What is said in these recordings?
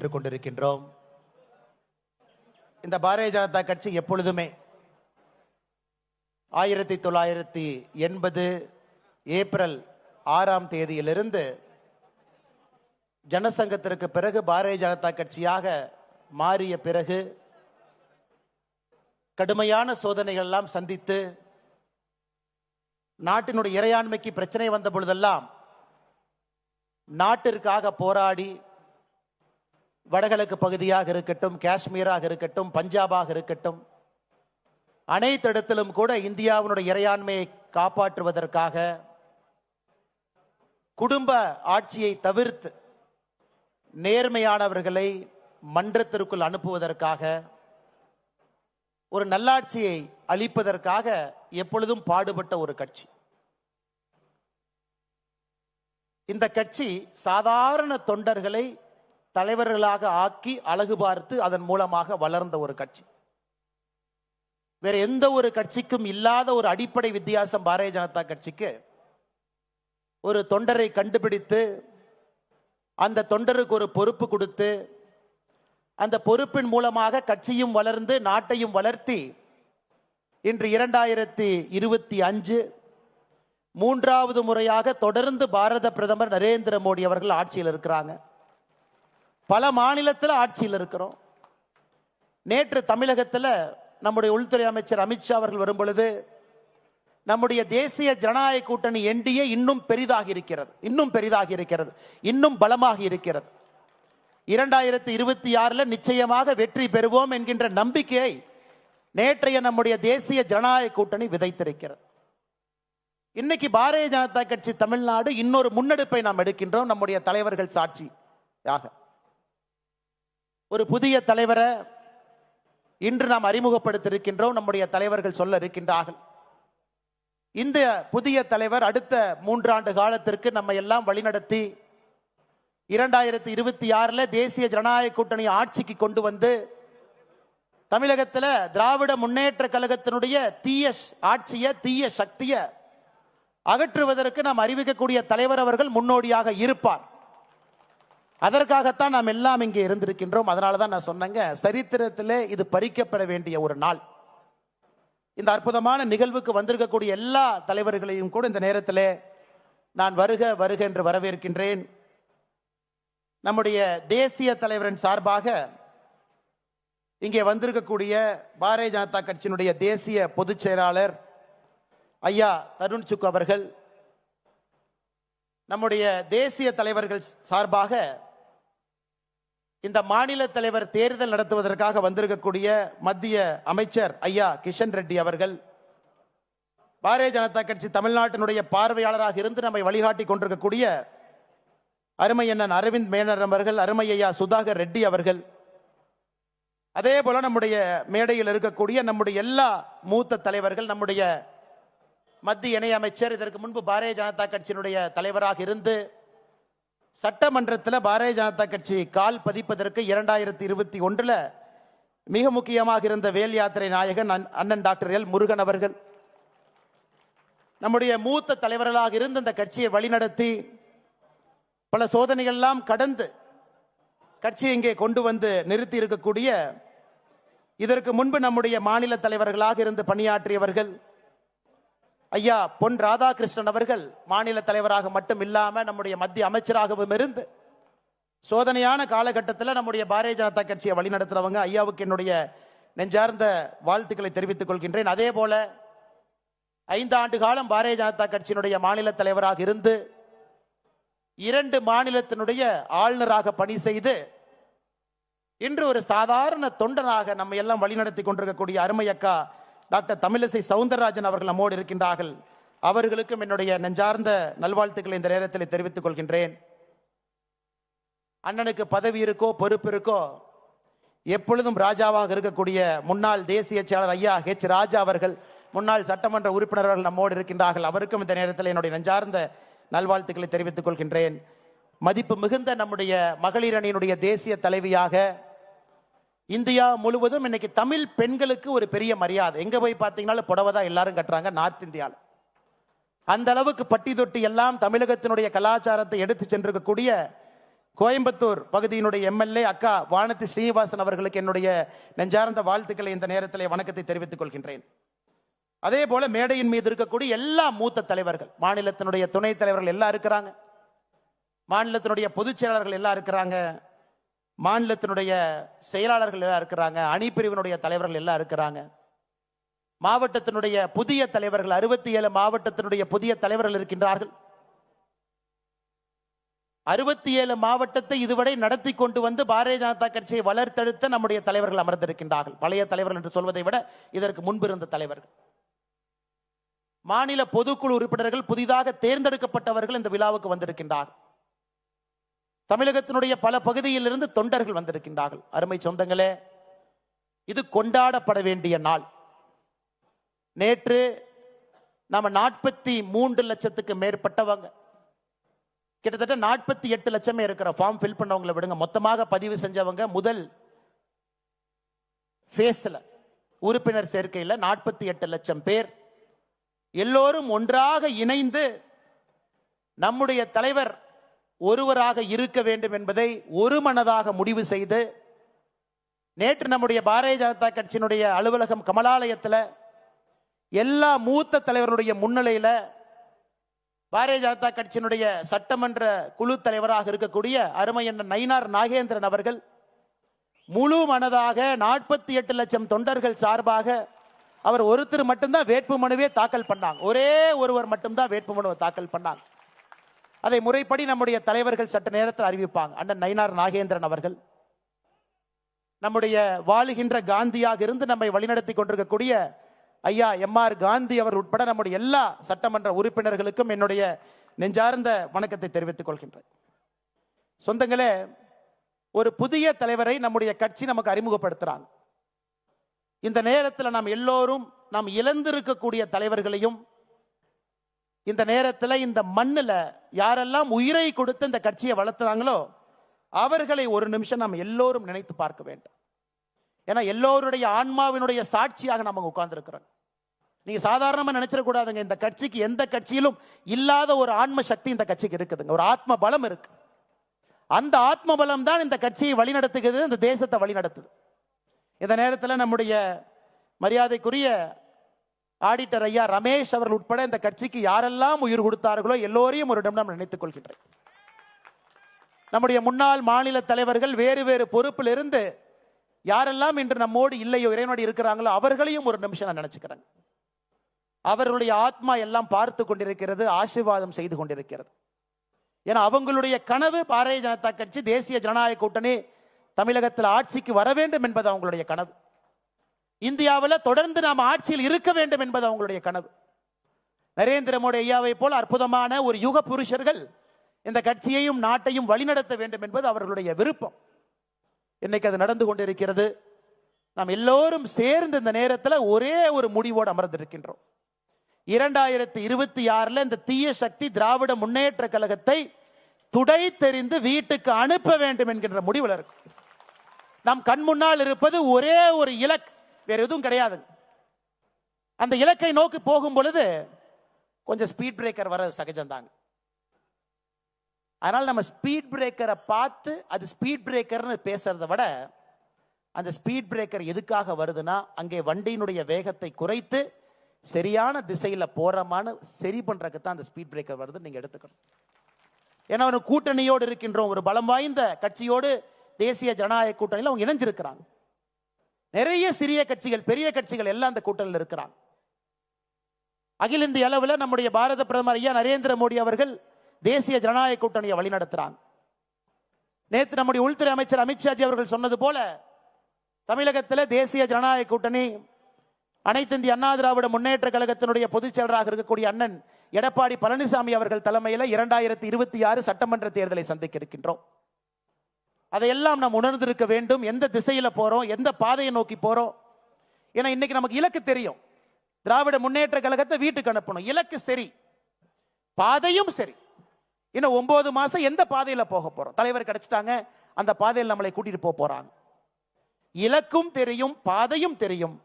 கொண்டிருக்கின்றோம். இந்த பாரதிய ஜனதா கட்சி எப்பொழுதுமே 1980 ஏப்ரல் 6ஆம் தேதியிலிருந்து ஜனசங்கத்திற்கு பிறகு பாரதிய ஜனதா கட்சியாக மாறிய பிறகு கடுமையான சோதனைகள் எல்லாம் சந்தித்து நாட்டினுடைய இறையாண்மைக்கு பிரச்சனை வந்த பொழுதெல்லாம் நாட்டிற்காக போராடி வடகிழக்கு பகுதியாக இருக்கட்டும், காஷ்மீராக இருக்கட்டும், பஞ்சாபாக இருக்கட்டும், அனைத்து இடத்திலும் கூட இந்தியாவினுடைய இறையாண்மையை காப்பாற்றுவதற்காக குடும்ப ஆட்சியை தவிர்த்து நேர்மையானவர்களை மன்றத்திற்குள் அனுப்புவதற்காக ஒரு நல்லாட்சியை அளிப்பதற்காக எப்பொழுதும் பாடுபட்ட ஒரு கட்சி. இந்த கட்சி சாதாரண தொண்டர்களை தலைவர்களாக ஆக்கி அழகு பார்த்து அதன் மூலமாக வளர்ந்த ஒரு கட்சி. வேற எந்த ஒரு கட்சிக்கும் இல்லாத ஒரு அடிப்படை வித்தியாசம் பாரதிய ஜனதா கட்சிக்கு. ஒரு தொண்டரை கண்டுபிடித்து அந்த தொண்டருக்கு ஒரு பொறுப்பு கொடுத்து அந்த பொறுப்பின் மூலமாக கட்சியும் வளர்ந்து நாட்டையும் வளர்த்தி இன்று 2025 மூன்றாவது முறையாக தொடர்ந்து பாரத பிரதமர் நரேந்திர மோடி அவர்கள் ஆட்சியில் இருக்கிறாங்க. பல மாநிலத்தில் ஆட்சியில் இருக்கிறோம். நேற்று தமிழகத்தில் நம்முடைய உள்துறை அமைச்சர் அமித்ஷா அவர்கள் வரும் பொழுது நம்முடைய தேசிய ஜனநாயக கூட்டணி என்டிஏ இன்னும் பெரிதாகி இருக்கிறது, இன்னும் பலமாகி இருக்கிறது. 2026 நிச்சயமாக வெற்றி பெறுவோம் என்கின்ற நம்பிக்கையை நேற்றைய நம்முடைய தேசிய ஜனநாயக கூட்டணி விதைத்திருக்கிறது. இன்னைக்கு பாரதிய ஜனதா கட்சி தமிழ்நாடு இன்னொரு முன்னெடுப்பை நாம் எடுக்கின்றோம். நம்முடைய தலைவர்கள் சாட்சியாக ஒரு புதிய தலைவரை இன்று நாம் அறிமுகப்படுத்தியிருக்கின்றோம். நம்முடைய தலைவர்கள் சொல்ல இருக்கின்றார்கள். இந்த புதிய தலைவர் அடுத்த 3 ஆண்டு காலத்திற்கு நம்ம எல்லாம் வழிநடத்தி 2026 தேசிய ஜனநாயக கூட்டணி ஆட்சிக்கு கொண்டு வந்து தமிழகத்தில் திராவிட முன்னேற்ற கழகத்தினுடைய தீய ஆட்சியை, தீய சக்தியை அகற்றுவதற்கு நாம் அறிவிக்கக்கூடிய தலைவர் அவர்கள் முன்னோடியாக இருப்பார். அதற்காகத்தான் நாம் எல்லாம் இங்கே இருந்திருக்கின்றோம். அதனால தான் நான் சொன்னேங்க, சரித்திரத்திலே இது பறிக்கப்பட வேண்டிய ஒரு நாள். இந்த அற்புதமான நிகழ்வுக்கு வந்திருக்கக்கூடிய எல்லா தலைவர்களையும் கூட இந்த நேரத்திலே நான் வருக வருக என்று வரவேற்கின்றேன். நம்முடைய தேசிய தலைவரின் சார்பாக இங்கே வந்திருக்கக்கூடிய பாரதிய ஜனதா கட்சியினுடைய தேசிய பொதுச் செயலாளர் ஐயா தருண் சுக் அவர்கள், நம்முடைய தேசிய தலைவர்கள் சார்பாக இந்த மாநில தலைவர் தேர்தல் நடத்துவதற்காக வந்திருக்கக்கூடிய மத்திய அமைச்சர் ஐயா கிஷன் ரெட்டி அவர்கள், பாரதிய ஜனதா கட்சி தமிழ்நாட்டினுடைய பார்வையாளராக இருந்து நம்மை வழிகாட்டி கொண்டிருக்கக்கூடிய அருமை அண்ணன் அரவிந்த் மேனர் அவர்கள், அருமை ஐயா சுதாகர் ரெட்டி அவர்கள், அதே போல நம்முடைய மேடையில் இருக்கக்கூடிய நம்முடைய எல்லா மூத்த தலைவர்கள், நம்முடைய மத்திய இணை அமைச்சர், இதற்கு முன்பு பாரதிய ஜனதா கட்சியினுடைய தலைவராக இருந்து சட்டமன்றத்தில் பாரதிய ஜனதா கட்சி கால் பதிப்பதற்கு 2021 மிக முக்கியமாக இருந்த வேல் யாத்திரை நாயகன் அண்ணன் டாக்டர் எல் முருகன் அவர்கள், நம்முடைய மூத்த தலைவர்களாக இருந்து இந்த கட்சியை வழிநடத்தி பல சோதனைகள் எல்லாம் கடந்து கட்சியை இங்கே கொண்டு வந்து நிறுத்தி இருக்கக்கூடிய, இதற்கு முன்பு நம்முடைய மாநில தலைவர்களாக இருந்து பணியாற்றியவர்கள் ஐயா பொன் ராதாகிருஷ்ணன் அவர்கள், மாநில தலைவராக மட்டும் இல்லாம நம்முடைய மத்திய அமைச்சராகவும் இருந்து சோதனையான காலகட்டத்தில் நம்முடைய பாரதிய ஜனதா கட்சியை வழிநடத்துறவங்க, ஐயாவுக்கு என்னுடைய நெஞ்சார்ந்த வாழ்த்துக்களை தெரிவித்துக் கொள்கின்றேன். அதே போல 5 ஆண்டு காலம் பாரதிய ஜனதா கட்சியினுடைய மாநில தலைவராக இருந்து 2 மாநிலத்தினுடைய ஆளுநராக பணி செய்து இன்று ஒரு சாதாரண தொண்டனாக நம்ம எல்லாம் வழிநடத்தி கொண்டிருக்கக்கூடிய அருமை அக்கா டாக்டர் தமிழிசை சவுந்தரராஜன் அவர்கள் நம்மோடு இருக்கின்றார்கள். அவர்களுக்கும் என்னுடைய நெஞ்சார்ந்த நல்வாழ்த்துக்களை இந்த நேரத்தில் தெரிவித்துக் கொள்கின்றேன். அண்ணனுக்கு பதவி இருக்கோ பொறுப்பு இருக்கோ, எப்பொழுதும் ராஜாவாக இருக்கக்கூடிய முன்னாள் தேசிய செயலாளர் ஐயா ஹெச் ராஜா அவர்கள், முன்னாள் சட்டமன்ற உறுப்பினர்கள் நம்மோடு இருக்கின்றார்கள். அவருக்கும் இந்த நேரத்தில் என்னுடைய நெஞ்சார்ந்த நல்வாழ்த்துக்களை தெரிவித்துக் கொள்கின்றேன். மதிப்பு மிகுந்த நம்முடைய மகளிர் அணியினுடைய தேசிய தலைவியாக இந்தியா முழுவதும் இன்னைக்கு தமிழ் பெண்களுக்கு ஒரு பெரிய மரியாதை. எங்க போய் பார்த்தீங்கன்னா புடவை தான் எல்லாரும் கட்டுறாங்க நார்த் இந்தியாவில். அந்த அளவுக்கு பட்டி தொட்டி எல்லாம் தமிழகத்தினுடைய கலாச்சாரத்தை எடுத்து சென்றிருக்கக்கூடிய கோயம்புத்தூர் பகுதியினுடைய எம்எல்ஏ அக்கா வானதி ஸ்ரீனிவாசன் அவர்களுக்கு என்னுடைய நெஞ்சார்ந்த வாழ்த்துக்களை இந்த நேரத்திலே வணக்கத்தை தெரிவித்துக் கொள்கின்றேன். அதே போல மேடையின் மீது இருக்கக்கூடிய எல்லா மூத்த தலைவர்கள், மாநிலத்தினுடைய துணைத் தலைவர்கள் எல்லாம் இருக்கிறாங்க, மாநிலத்தினுடைய பொதுச் செயலாளர்கள் எல்லாம் இருக்கிறாங்க, மாநிலத்தினுடைய செயலாளர்கள் எல்லாம் இருக்கிறாங்க, அணிப்பிரிவினுடைய தலைவர்கள் எல்லாம் இருக்கிறாங்க, மாவட்டத்தினுடைய புதிய தலைவர்கள் 67 மாவட்டத்தினுடைய புதிய தலைவர்கள் இருக்கின்றார்கள். 67 மாவட்டத்தை இதுவரை நடத்தி கொண்டு வந்து பாரதிய ஜனதா கட்சியை வளர்த்தெடுத்த நம்முடைய தலைவர்கள் அமர்ந்திருக்கின்றார்கள். பழைய தலைவர்கள் என்று சொல்வதை விட இதற்கு முன்பு இருந்த தலைவர்கள். மாநில பொதுக்குழு உறுப்பினர்கள் புதிதாக தேர்ந்தெடுக்கப்பட்டவர்கள் இந்த விழாவுக்கு வந்திருக்கின்றார்கள். தமிழகத்தினுடைய பல பகுதியில் இருந்து தொண்டர்கள் வந்திருக்கின்றார்கள். அருமை சொந்தங்களே, இது கொண்டாடப்பட வேண்டிய நாள். நேற்று நாம 43 லட்சத்துக்கு மேற்பட்டவங்க, கிட்டத்தட்ட 48 லட்சமே இருக்கிற ஃபார்ம் ஃபில் பண்ணவங்களை விடுங்க, மொத்தமாக பதிவு செஞ்சவங்க முதல் ஃபேஸ்ல உறுப்பினர் சேர்க்கையில் 48 லட்சம் பேர் எல்லோரும் ஒன்றாக இணைந்து நம்முடைய தலைவர் ஒருவராக இருக்க வேண்டும் என்பதை ஒருமனதாக முடிவு செய்து நேற்று நம்முடைய பாரதிய ஜனதா கட்சியினுடைய அலுவலகம் கமலாலயத்தில் எல்லா மூத்த தலைவருடைய முன்னிலையில் பாரதிய ஜனதா கட்சியினுடைய சட்டமன்ற குழு தலைவராக இருக்கக்கூடிய அருமையண்ணன் நயினார் நாகேந்திரன் அவர்கள் முழு மனதாக 48 லட்சம் தொண்டர்கள் சார்பாக அவர் ஒருத்தர் மட்டும்தான் வேட்புமனுவே தாக்கல் பண்ணாங்க. ஒரே ஒருவர் மட்டும்தான் வேட்புமனுவை தாக்கல் பண்ணாங்க. அதை முறைப்படி நம்முடைய தலைவர்கள் சட்ட நேரத்தில் அறிவிப்பாங்க. அண்ணன் நயினார் நாகேந்திரன் அவர்கள் நம்முடைய வாழுகின்ற காந்தியாக இருந்து நம்மை வழிநடத்தி கொண்டிருக்கக்கூடிய ஐயா எம்ஆர் காந்தி அவர் உட்பட நம்முடைய எல்லா சட்டமன்ற உறுப்பினர்களுக்கும் என்னுடைய நெஞ்சார்ந்த வணக்கத்தை தெரிவித்துக் கொள்கின்றேன். சொந்தங்களே, ஒரு புதிய தலைவரை நம்முடைய கட்சி நமக்கு அறிமுகப்படுத்துறாங்க. இந்த நேரத்தில் நாம் எல்லோரும் நாம் இழந்திருக்கக்கூடிய தலைவர்களையும் இந்த நேரத்தில் இந்த மண்ணில் யாரெல்லாம் உயிரை கொடுத்து இந்த கட்சியை வளர்த்துறாங்களோ அவர்களை ஒரு நிமிஷம் நாம் எல்லோரும் நினைத்து பார்க்க வேண்டும். ஏன்னா எல்லோருடைய ஆன்மாவினுடைய சாட்சியாக நம்ம உட்கார்ந்து இருக்கிறோம். நீங்க சாதாரணமா நினைச்சிடக்கூடாதுங்க, இந்த கட்சிக்கு எந்த கட்சியிலும் இல்லாத ஒரு ஆன்ம சக்தி இந்த கட்சிக்கு இருக்குதுங்க, ஒரு ஆத்ம பலம் இருக்கு. அந்த ஆத்ம பலம் தான் இந்த கட்சியை வழிநடத்துகிறது, இந்த தேசத்தை வழிநடத்துது. இந்த நேரத்தில் நம்முடைய மரியாதைக்குரிய ஆடிட்டர் ஐயா ரமேஷ் அவர்கள் உட்பட இந்த கட்சிக்கு யாரெல்லாம் உயிர் கொடுத்தார்களோ எல்லோரையும் ஒரு நிமிடம் நினைத்துக் கொள்கின்றேன். நம்முடைய முன்னாள் மாநில தலைவர்கள் வேறு வேறு பொறுப்பில் இருந்து யாரெல்லாம் இன்று நம்மோடு இல்லையோ இறைவனோடு இருக்கிறாங்களோ அவர்களையும் ஒரு நிமிஷம் நான் நினைச்சுக்கிறேன். அவர்களுடைய ஆத்மா எல்லாம் பார்த்து கொண்டிருக்கிறது, ஆசீர்வாதம் செய்து கொண்டிருக்கிறது. ஏன்னா அவங்களுடைய கனவு பாரதிய ஜனதா கட்சி தேசிய ஜனநாயக கூட்டணி தமிழகத்தில் ஆட்சிக்கு வர வேண்டும் என்பது அவங்களுடைய கனவு. இந்தியாவில் தொடர்ந்து நாம் ஆட்சியில் இருக்க வேண்டும் என்பது அவங்களுடைய கனவு. நரேந்திர மோடி ஐயாவை போல் அற்புதமான ஒரு யுக புருஷர்கள் இந்த கட்சியையும் நாட்டையும் வழிநடத்த வேண்டும் என்பது அவர்களுடைய விருப்பம். இன்னைக்கு அது நடந்து கொண்டிருக்கிறது. நாம் எல்லோரும் சேர்ந்து இந்த நேரத்தில் ஒரே ஒரு முடிவோடு அமர்ந்திருக்கின்றோம். 2026 இந்த தீய சக்தி திராவிட முன்னேற்ற கழகத்தை துடை தெரிந்து வீட்டுக்கு அனுப்ப வேண்டும் என்கின்ற முடிவில் இருக்கும். நம் கண் முன்னால் இருப்பது ஒரே ஒரு இலக்கு, வேற எதுவும் கிடையாது. அந்த இலக்கை நோக்கி போகும் பொழுது கொஞ்சம் ஸ்பீட் பிரேக்கர் வர சகஜம்தாங்க. அதனால நம்ம ஸ்பீட் பிரேக்கரை பார்த்து அது ஸ்பீட் பிரேக்கர்னு பேசுறதை விட அந்த ஸ்பீட் பிரேக்கர் எதுக்காக வருதுன்னா அங்கே வண்டியினுடைய வேகத்தை குறைத்து சரியான திசையில போறமான சரி பண்றதுக்கு தான் அந்த ஸ்பீட் பிரேக்கர் வருது நீங்க எடுத்துக்கணும். ஏன்னா ஒரு கூட்டணியோடு இருக்கின்றோம், ஒரு பலம் வாய்ந்த கட்சியோடு தேசிய ஜனநாயக கூட்டணியில் அவங்க இணைஞ்சிருக்கிறாங்க. நிறைய சிறிய கட்சிகள் பெரிய கட்சிகள் எல்லாம் அந்த கூட்டணியில் இருக்கிறாங்க. அகில இந்திய அளவில் நம்முடைய பாரத பிரதமர் ஐயா நரேந்திர மோடி அவர்கள் தேசிய ஜனநாயக கூட்டணியை வழிநடத்துறாங்க. நேற்று நம்முடைய உள்துறை அமைச்சர் அமித்ஷாஜி அவர்கள் சொன்னது போல தமிழகத்தில் தேசிய ஜனநாயக கூட்டணி அனைத்து இந்திய அண்ணா திராவிட முன்னேற்ற கழகத்தினுடைய பொதுச் செயலராக இருக்கக்கூடிய அண்ணன் எடப்பாடி பழனிசாமி அவர்கள் தலைமையில் 2026 சட்டமன்ற தேர்தலை சந்திக்க இருக்கின்றோம். அதையெல்லாம் நாம் உணர்ந்திருக்க வேண்டும். எந்த திசையில போறோம், எந்த பாதையை நோக்கி போறோம். ஏன்னா இன்னைக்கு நமக்கு இலக்கு தெரியும், திராவிட முன்னேற்ற கழகத்தை வீட்டுக்கு அனுப்பணும். இலக்கு சரி, பாதையும் சரி. இன்னும் 9 மாசம் எந்த பாதையில போக போறோம், தலைவர் கிடைச்சிட்டாங்க அந்த பாதையில் நம்மளை கூட்டிட்டு போறாங்க. இலக்கும் தெரியும், பாதையும் தெரியும்.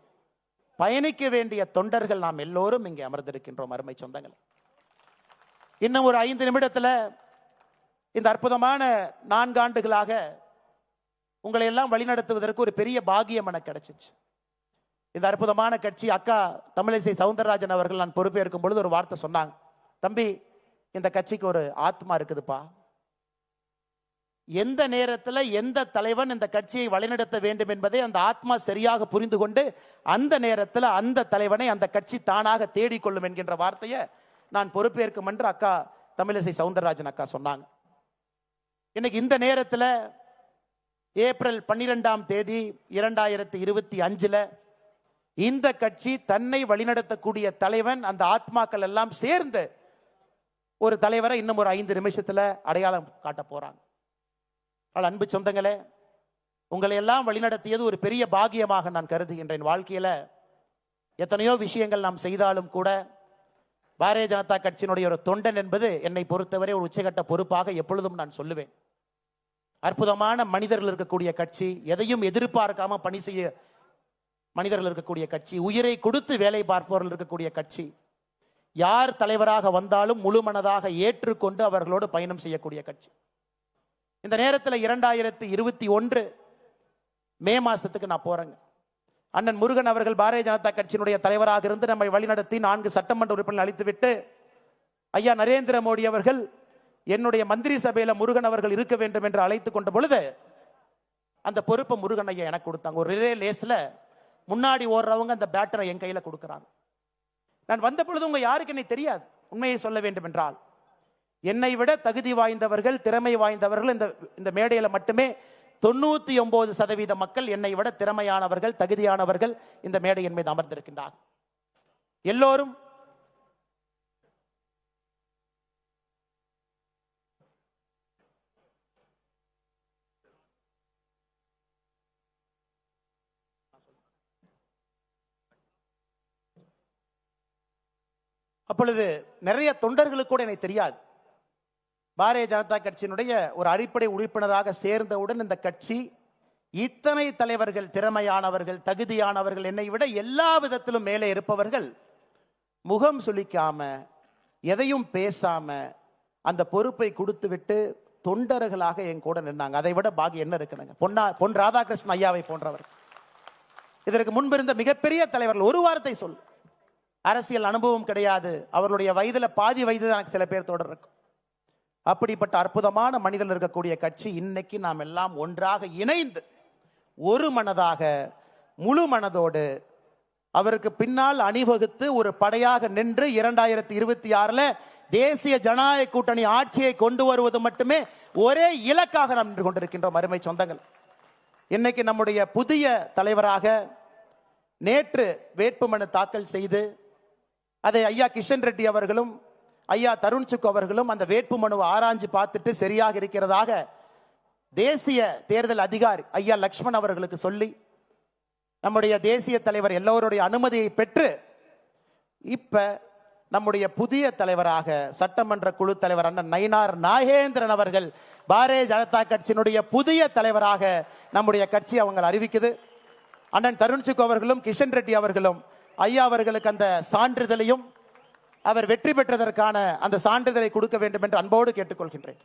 பயணிக்க வேண்டிய தொண்டர்கள் நாம் எல்லோரும் இங்கே அமர்ந்திருக்கின்றோம். அருமை சொந்தங்கள், இன்னும் ஒரு 5 நிமிடத்தில் இந்த அற்புதமான 4 ஆண்டுகளாக உங்களை எல்லாம் வழிநடத்துவதற்கு ஒரு பெரிய பாகியம் எனக்கு கிடைச்சிச்சு. இந்த அற்புதமான கட்சி அக்கா தமிழிசை சவுந்தரராஜன் அவர்கள் நான் பொறுப்பேற்கும் பொழுது ஒரு வார்த்தை சொன்னாங்க, தம்பி இந்த கட்சிக்கு ஒரு ஆத்மா இருக்குதுப்பா. எந்த நேரத்தில் எந்த தலைவன் இந்த கட்சியை வழிநடத்த வேண்டும் என்பதை அந்த ஆத்மா சரியாக புரிந்து கொண்டு அந்த நேரத்தில் அந்த தலைவனை அந்த கட்சி தானாக தேடிக்கொள்ளும் என்கின்ற வார்த்தையை நான் பொறுப்பேற்கும் என்று அக்கா தமிழிசை சவுந்தரராஜன் அக்கா சொன்னாங்க. இன்னைக்கு இந்த நேரத்தில் ஏப்ரல் 12ஆம் தேதி 2025 இந்த கட்சி தன்னை வழிநடத்தக்கூடிய தலைவன் அந்த ஆத்மாக்கள் எல்லாம் சேர்ந்து ஒரு தலைவரை இன்னும் ஒரு 5 நிமிஷத்துல அடையாளம் காட்ட போறாங்க. அன்பு சொந்தங்களே, உங்களை எல்லாம் வழிநடத்தியது ஒரு பெரிய பாகியமாக நான் கருதுகின்றேன். வாழ்க்கையில எத்தனையோ விஷயங்கள் நாம் செய்தாலும் கூட பாரதிய ஜனதா கட்சியினுடைய ஒரு தொண்டன் என்பது என்னை பொறுத்தவரை ஒரு உச்சகட்ட பொறுப்பாக எப்பொழுதும் நான் சொல்லுவேன். அற்புதமான மனிதர்கள் இருக்கக்கூடிய கட்சி, எதையும் எதிர்பார்க்காம பணி செய்ய மனிதர்கள் இருக்கக்கூடிய கட்சி, உயிரை கொடுத்து வேலை பார்ப்பவர்கள் இருக்கக்கூடிய கட்சி, யார் தலைவராக வந்தாலும் முழு மனதாக ஏற்றுக்கொண்டு அவர்களோடு பயணம் செய்யக்கூடிய கட்சி. இந்த நேரத்தில் 2021 மே மாசத்துக்கு நான் போறேங்க. அண்ணன் முருகன் அவர்கள் பாரதிய ஜனதா கட்சியினுடைய தலைவராக இருந்து நம்மை வழிநடத்தி 4 சட்டமன்ற உறுப்பினர்கள் அளித்துவிட்டு ஐயா நரேந்திர மோடி அவர்கள் என்னுடைய மந்திரி சபையில முருகன் அவர்கள் இருக்க வேண்டும் என்று அழைத்துக் கொண்ட பொழுது அந்த பொறுப்பை முருகன் ஐயா எனக்கு கொடுத்தாங்க. ஒரு ரிலே லேஸ்ல முன்னாடி ஓடுறவங்க அந்த பேட்டரை என் கையில கொடுக்கிறாங்க. நான் வந்த பொழுது உங்க யாருக்கு என்னை தெரியாது. உண்மையை சொல்ல வேண்டும் என்றால் என்னை விட தகுதி வாய்ந்தவர்கள், திறமை வாய்ந்தவர்கள் இந்த மேடையில மட்டுமே 99% மக்கள் என்னை விட திறமையானவர்கள், தகுதியானவர்கள் இந்த மேடையின் மீது அமர்ந்திருக்கின்றார். எல்லோரும் அப்பொழுது நிறைய தொண்டர்களுக்கு கூட எனக்கு தெரியாது. பாரதிய ஜனதா கட்சியினுடைய ஒரு அடிப்படை உறுப்பினராக சேர்ந்தவுடன் இந்த கட்சி இத்தனை தலைவர்கள், திறமையானவர்கள், தகுதியானவர்கள், என்னை விட எல்லா விதத்திலும் மேலே இருப்பவர்கள் முகம் சுளிக்காம எதையும் பேசாம அந்த பொறுப்பை கொடுத்து விட்டு தொண்டர்களாக என் கூட நின்னாங்க. அதை விட பாக்கியம் என்ன இருக்குங்க? பொன் ராதாகிருஷ்ணன் ஐயாவை போன்றவர், இதற்கு முன்பிருந்த மிகப்பெரிய தலைவர்கள். ஒரு வார்த்தை சொல், அரசியல் அனுபவம் கிடையாது, அவர்களுடைய வயதுல பாதி வயது எனக்கு சில பேர் தொடர் இருக்கும். அப்படிப்பட்ட அற்புதமான மனிதர்கள் இருக்கக்கூடிய கட்சி இன்னைக்கு நாம் எல்லாம் ஒன்றாக இணைந்து ஒரு மனதாக முழு மனதோடு அவருக்கு பின்னால் அணிவகுத்து ஒரு படையாக நின்று 2026 தேசிய ஜனநாயக கூட்டணி ஆட்சியை கொண்டு வருவது மட்டுமே ஒரே இலக்காக நாம் நின்று கொண்டிருக்கின்றோம். அருமை சொந்தங்கள், இன்னைக்கு நம்முடைய புதிய தலைவராக நேற்று வேட்புமனு தாக்கல் செய்து அதை ஐயா கிஷன் ரெட்டி அவர்களும் ஐயா தருண் சுக் அவர்களும் அந்த வேட்புமனுவை ஆராய்ஞ்சு பார்த்துட்டு சரியாக இருக்கிறதாக தேசிய தேர்தல் அதிகாரி ஐயா லக்ஷ்மண் அவர்களுக்கு சொல்லி நம்முடைய தேசிய தலைவர் எல்லோருடைய அனுமதியை பெற்று இப்ப நம்முடைய புதிய தலைவராக சட்டமன்ற குழு தலைவர் அண்ணன் நயினார் நாகேந்திரன் அவர்கள் பாரதிய ஜனதா கட்சியினுடைய புதிய தலைவராக நம்முடைய கட்சி அவங்க அறிவிக்குது. அண்ணன் தருண் சுக் அவர்களும் கிஷன் ரெட்டி அவர்களும் ஐயா அவர்களுக்கு அந்த சான்றிதழையும் அவர் வெற்றி பெற்றதற்கான அந்த சான்றிதழை கொடுக்க வேண்டும் என்று அன்போடு கேட்டுக்கொள்கின்றேன்.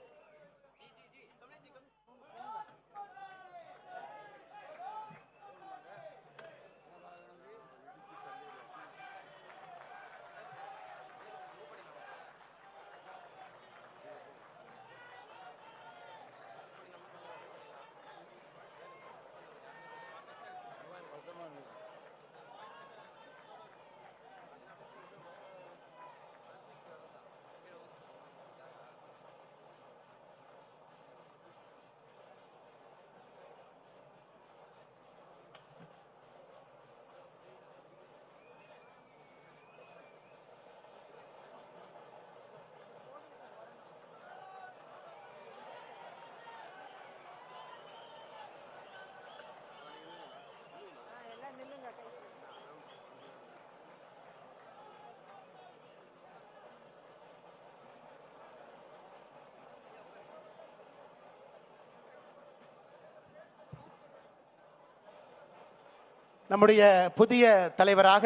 நம்முடைய புதிய தலைவராக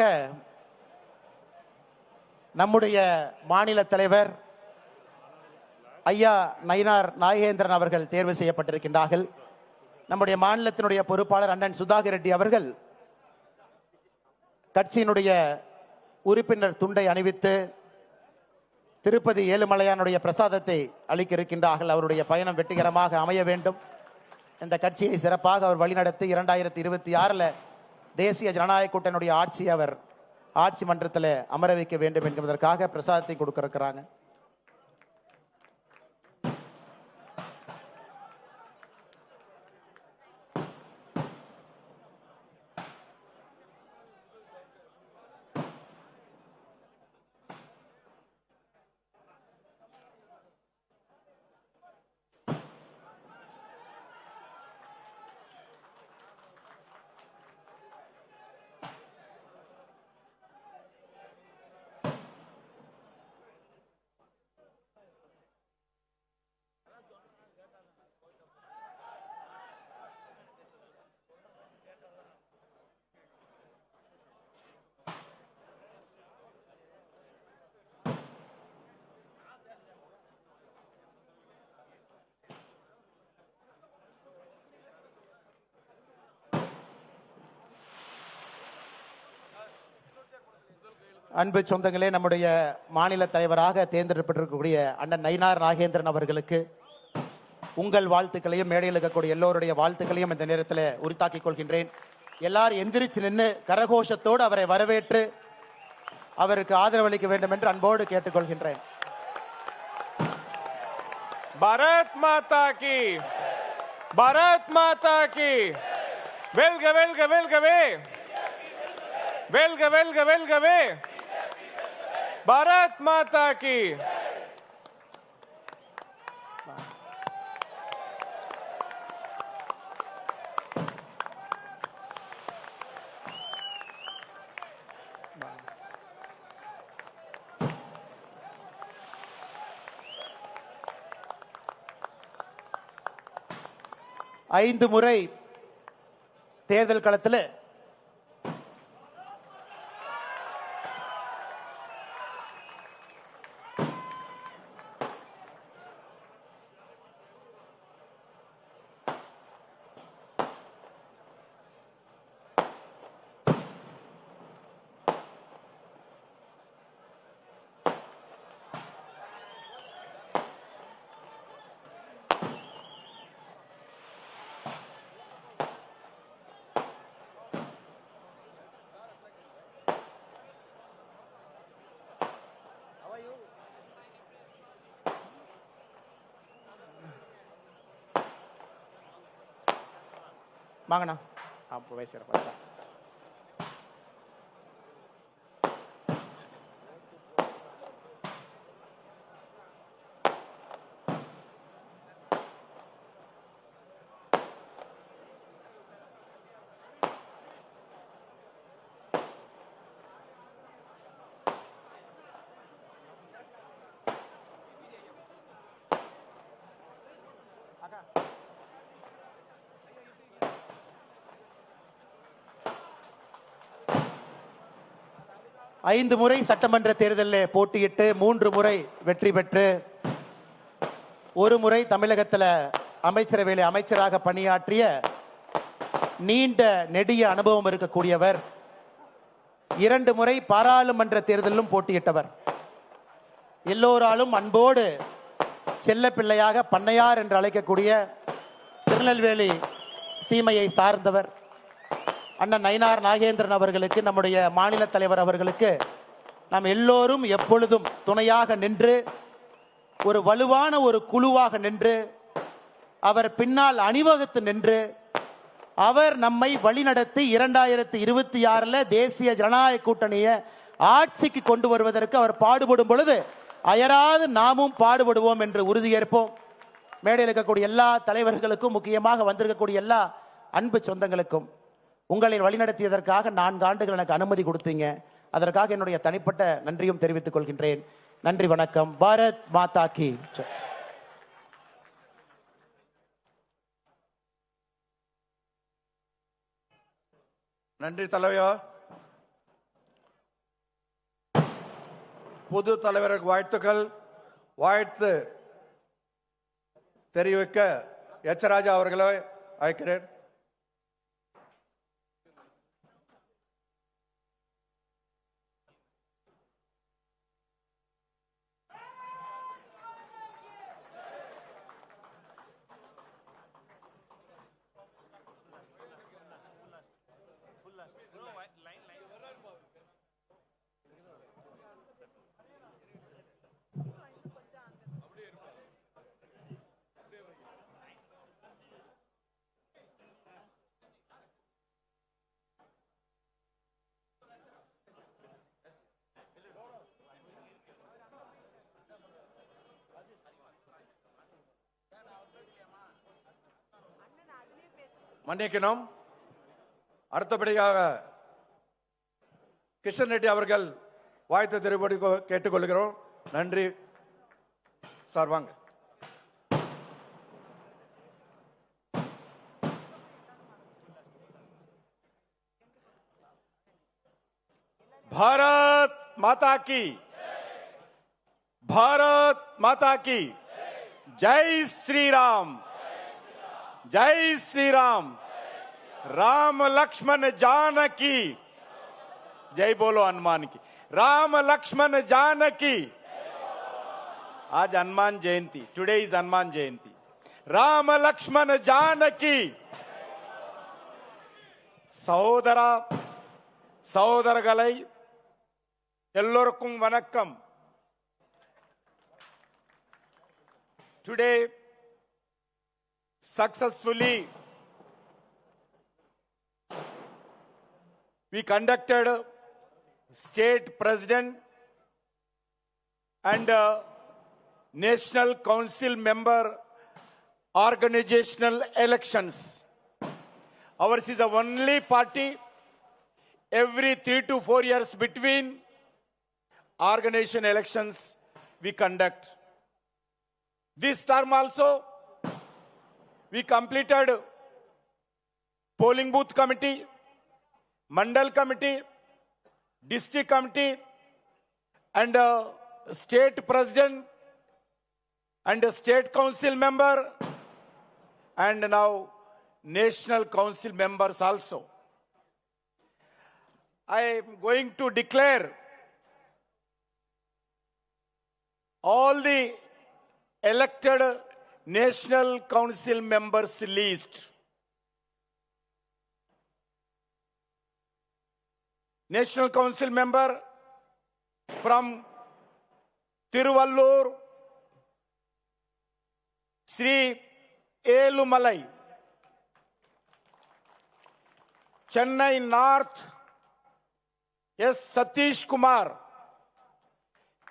நம்முடைய மாநில தலைவர் ஐயா நயினார் நாகேந்திரன் அவர்கள் தேர்வு செய்யப்பட்டிருக்கின்றார்கள். நம்முடைய மாநிலத்தினுடைய பொறுப்பாளர் அண்ணன் சுதாகர் ரெட்டி அவர்கள் கட்சியினுடைய உறுப்பினர் துண்டை அணிவித்து திருப்பதி ஏழுமலையானுடைய பிரசாதத்தை அளிக்க இருக்கின்றார்கள். அவருடைய பயணம் வெற்றிகரமாக அமைய வேண்டும். இந்த கட்சியை சிறப்பாக அவர் வழிநடத்தி 2026 தேசிய ஜனநாயக கூட்டணியுடைய ஆட்சியை அவர் ஆட்சி மன்றத்தில் அமர வைக்க வேண்டும் என்பதற்காக பிரசாதத்தை கொடுக்க இருக்கிறாங்க. அன்பு சொந்தங்களே, நம்முடைய மாநில தலைவராக தேர்ந்தெடுக்கப்பட்டிருக்கக்கூடிய அண்ணன் நயினார் நாகேந்திரன் அவர்களுக்கு உங்கள் வாழ்த்துக்களையும் மேடையில் இருக்கக்கூடிய எல்லோருடைய வாழ்த்துக்களையும் இந்த நேரத்தில் உரித்தாக்கிக் கொள்கின்றேன். எல்லாரும் எந்திரிச்சு நின்று கரகோஷத்தோடு அவரை வரவேற்று அவருக்கு ஆதரவளிக்க வேண்டும் என்று அன்போடு கேட்டுக்கொள்கின்றேன். பாரத் மாதா கி, பாரத் மாதா கி, வெல்க வெல்க வெல்கவே, வெல்க வெல்க வெல்கவே, பாரத் மாதா கி. ஐந்து முறை தேர்தல் களத்தில் வாங்கண்ணா அப்போ பேசுகிறேன். ஐந்து முறை சட்டமன்ற தேர்தலில் போட்டியிட்டு 3 முறை வெற்றி பெற்று ஒரு முறை தமிழகத்தில் அமைச்சரவையில் அமைச்சராக பணியாற்றிய நீண்ட நெடிய அனுபவம் இருக்கக்கூடியவர். 2 முறை பாராளுமன்ற தேர்தலிலும் போட்டியிட்டவர். எல்லோராலும் அன்போடு செல்ல பிள்ளையாக பண்ணையார் என்று அழைக்கக்கூடிய திருநெல்வேலி சீமையை சார்ந்தவர் அண்ணன் நயினார் நாகேந்திரன் அவர்களுக்கு, நம்முடைய மாநில தலைவர் அவர்களுக்கு நாம் எல்லோரும் எப்பொழுதும் துணையாக நின்று ஒரு வலுவான ஒரு குழுவாக நின்று அவர் பின்னால் அணிவகுத்து நின்று அவர் நம்மை வழிநடத்தி 2026 தேசிய ஜனநாயக கூட்டணியை ஆட்சிக்கு கொண்டு வருவதற்கு அவர் பாடுபடும் பொழுது அயராது நாமும் பாடுபடுவோம் என்று உறுதியேற்போம். மேடையில் இருக்கக்கூடிய எல்லா தலைவர்களுக்கும், முக்கியமாக வந்திருக்கக்கூடிய எல்லா அன்பு சொந்தங்களுக்கும் உங்களை வழிநடத்தியதற்காக 4 ஆண்டுகள் எனக்கு அனுமதி கொடுத்தீங்க. அதற்காக என்னுடைய தனிப்பட்ட நன்றியும் தெரிவித்துக் கொள்கின்றேன். நன்றி, வணக்கம். பாரத் மாதா கி. நன்றி தலைவா. பொது தலைவருக்கு வாழ்த்துக்கள். வாழ்த்து தெரிவிக்க எச் ராஜா அவர்களை அழைக்கிறேன். மன்னிக்கணும். அடுத்தபடியாக கிஷன் ரெட்டி அவர்கள் வாழ்த்து தெரிவிப்படி கேட்டுக்கொள்கிறோம். நன்றி சார். வாங்க. भारत माता की, भारत माता की जय श्री राम, जय श्री राम. राम लक्ष्मण जानकी, जय बोलो हनुमान की. राम लक्ष्मण जानकी. आज हनुमान जयंती, टुडे इज हनुमान जयंती. राम लक्ष्मण जानकी. சகோதரா சகோதரர்களை எல்லோருக்கும் வணக்கம். Today successfully we conducted state president and national council member organizational elections. Ours is the only party every 3 to 4 years between organization elections we conduct. This term also we completed polling booth committee, mandal committee, district committee and state president and state council member and now national council members also. I am going to declare all the elected national council members list. National council member from Tiruvallur, Sri Elumalai. Chennai North, S. Satish Kumar.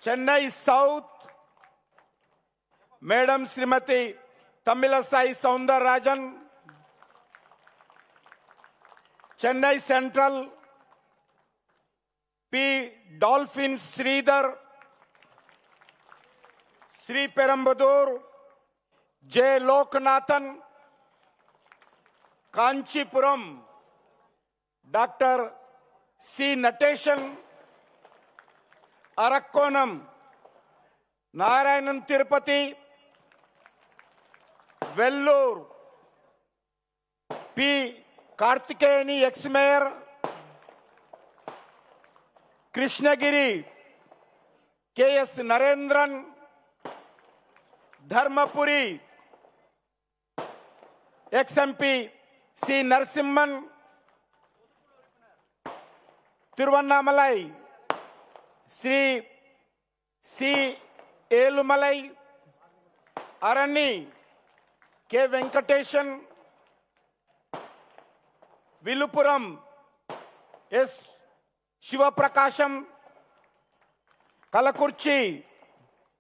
Chennai South, Madam Srimati Tamilasai Soundarajan. Chennai Central, P. Dolphin Sridhar. Sri Perambadur, J. Loknathan. Kanchipuram, Dr. C. Nateshan. Arakkonam, Narayanan Tirupati. Vellore, P. Karthikeyani ex-mayor. Krishnagiri, K.S. Narendran. Dharmapuri, ex-MP C. Narasimhan. Tiruvannamalai, Sri C. Elumalai. Arani, K. Venkateshan. Vilupuram, S. Shivaprakasham. Kalakurchi,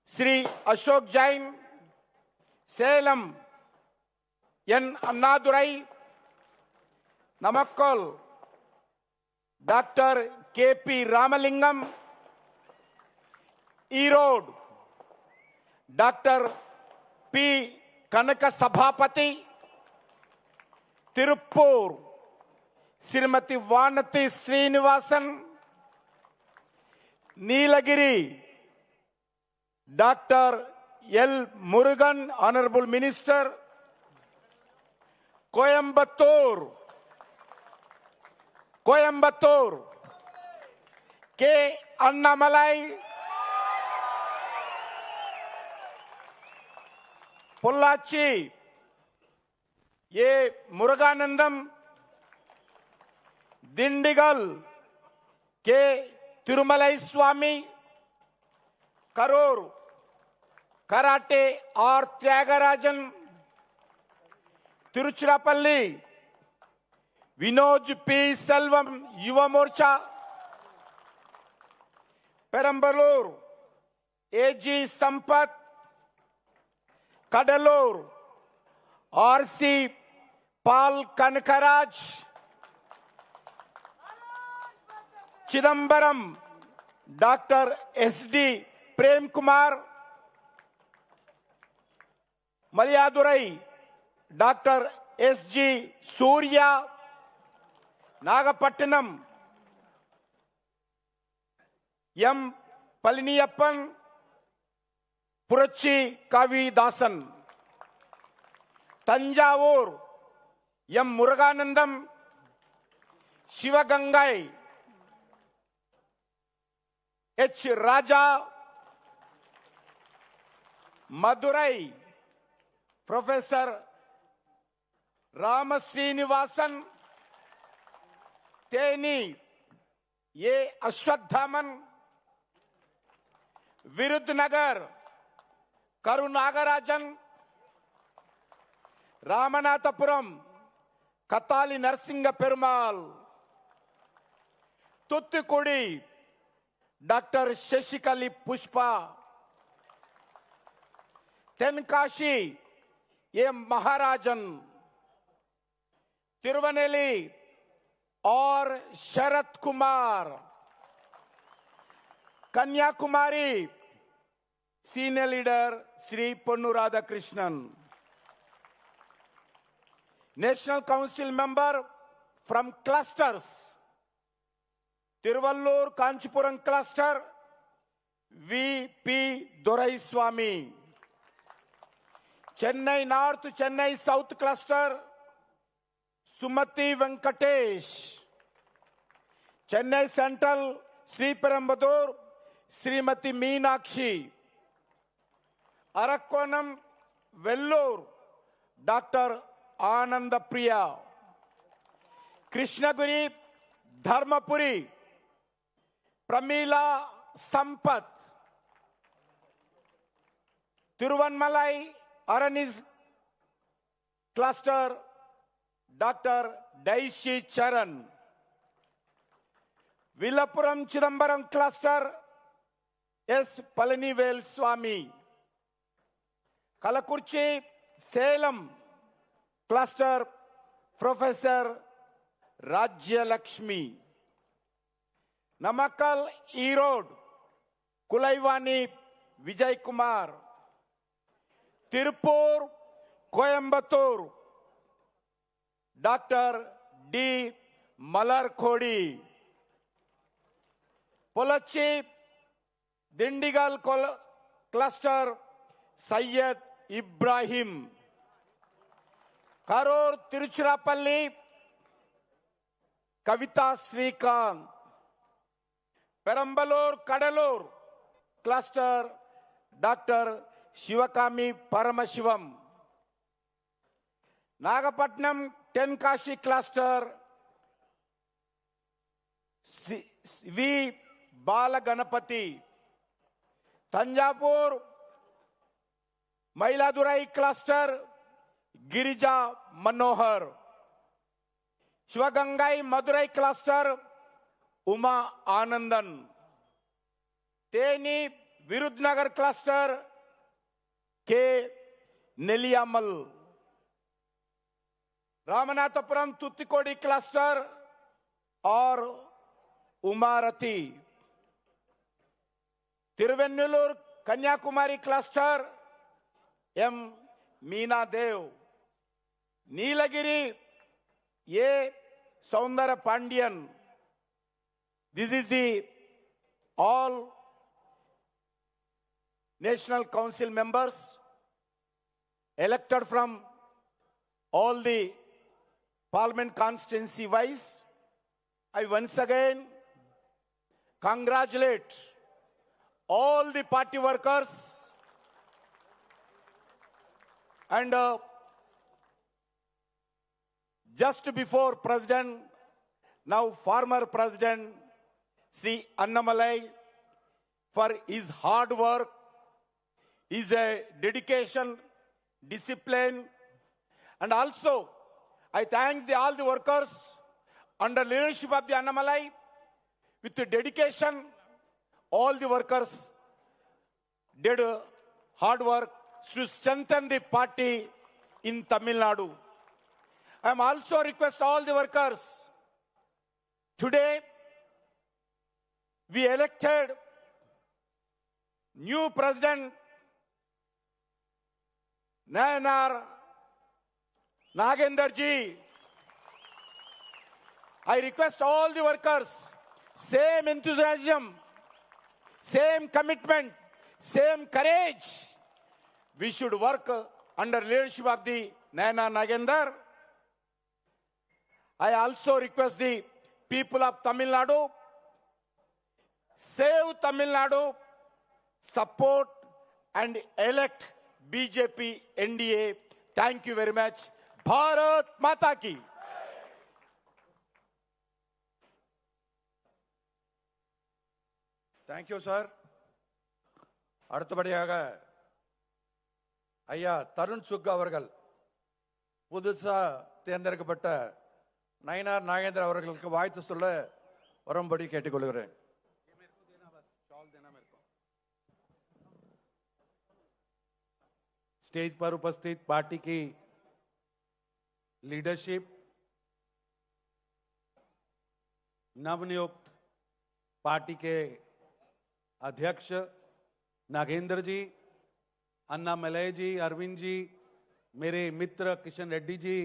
Sri Ashok Jain. Salem, N. Annadurai. Namakkal, Dr. K.P. Ramalingam. Erode, Dr. P. Kanaka Sabhapati. Tirupur, Srimati Vanati Srinivasan. Neelagiri, Dr. L. Murugan, Honorable Minister, Coimbatore, K. Annamalai, Pollachi, A. Muruganandam, Dindigal, K. Tirumalai Swami, Karur, Karate R. Tyagarajan, Tiruchirappalli, Vinoj P. Selvam, Yuva Morcha, Perambalur, A.G. Sampath, Kadalur, R.C. Pal Kanakaraj, Chidambaram, Dr. S.D. Prem Kumar, Malayadurai, Dr. S.G. Surya, Nagapattinam, M. Paliniyappan, Purachi Kavi Dasan, Tanjavur, M. Muruganandam, Shivagangai, H. Raja, Madurai, Professor Ramasrinivasan, Teni, A. Ashwadhaman, Virudnagar, Karunagarajan, Ramanathapuram, Katali Narsinga Perumal, Thoothukudi, Dr. Shashikali Pushpa, Tenkashi, A. Maharajan, Tirunelveli, or Sharat Kumar, Kanyakumari, Senior Leader Sri Ponnu Radhakrishnan, National Council Member from Clusters, Tiruvallur Kanchipuram Cluster, V.P. Doraiswamy, Chennai North, Chennai South Cluster, Sumati Venkatesh, Chennai Central, Sri Perambadur, Srimati Meenakshi, Arakkonam, Vellore, Dr. Ananda Priya, Krishnagiri, Dharmapuri, Pramila Sampath, Tiruvanmalai, Aranis Cluster, Dr. Daishi Charan, Villapuram Chidambaram Cluster, S. Palanivel Swami, Kalakurchi, Salem Cluster, Professor Rajya Lakshmi, Namakkal Erode, Kulaivani Vijay Kumar, Tirupur, Coimbatore, Dr. D. Malar Khodi, Pollachi, Dindigal Cluster, Syed Ibrahim, Karur Tiruchirappalli, Kavita Srikant, Perambalur Kadalur Cluster, Dr. Shivakami Paramashivam, Nagapatnam Tenkashi Cluster, V. Balaganapati, Tanjapur Mailadurai Cluster, Girija Manohar, Shivagangai Madurai Cluster, Uma Anandan, Teni Virudnagar Cluster, K. Neliyamal, Ramanathapuram Thoothukudi Cluster, or Umarati, Tiruvennur Kanyakumari Cluster, M. Meena Dev, Nilagiri, A. Saundara Pandian. This is the all National Council members elected from all the parliament constituency wise, I once again congratulate all the party workers and just before President, now former President Sri Annamalai, for his hard work, his dedication, discipline, and also I thank all the workers under leadership of the Annamalai with the dedication. All the workers did hard work to strengthen the party in Tamil Nadu. I am also request all the workers. Today, we elected new president Nayanar Nagendra ji. I request all the workers, same enthusiasm, same commitment, same courage. We should work under leadership of the Nayanar Nagendra. I also request the people of Tamil Nadu, save Tamil Nadu, support and elect BJP NDA. Thank you very much. Bharat Mata ki. Thank you sir. அடுத்தபடியாக ஐயா தருண் சுக் அவர்கள் புதுசா தேர்ந்தெடுக்கப்பட்ட நயினார் நாகேந்திர அவர்களுக்கு வாழ்த்து சொல்ல வரும்படி கேட்டுக்கொள்கிறேன். स्टेज पर उपस्थित पार्टी की लीडरशिप, नवनियुक्त पार्टी के अध्यक्ष नागेंद्र जी, अन्ना मलय जी, अरविंद जी, मेरे मित्र किशन रेड्डी जी,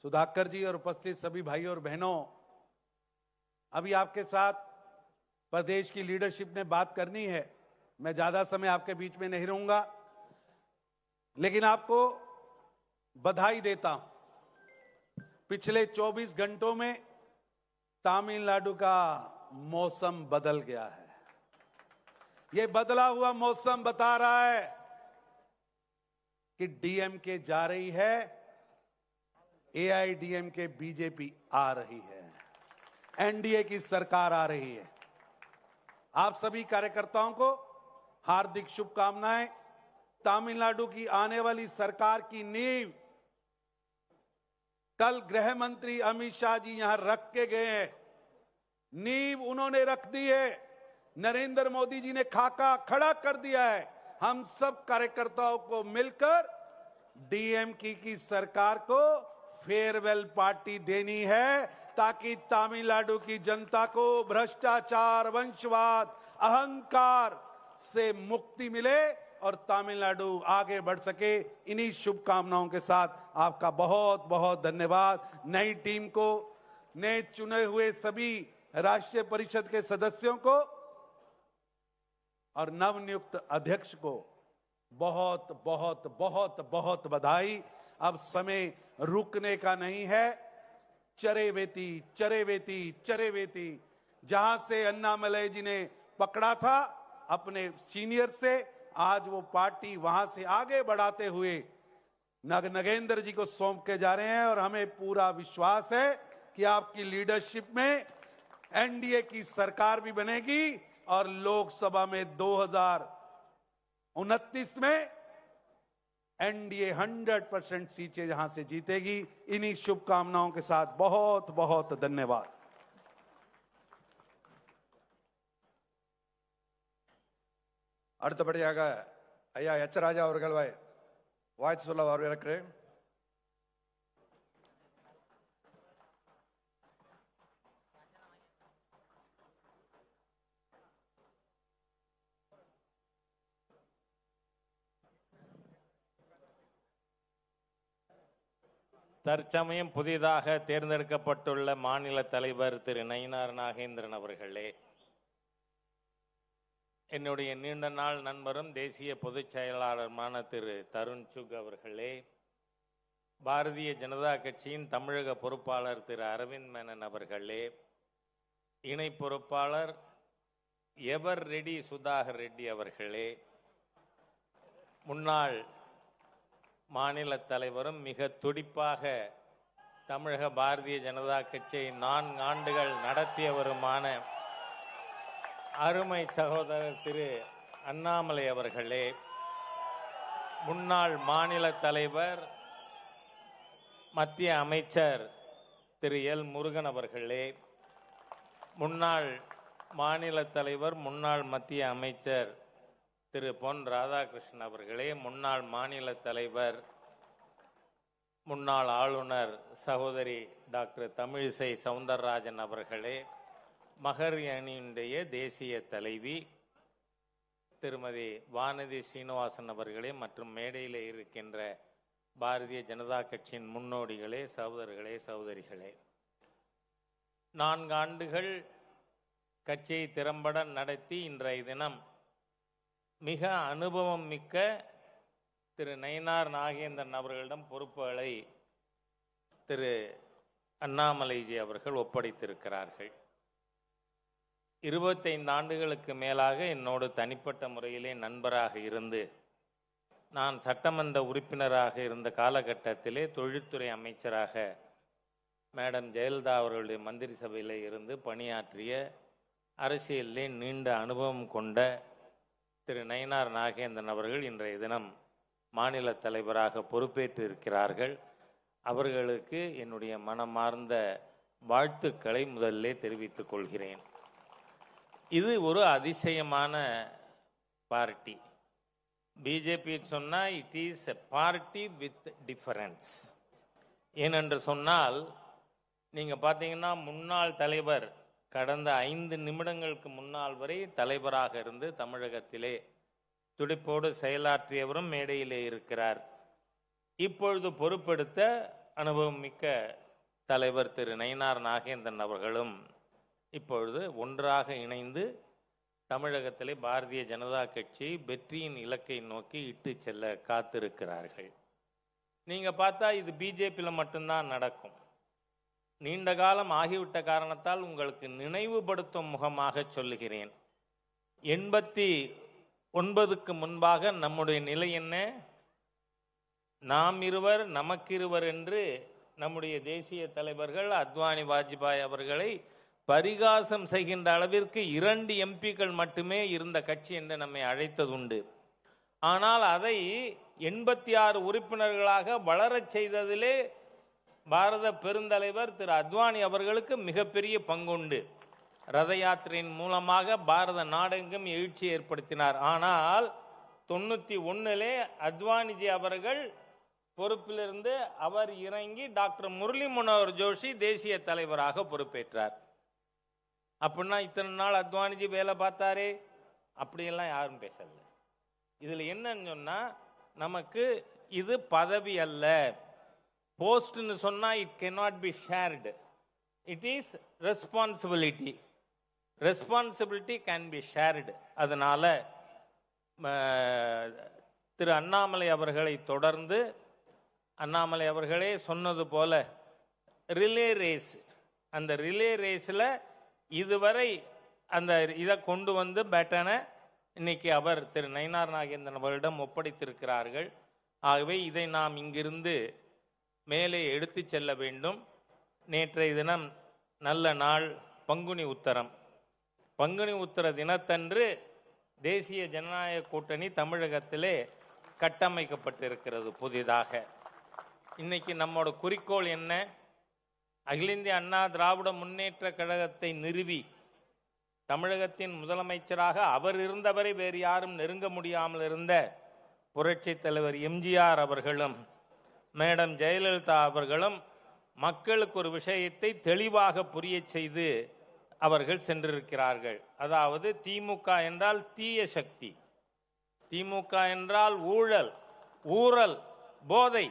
सुधाकर जी और उपस्थित सभी भाइयों और बहनों, अभी आपके साथ प्रदेश की लीडरशिप ने बात करनी है. मैं ज्यादा समय आपके बीच में नहीं रहूंगा, लेकिन आपको बधाई देता हूं. पिछले 24 घंटों में तमिलनाडु का मौसम बदल गया है. यह बदला हुआ मौसम बता रहा है कि डीएमके जा रही है, एआईडीएमके बीजेपी आ रही है, एनडीए की सरकार आ रही है. आप सभी कार्यकर्ताओं को हार्दिक शुभकामनाएं. तमिलनाडु की आने वाली सरकार की नींव कल गृह मंत्री अमित शाह जी यहां रख के गए हैं. नींव उन्होंने रख दी है. नरेंद्र मोदी जी ने खाका खड़ा कर दिया है. हम सब कार्यकर्ताओं को मिलकर डीएमके की सरकार को फेयरवेल पार्टी देनी है, ताकि तमिलनाडु की जनता को भ्रष्टाचार, वंशवाद, अहंकार से मुक्ति मिले और तमिलनाडु आगे बढ़ सके. इन्हीं शुभकामनाओं के साथ आपका बहुत बहुत धन्यवाद. नई टीम को, नए चुने हुए सभी राष्ट्रीय परिषद के सदस्यों को और नवनियुक्त अध्यक्ष को बहुत बहुत बहुत बहुत बधाई. अब समय रुकने का नहीं है. चरेवेती चरेवेती चरेवेती, जहां से अन्नामलई जी ने पकड़ा था अपने सीनियर से, आज वो पार्टी वहां से आगे बढ़ाते हुए नागेंद्र जी को सौंप के जा रहे हैं. और हमें पूरा विश्वास है कि आपकी लीडरशिप में एनडीए की सरकार भी बनेगी और लोकसभा में 2029 में एनडीए 100% सीटें जहां से जीतेगी. इन्हीं शुभकामनाओं के साथ बहुत बहुत धन्यवाद. அடுத்தபடியாக ஐயா எச் ராஜா அவர்கள் வாழ்த்து சொல்ல வரவேற்கிறேன். தற்சமயம் புதிதாக தேர்ந்தெடுக்கப்பட்டுள்ள மாநில தலைவர் திரு நயினார் நாகேந்திரன் அவர்களே, என்னுடைய நீண்ட நாள் நண்பரும் தேசிய பொதுச் செயலாளருமான திரு தருண் சுக் அவர்களே, பாரதிய ஜனதா கட்சியின் தமிழக பொறுப்பாளர் திரு அரவிந்த் மேனன் அவர்களே, இணை பொறுப்பாளர் எவர் ரெடி சுதாகர் ரெட்டி அவர்களே, முன்னாள் மாநில தலைவரும் மிக துடிப்பாக தமிழக பாரதிய ஜனதா கட்சியை 4 ஆண்டுகள் நடத்தியவருமான அருமை சகோதரர் திரு அண்ணாமலை அவர்களே, முன்னாள் மாநில தலைவர் மத்திய அமைச்சர் திரு எல் முருகன் அவர்களே, முன்னாள் மாநில தலைவர் முன்னாள் மத்திய அமைச்சர் திரு பொன் ராதாகிருஷ்ணன் அவர்களே, முன்னாள் மாநில தலைவர் முன்னாள் ஆளுநர் சகோதரி டாக்டர் தமிழிசை சவுந்தரராஜன் அவர்களே, மகர் அணியினுடைய தேசிய தலைவி திருமதி வானதி சீனிவாசன் அவர்களே மற்றும் மேடையில் இருக்கின்ற பாரதிய ஜனதா கட்சியின் முன்னோடிகளே, சகோதரர்களே, சகோதரிகளே, 4 ஆண்டுகள் கட்சியை திறம்பட நடத்தி இன்றைய தினம் மிக அனுபவம் மிக்க திரு நயினார் நாகேந்திரன் அவர்களிடம் பொறுப்புகளை திரு அண்ணாமலைஜி அவர்கள் ஒப்படைத்திருக்கிறார்கள். 25 ஆண்டுகளுக்கு மேலாக என்னோடு தனிப்பட்ட முறையிலே நண்பராக இருந்து நான் சட்டமன்ற உறுப்பினராக இருந்த காலகட்டத்திலே தொழில்துறை அமைச்சராக மேடம் ஜெயலலிதா அவர்களுடைய மந்திரி சபையில் இருந்து பணியாற்றிய அரசியலிலே நீண்ட அனுபவம் கொண்ட திரு நயினார் நாகேந்திரன் அவர்கள் இன்றைய தினம் மாநில தலைவராக பொறுப்பேற்று இருக்கிறார்கள். அவர்களுக்கு என்னுடைய மனமார்ந்த வாழ்த்துக்களை முதலிலே தெரிவித்துக் கொள்கிறேன். இது ஒரு அதிசயமான பார்ட்டி. பிஜேபி சொன்னால் it is a party with difference. ஏனென்று சொன்னால் நீங்கள் பார்த்தீங்கன்னா முன்னாள் தலைவர் கடந்த 5 நிமிடங்களுக்கு முன்னால் வரை தலைவராக இருந்து தமிழகத்திலே துடிப்போடு செயலாற்றியவரும் மேடையிலே இருக்கிறார். இப்பொழுது பொறுப்பெடுத்த அனுபவம் மிக்க தலைவர் திரு நயினார் நாகேந்திரன் அவர்களும் இப்பொழுது ஒன்றாக இணைந்து தமிழகத்திலே பாரதிய ஜனதா கட்சி வெற்றியின் இலக்கை நோக்கி இட்டு செல்ல காத்திருக்கிறார்கள். நீங்க பார்த்தா இது பிஜேபியில் மட்டும்தான் நடக்கும். நீண்ட காலம் ஆகிவிட்ட காரணத்தால் உங்களுக்கு நினைவுபடுத்தும் முகமாக சொல்லுகிறேன். 89க்கு முன்பாக நம்முடைய நிலை என்ன? நாம் இருவர் நமக்கிருவர் என்று நம்முடைய தேசிய தலைவர்கள் அத்வானி வாஜ்பாய் அவர்களை பரிகாசம் செய்கின்ற அளவிற்கு 2 எம்பிக்கள் மட்டுமே இருந்த கட்சி என்று நம்மை அழைத்ததுண்டு. ஆனால் அதை 86 உறுப்பினர்களாக வளரச் செய்ததிலே பாரத பெருந்தலைவர் திரு அத்வானி அவர்களுக்கு மிகப்பெரிய பங்குண்டு. ரத யாத்திரையின் மூலமாக பாரத நாடெங்கும் எழுச்சி ஏற்படுத்தினார். ஆனால் 91 அத்வானிஜி அவர்கள் பொறுப்பிலிருந்து அவர் இறங்கி டாக்டர் முரளி மனோகர் ஜோஷி தேசிய தலைவராக பொறுப்பேற்றார். அப்படின்னா இத்தனை நாள் அத்வானிஜி வேலை பார்த்தாரே, அப்படியெல்லாம் யாரும் பேசல. இதுல என்னன்னு சொன்னா, நமக்கு இது பதவி அல்ல. போஸ்ட்னு சொன்னா it cannot be shared. It is responsibility. Responsibility can be shared. அதனால திரு அண்ணாமலை அவர்களை தொடர்ந்து அண்ணாமலை அவர்களே சொன்னது போல ரிலே ரேஸ், அந்த ரிலே ரேஸில் இதுவரை அந்த இதை கொண்டு வந்து பேட்டனை இன்னைக்கு அவர் திரு நயினார் நாகேந்திரன் அவர்களிடம் ஒப்படைத்திருக்கிறார்கள். ஆகவே இதை நாம் இங்கிருந்து மேலே எடுத்து செல்ல வேண்டும். நேற்றைய தினம் நல்ல நாள், பங்குனி உத்தரம். பங்குனி உத்தர தினத்தன்று தேசிய ஜனநாயக கூட்டணி தமிழகத்திலே கட்டமைக்கப்பட்டிருக்கிறது புதிதாக. இன்னைக்கு நம்மோட குறிக்கோள் என்ன? அகில இந்திய அண்ணா திராவிட முன்னேற்ற கழகத்தை நிறுவி தமிழகத்தின் முதலமைச்சராக அவர் இருந்தவரை வேறு யாரும் நெருங்க முடியாமல் இருந்த புரட்சி தலைவர் எம்ஜிஆர் அவர்களும் மேடம் ஜெயலலிதா அவர்களும் மக்களுக்கு ஒரு விஷயத்தை தெளிவாக புரிய செய்து அவர்கள் சென்றிருக்கிறார்கள். அதாவது திமுக என்றால் தீய சக்தி, திமுக என்றால் ஊழல், ஊழல், போதை,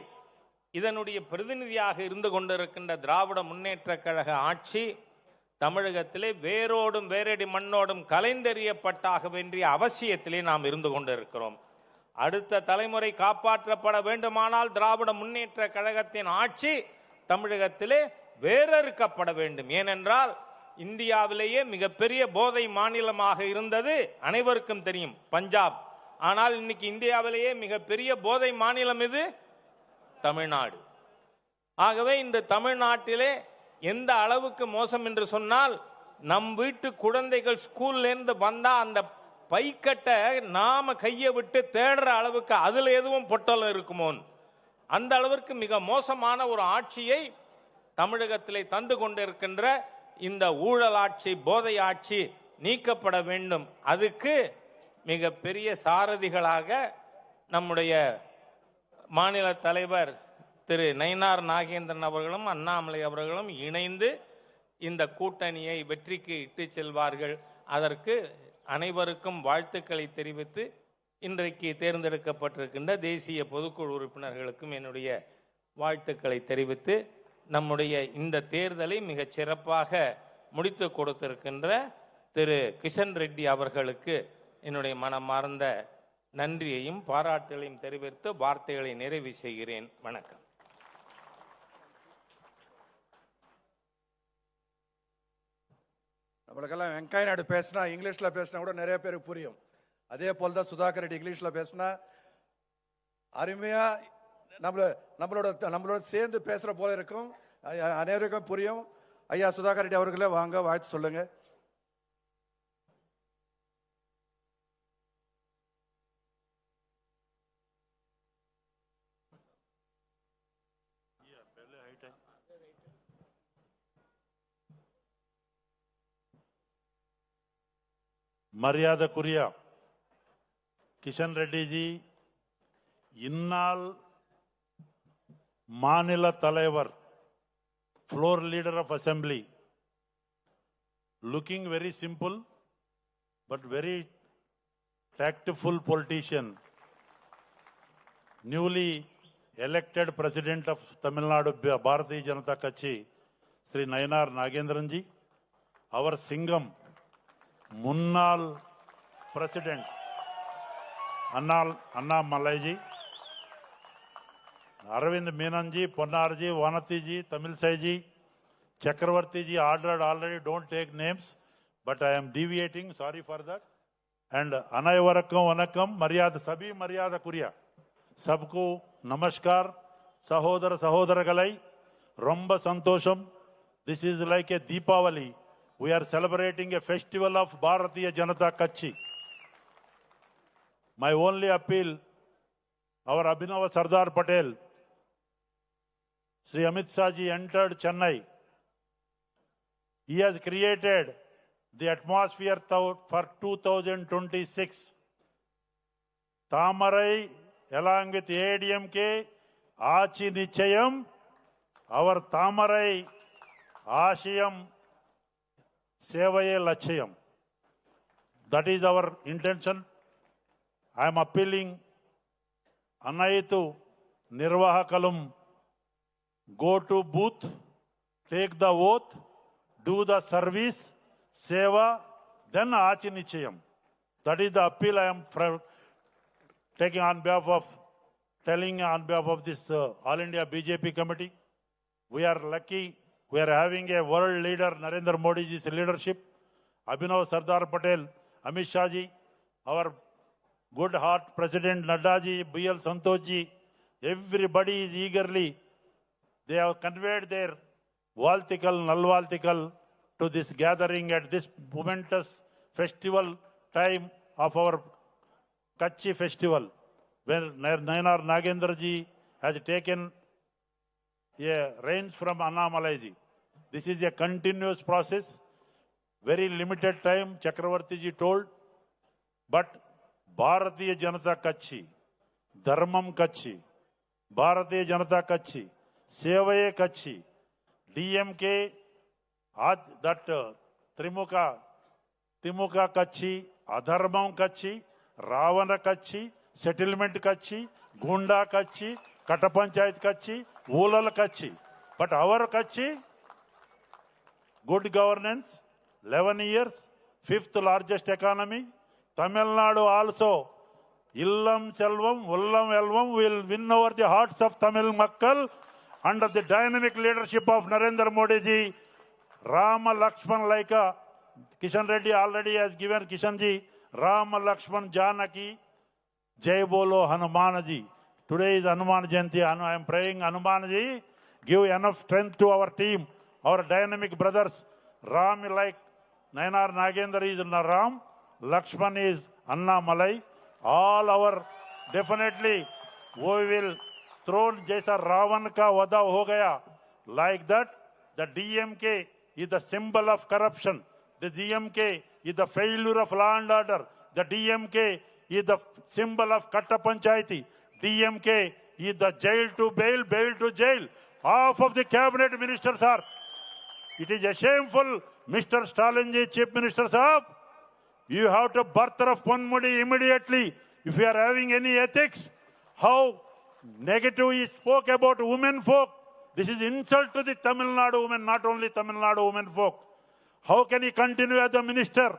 இதனுடைய பிரதிநிதியாக இருந்து கொண்டிருக்கின்ற திராவிட முன்னேற்ற கழக ஆட்சி தமிழகத்திலே வேரோடும் வேரடி மண்ணோடும் கலைந்தெறியப்பட்டாக வேண்டிய அவசியத்திலே நாம் இருந்து கொண்டிருக்கிறோம். அடுத்த தலைமுறை காப்பாற்றப்பட வேண்டுமானால் திராவிட முன்னேற்ற கழகத்தின் ஆட்சி தமிழகத்திலே வேரறுக்கப்பட வேண்டும். ஏனென்றால் இந்தியாவிலேயே மிகப்பெரிய போதை மாநிலமாக இருந்தது அனைவருக்கும் தெரியும், பஞ்சாப். ஆனால் இன்னைக்கு இந்தியாவிலேயே மிகப்பெரிய போதை மாநிலம் இது தமிழ்நாடு. ஆகவே இந்த தமிழ்நாட்டிலே எந்த அளவுக்கு மோசம் என்று சொன்னால், நம் வீட்டு குழந்தைகள் ஸ்கூல்ல இருந்து வந்தா அந்த பைக்கட்டை நாம கையை விட்டு தேடுற அளவுக்கு அதுல எதுவும் பொட்டலம் இருக்குமோ, அந்த அளவிற்கு மிக மோசமான ஒரு ஆட்சியை தமிழகத்திலே தந்து கொண்டிருக்கின்ற இந்த ஊழல் ஆட்சி, போதை ஆட்சி நீக்கப்பட வேண்டும். அதுக்கு மிக பெரிய சாரதிகளாக நம்முடைய மாநில தலைவர் திரு நயினார் நாகேந்திரன் அவர்களும் அண்ணாமலை அவர்களும் இணைந்து இந்த கூட்டணியை வெற்றிக்கு இட்டு செல்வார்கள். அதற்கு அனைவருக்கும் வாழ்த்துக்களை தெரிவித்து இன்றைக்கு தேர்ந்தெடுக்கப்பட்டிருக்கின்ற தேசிய பொதுக்குழு உறுப்பினர்களுக்கும் என்னுடைய வாழ்த்துக்களை தெரிவித்து நம்முடைய இந்த தேர்தலை மிகச் சிறப்பாக முடித்து கொடுத்திருக்கின்ற திரு கிஷன் ரெட்டி அவர்களுக்கு என்னுடைய மனமார்ந்த நன்றியையும் பாராட்டுகளையும் தெரிவித்து வார்த்தைகளை நிறைவு செய்கிறேன். வணக்கம். நம்மளுக்கெல்லாம் வெங்கையா நாயுடு பேசினா இங்கிலீஷ்ல பேசினா கூட நிறைய பேருக்கு புரியும். அதே போல தான் சுதாகர் ரெட்டி இங்கிலீஷ்ல பேசினா அருமையா நம்மளோட சேர்ந்து பேசுற போல இருக்கும், அனைவருக்கும் புரியும். ஐயா சுதாகர் ரெட்டி அவர்களே வாங்க, வாழ்த்து சொல்லுங்க. மரியாதைக்குரிய கிஷன் ரெட்டி ஜி, இந்நாள் மாநில தலைவர், floor leader of assembly, looking very simple but very tactful politician, newly elected president of Tamil Nadu Bharatiya Janata Kachchi, Sri Nayanar Nagendran ji, our Singham, முன்னாள் பிரசிடென்ட் अन्ना मलाई जी, अरविंद मीनन जी, पोन्नार जी, वानती जी, तमिल साई जी, चक्रवर्ती जी ordered already, don't take names, but I am deviating, sorry for that. And अनायवरक्कम Vanakkam मर्यादा सभी मर्यादा कुरिया सबको नमस्कार. सहोदर सहोदरगलै रोम्ब संतोषम. This is like a Deepavali. We are celebrating a festival of Bharatiya Janata Kachchi. My only appeal, our Abhinava Sardar Patel, Sri Amit Shah ji entered Chennai. He has created the atmosphere for 2026. Tamarai along with ADMK, Achi Nichayam, our Tamarai Ashiyam Sevaye Lachayam. That is our intention. I am appealing Anaitu Nirvahakalum, go to booth, take the oath, do the service, seva, then Achi Nichayam. That is the appeal I am taking on behalf of, telling on behalf of this All India BJP committee. We are lucky. We are having a world leader, Narendra Modi ji's leadership, Abhinav Sardar Patel, Amit Shah ji, our good heart President Nadda ji, B.L. Santosh ji, everybody is eagerly, they have conveyed their Valtikal, Nalvaltikal to this gathering at this momentous festival time of our Kachchi festival, where Nayanar Nagendra ji has taken a range from Annamalai ji. This is a continuous process, very limited time, Chakravarti ji told, but Bharatiya Janata Kachchi, Dharmam Kachchi, Bharatiya Janata Kachchi, Sevaye Kachchi, DMK, that Trimuka Kachchi, Adharmam Kachchi, Ravana Kachchi, Settlement Kachchi, Gunda Kachchi, Katapanchayat Kachchi, Ulal Kachchi. But our Kachchi, good governance, 11 years, 5th largest economy. Tamil Nadu also, Illam Selvam, Ullam Elvam will win over the hearts of Tamil Makkal under the dynamic leadership of Narendra Modi ji. Rama Lakshman like Kishan Reddy already has given Kishan ji, Rama Lakshman Janaki, Jai Bolo Hanuman ji. Today is Hanuman Jayanti. I am praying Hanuman ji, give enough strength to our team, our dynamic brothers. Ram like Nayanar Nagendra is Ram, Lakshman is Anna Malai. All our, definitely, we will throne Jaisa Ravan ka vada ho gaya. Like that, the DMK is the symbol of corruption. The DMK is the failure of law and order. The DMK is the symbol of Katta Panchayati. DMK is the jail to bail, bail to jail. Half of the cabinet ministers are. It is a shameful, Mr. Stalin ji, Chief Minister Sahab. You have to bartaraf Ponmudi immediately. If you are having any ethics, how negative he spoke about women folk. This is insult to the Tamil Nadu women, not only Tamil Nadu women folk. How can he continue as a minister?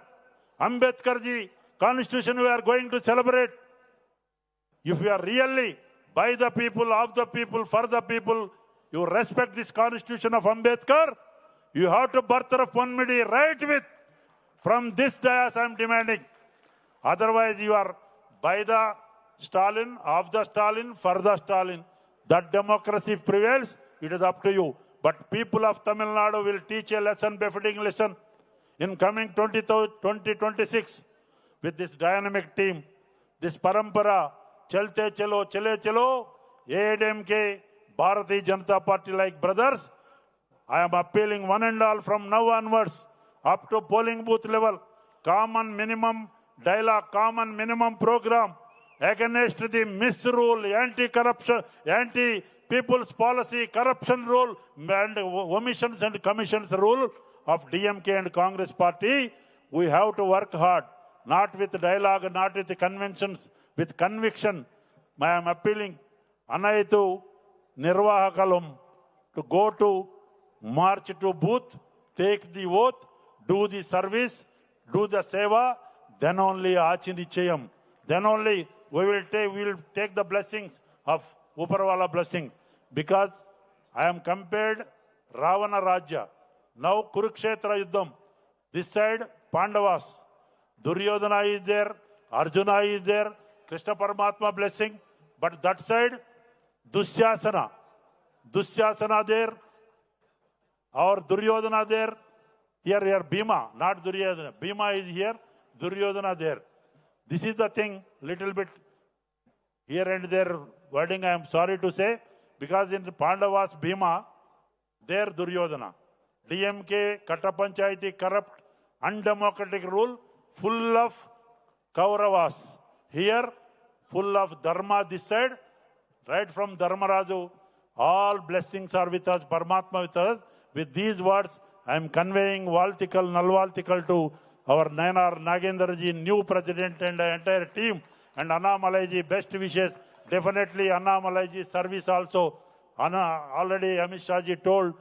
Ambedkar ji, constitution we are going to celebrate. If you are really by the people, of the people, for the people, you respect this constitution of Ambedkar, you have to bartaraf Ponmudi right with. From this dais I am demanding. Otherwise you are by the Stalin, of the Stalin, for the Stalin. That democracy prevails, it is up to you. But people of Tamil Nadu will teach a lesson, befitting lesson, in coming 2026 with this dynamic team, this parampara, chalte chalo, chale chalo, ADMK, Bharatiya Janata Party like brothers. I am appealing one and all from now onwards, up to polling booth level, common minimum dialogue, common minimum program against the misrule, anti-corruption, anti-people's policy, corruption rule, and omissions and commissions rule of DMK and Congress party. We have to work hard, not with dialogue, not with conventions, with conviction. I am appealing, Anaitu Nirvahakalum, to go to march to booth, take the oath, do the service, do the seva, then only Achinichayam. Then only we will take the blessings of Uparwala blessings. Because I am compared Ravana Rajya. Now Kurukshetra Yuddham. This side Pandavas. Duryodhana is there, Arjuna is there, Krishna Paramatma blessing. But that side, Dusyasana. Dusyasana there, or Duryodhana there. Here Bhima, not Duryodhana. Bhima is here, Duryodhana there. This is the thing, little bit here and there wording I am sorry to say, because in the Pandavas Bhima, there Duryodhana. DMK, Katta Panchayati, corrupt, undemocratic rule, full of Kauravas. Here, full of Dharma this side, right from Dharmaraju, all blessings are with us, Paramatma with us. With these words, I am conveying Valtikal, Nalvaltikal to our Nayanar Nagendra ji, new president and the entire team, and Anna Malai ji, best wishes. Definitely Anna Malai ji service also. Anna, already Amit Shah ji told,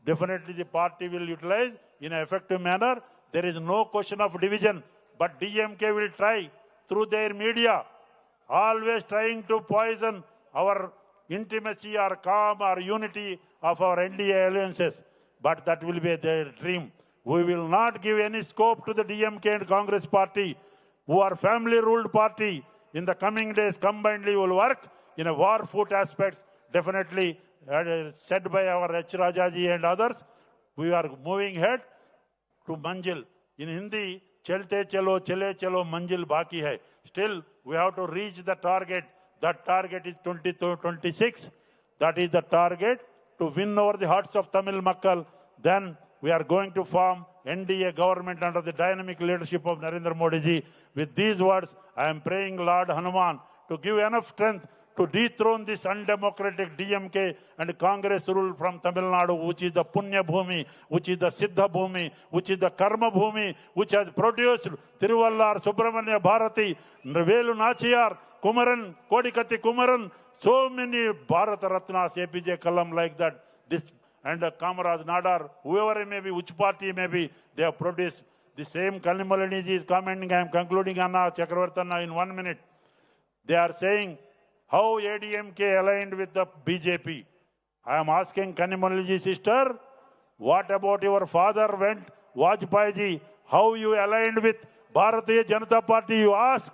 definitely the party will utilize in an effective manner. There is no question of division, but DMK will try through their media, always trying to poison our intimacy or calm or unity of our NDA alliances. But that will be their dream. We will not give any scope to the DMK and Congress party, who are family-ruled party. In the coming days, combinedly will work in a war foot aspects. Definitely, said by our H. Rajaji and others, we are moving ahead to Manjil. In Hindi, chalte chalo, chale chalo, Manjil baki hai. Still, we have to reach the target. That target is 2026. That is the target to win over the hearts of Tamil Makkal. Then we are going to form NDA government under the dynamic leadership of Narendra Modi ji. With these words, I am praying Lord Hanuman to give enough strength to dethrone this undemocratic DMK and Congress rule from Tamil Nadu, which is the Punya Bhumi, which is the Siddha Bhumi, which is the Karma Bhumi, which has produced Tiruvallar, Subramanya Bharati, Velu Nachiyar, Kumaran, Kodikati Kumaran, so many Bharata Ratnas, APJ Kalam like that. This and Kamaraj Nadar, whoever it may be, which party may be, they have produced. The same Kanimal is commenting, I am concluding Anna Chakravartana in 1 minute. They are saying how ADMK aligned with the BJP. I am asking Kanimal sister, what about your father went, Vajpayee ji, how you aligned with Bharatiya Janata Party, you ask.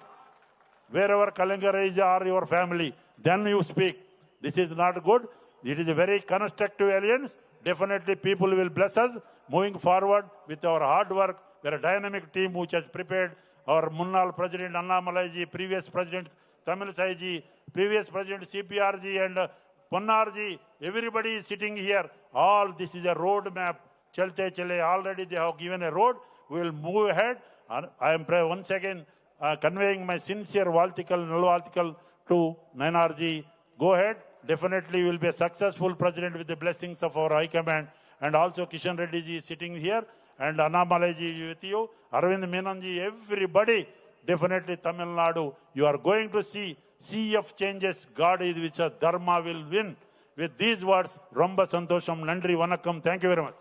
Wherever Kalingar is or your family, then you speak. This is not good. It is a very constructive alliance. Definitely people will bless us moving forward with our hard work. We are a dynamic team which has prepared our Munnal President Annamalai ji, previous President Tamil Sai ji, previous President CPR ji and Ponnar ji. Everybody is sitting here. All this is a road map. Chalte chale, already they have given a road. We will move ahead. I am once again conveying my sincere Nalvaltikal to Nayanar ji. Go ahead. Definitely you will be a successful president with the blessings of our High Command. And also Kishan Reddy ji sitting here. And Annamalai ji with you. Arvind Menon ji, everybody. Definitely Tamil Nadu. You are going to see sea of changes. God is which Dharma will win. With these words, Romba Santosham, Nandri Vanakkam. Thank you very much.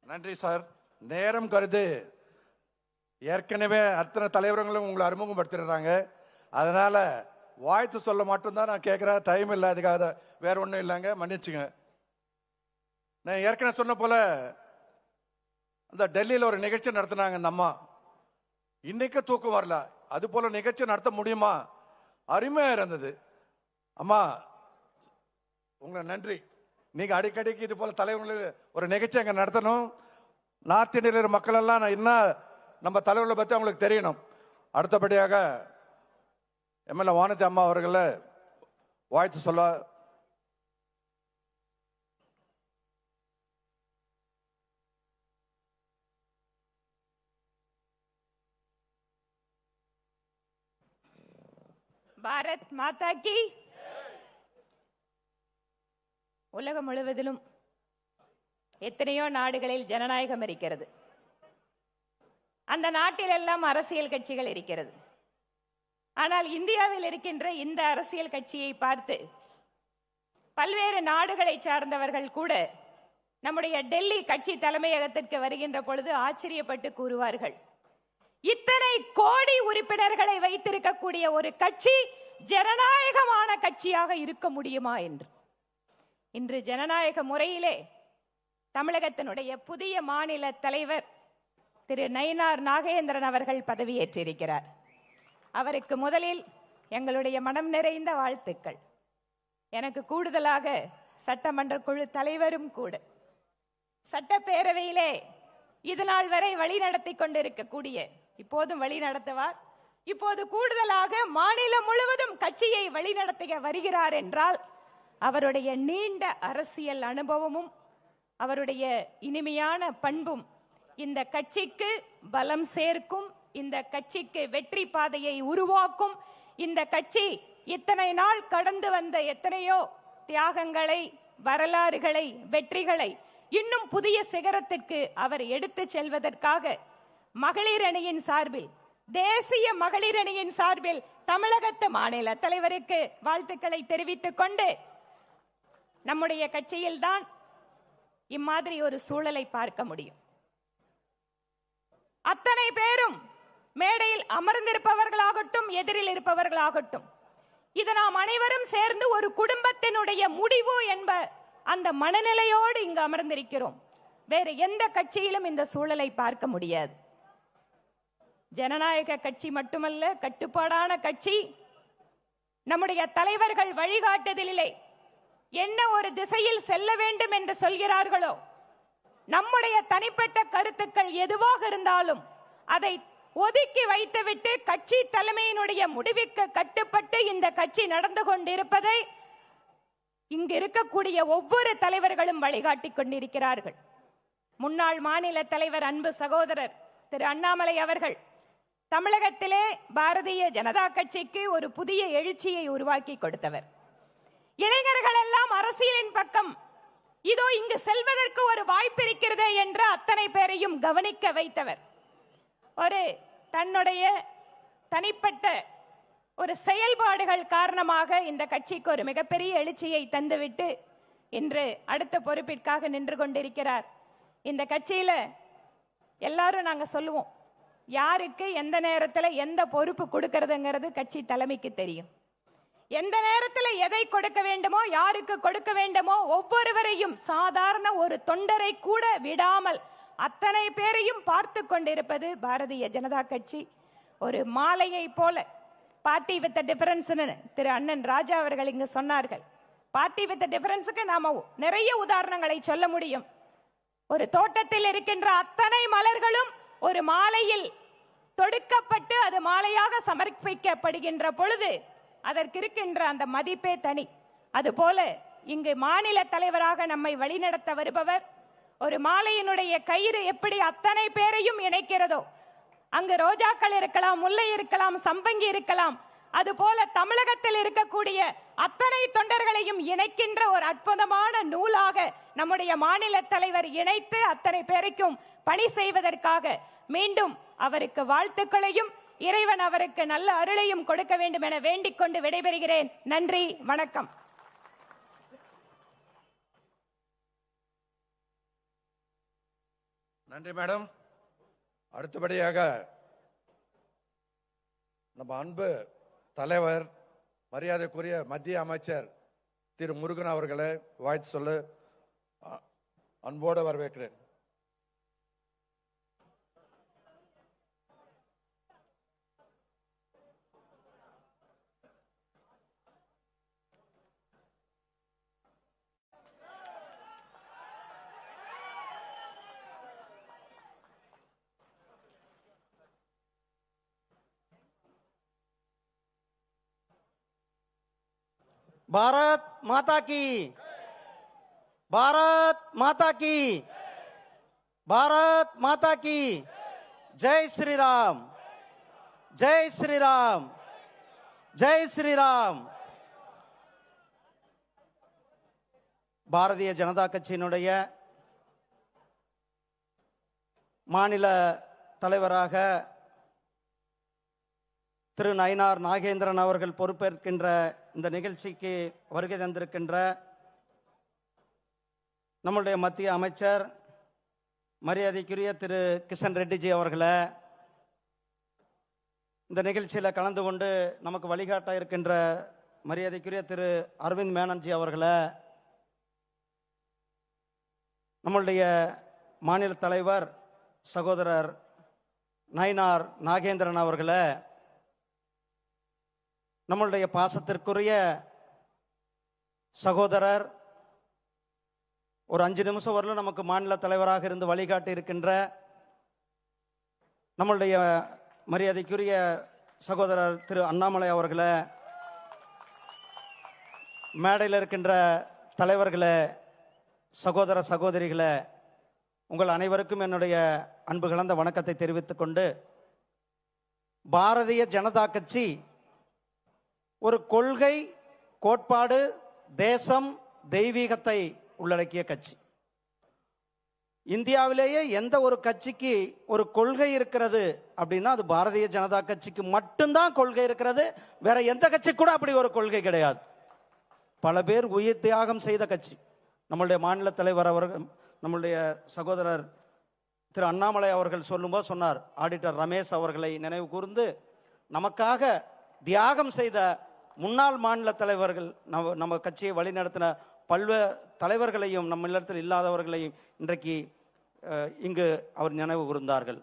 நன்றி sir. நேரம் கருது ஏற்கனவே அத்தனை தலைவர்களும் உங்களை அறிமுகப்படுத்திடுறாங்க. அதனால வாழ்த்து சொல்ல மட்டும்தான் நான் கேட்குறேன். டைம் இல்லை, அதுக்காக வேற ஒன்றும் இல்லைங்க, மன்னிச்சுங்க. நான் ஏற்கனவே சொன்ன போல அந்த டெல்லியில் ஒரு நிகழ்ச்சி நடத்தினாங்க இந்த அம்மா. இன்னைக்கு தூக்கம் வரல. அது போல நிகழ்ச்சி நடத்த முடியுமா? அருமையாக இருந்தது. அம்மா உங்களை நன்றி. நீங்க அடிக்கடிக்கு இது போல தலைவர்கள் ஒரு நிகழ்ச்சி அங்கே நடத்தணும். நார்த் இந்தியாவில் மக்கள் எல்லாம் என்ன நம்ம தலைவர்களை பற்றி அவங்களுக்கு தெரியணும். அடுத்தபடியாக எம்எல்ஏ வானதி அம்மா அவர்களை வாழ்த்து சொல்ல. பாரத் மாதா கி. உலகம் முழுவதிலும் எத்தனையோ நாடுகளில் ஜனநாயகம் இருக்கிறது. அந்த நாட்டில் எல்லாம் அரசியல் கட்சிகள் இருக்கிறது. ஆனால் இந்தியாவில் இருக்கின்ற இந்த அரசியல் கட்சியை பார்த்து பல்வேறு நாடுகளை சார்ந்தவர்கள் கூட நம்முடைய டெல்லி கட்சி தலைமையகத்திற்கு வருகின்ற பொழுது ஆச்சரியப்பட்டு கூறுவார்கள், இத்தனை கோடி உறுப்பினர்களை வைத்திருக்கக்கூடிய ஒரு கட்சி ஜனநாயகமான கட்சியாக இருக்க முடியுமா என்று. இன்று ஜனநாயக முறையிலே தமிழகத்தினுடைய புதிய மாநில தலைவர் திரு நயினார் நாகேந்திரன் அவர்கள் பதவியேற்றிருக்கிறார். அவருக்கு முதலில் எங்களுடைய மனம் நிறைந்த வாழ்த்துக்கள். எனக்கு கூடுதலாக சட்டமன்ற குழு தலைவரும் கூட சட்டப்பேரவையிலே இதுநாள் வரை வழி நடத்தி கொண்டிருக்கக்கூடிய, இப்போதும் வழி நடத்துவார், இப்போது கூடுதலாக மாநிலம் முழுவதும் கட்சியை வழிநடத்த வருகிறார் என்றால் அவருடைய நீண்ட அரசியல் அனுபவமும் அவருடைய இனிமையான பண்பும் இந்த கட்சிக்கு பலம் சேர்க்கும், இந்த கட்சிக்கு வெற்றி பாதையை உருவாக்கும். இந்த கட்சி இத்தனை நாள் கடந்து வந்த எத்தனையோ தியாகங்களை, வரலாறுகளை, வெற்றிகளை இன்னும் புதிய சிகரத்திற்கு அவர் எடுத்து செல்வதற்காக மகளிர் அணியின் சார்பில், தேசிய மகளிர் அணியின் சார்பில் தமிழகத்து மாநில தலைவருக்கு வாழ்த்துக்களை தெரிவித்துக் கொண்டு, நம்முடைய கட்சியில்தான் இம்மாதிரி ஒரு சூழலை பார்க்க முடியும். அத்தனை பேரும் மேடையில் அமர்ந்திருப்பவர்களாகட்டும், எதிரில் இருப்பவர்களாகட்டும், இது நாம் அனைவரும் சேர்ந்து ஒரு குடும்பத்தினுடைய முடிவு என்ப அந்த மனநிலையோடு இங்கு அமர்ந்திருக்கிறோம். வேறு எந்த கட்சியிலும் இந்த சூழலை பார்க்க முடியாது. ஜனநாயக கட்சி மட்டுமல்ல, கட்டுப்பாடான கட்சி. நம்முடைய தலைவர்கள் வழிகாட்டுதலிலே என்ன ஒரு திசையில் செல்ல வேண்டும் என்று சொல்கிறார்களோ, நம்முடைய தனிப்பட்ட கருத்துக்கள் எதுவாக இருந்தாலும் அதை ஒதுக்கி வைத்துவிட்டு கட்சி தலைமையினுடைய முடிவுக்கு கட்டுப்பட்டு இந்த கட்சி நடந்து கொண்டிருப்பதை இங்கு இருக்கக்கூடிய ஒவ்வொரு தலைவர்களும் வழிகாட்டிக் கொண்டிருக்கிறார்கள். முன்னாள் மாநில தலைவர் அன்பு சகோதரர் திரு அண்ணாமலை அவர்கள் தமிழகத்திலே பாரதிய ஜனதா கட்சிக்கு ஒரு புதிய எழுச்சியை உருவாக்கி கொடுத்தவர். இளைஞர்கள் எல்லாம் அரசியலின் பக்கம் இதோ இங்கு செல்வதற்கு ஒரு வாய்ப்பு இருக்கிறதே என்று அத்தனை பேரையும் கவனிக்க வைத்தவர். ஒரு தன்னுடைய தனிப்பட்ட ஒரு செயல்பாடுகள் காரணமாக இந்த கட்சிக்கு ஒரு மிகப்பெரிய எழுச்சியை தந்துவிட்டு இன்று அடுத்த பொறுப்பிற்காக நின்று கொண்டிருக்கிறார். இந்த கட்சியில எல்லாரும் நாங்க சொல்லுவோம், யாருக்கு எந்த நேரத்தில் எந்த பொறுப்பு கொடுக்கறதுங்கிறது கட்சி தலைமைக்கு தெரியும். எந்த நேரத்தில் எதை கொடுக்க வேண்டுமோ, யாருக்கு கொடுக்க வேண்டுமோ, ஒவ்வொருவரையும் சாதாரண ஒரு தொண்டரை கூட விடாமல் அத்தனை பேரையும் பார்த்து கொண்டிருப்பது பாரதிய ஜனதா கட்சி. ஒரு மாலையை போல பார்ட்டி வித் டிஃபரன்ஸ் திரு அண்ணன் ராஜா அவர்கள் இங்கு சொன்னார்கள். பார்ட்டி வித் டிஃபரன்ஸுக்கு நாம நிறைய உதாரணங்களை சொல்ல முடியும். ஒரு தோட்டத்தில் இருக்கின்ற அத்தனை மலர்களும் ஒரு மாலையில் தொடுக்கப்பட்டு அது மாலையாக சமர்ப்பிக்கப்படுகின்ற பொழுது அதற்கு இருக்கின்ற அந்த மதிப்பே தனி. அதுபோல இங்கு மாநில தலைவராக நம்மை வழிநடத்த வருபவர், ஒரு மாலையினுடைய கயிறு எப்படி அத்தனை பேரையும் இணைக்கிறதோ, அங்கு ரோஜாக்கள் இருக்கலாம், முல்லை இருக்கலாம், சம்பங்கி இருக்கலாம், அதுபோல தமிழகத்தில் இருக்கக்கூடிய அத்தனை தொண்டர்களையும் இணைக்கின்ற ஒரு அற்புதமான நூலாக நம்முடைய மாநில தலைவர் இணைத்து அத்தனை பேருக்கும் பணி செய்வதற்காக மீண்டும் அவருக்கு வாழ்த்துக்களையும் இறைவன் அவருக்கு நல்ல அருளையும் கொடுக்க வேண்டும் என வேண்டிக் கொண்டு விடைபெறுகிறேன். நன்றி, வணக்கம். நன்றி மேடம். அடுத்தபடியாக நம்ம அன்பு தலைவர், மரியாதைக்குரிய மத்திய அமைச்சர் திரு முருகன் அவர்களை வாழ்த்து சொல்ல அன்போடு வரவேற்கிறேன். भारत माता की, भारत माता की, भारत माता की, जय श्री राम, जय श्री राम, जय श्री राम. பாரதிய ஜனதா கட்சியினுடைய மாநில தலைவராக திரு நயினார் நாகேந்திரன் அவர்கள் பொறுப்பேற்கின்ற இந்த நிகழ்ச்சிக்கு வருகை தந்திருக்கின்ற நம்முடைய மத்திய அமைச்சர் மரியாதைக்குரிய திரு கிஷன் ரெட்டிஜி அவர்களை, இந்த நிகழ்ச்சியில் கலந்து கொண்டு நமக்கு வழிகாட்ட இருக்கின்ற மரியாதைக்குரிய திரு அரவிந்த் மேனன்ஜி அவர்களை, நம்மளுடைய மாநில தலைவர் சகோதரர் நயினார் நாகேந்திரன் அவர்களை, நம்மளுடைய பாசத்திற்குரிய சகோதரர், ஒரு 5 நிமிஷம் வரலும் நமக்கு மாநில தலைவராக இருந்து வழிகாட்டி இருக்கின்ற நம்மளுடைய மரியாதைக்குரிய சகோதரர் திரு அண்ணாமலை அவர்களை, மேடையில் இருக்கின்ற தலைவர்களே, சகோதர சகோதரிகளே, உங்கள் அனைவருக்கும் என்னுடைய அன்பு கலந்த வணக்கத்தை தெரிவித்துக் கொண்டு, பாரதிய ஜனதா கட்சி ஒரு கொள்கை, கோட்பாடு, தேசம், தெய்வீகத்தை உள்ளடக்கிய கட்சி. இந்தியாவிலேயே எந்த ஒரு கட்சிக்கு ஒரு கொள்கை இருக்கிறது அப்படின்னா அது பாரதிய ஜனதா கட்சிக்கு மட்டும்தான் கொள்கை இருக்கிறது. வேற எந்த கட்சி கூட அப்படி ஒரு கொள்கை கிடையாது. பல பேர் உயிர் தியாகம் செய்த கட்சி. நம்மளுடைய மாநில தலைவர் அவர்கள், நம்மளுடைய சகோதரர் திரு அண்ணாமலை அவர்கள் சொல்லும்போது சொன்னார், ஆடிட்டர் ரமேஷ் அவர்களை நினைவு கூர்ந்து, நமக்காக தியாகம் செய்த முன்னாள் மாநில தலைவர்கள், நம்ம கட்சியை வழிநடத்தின பல்வேறு தலைவர்களையும், நம்ம இல்லத்தில் இல்லாதவர்களையும் இன்றைக்கு இங்கு அவர் நினைவு கூர்ந்தார்கள்.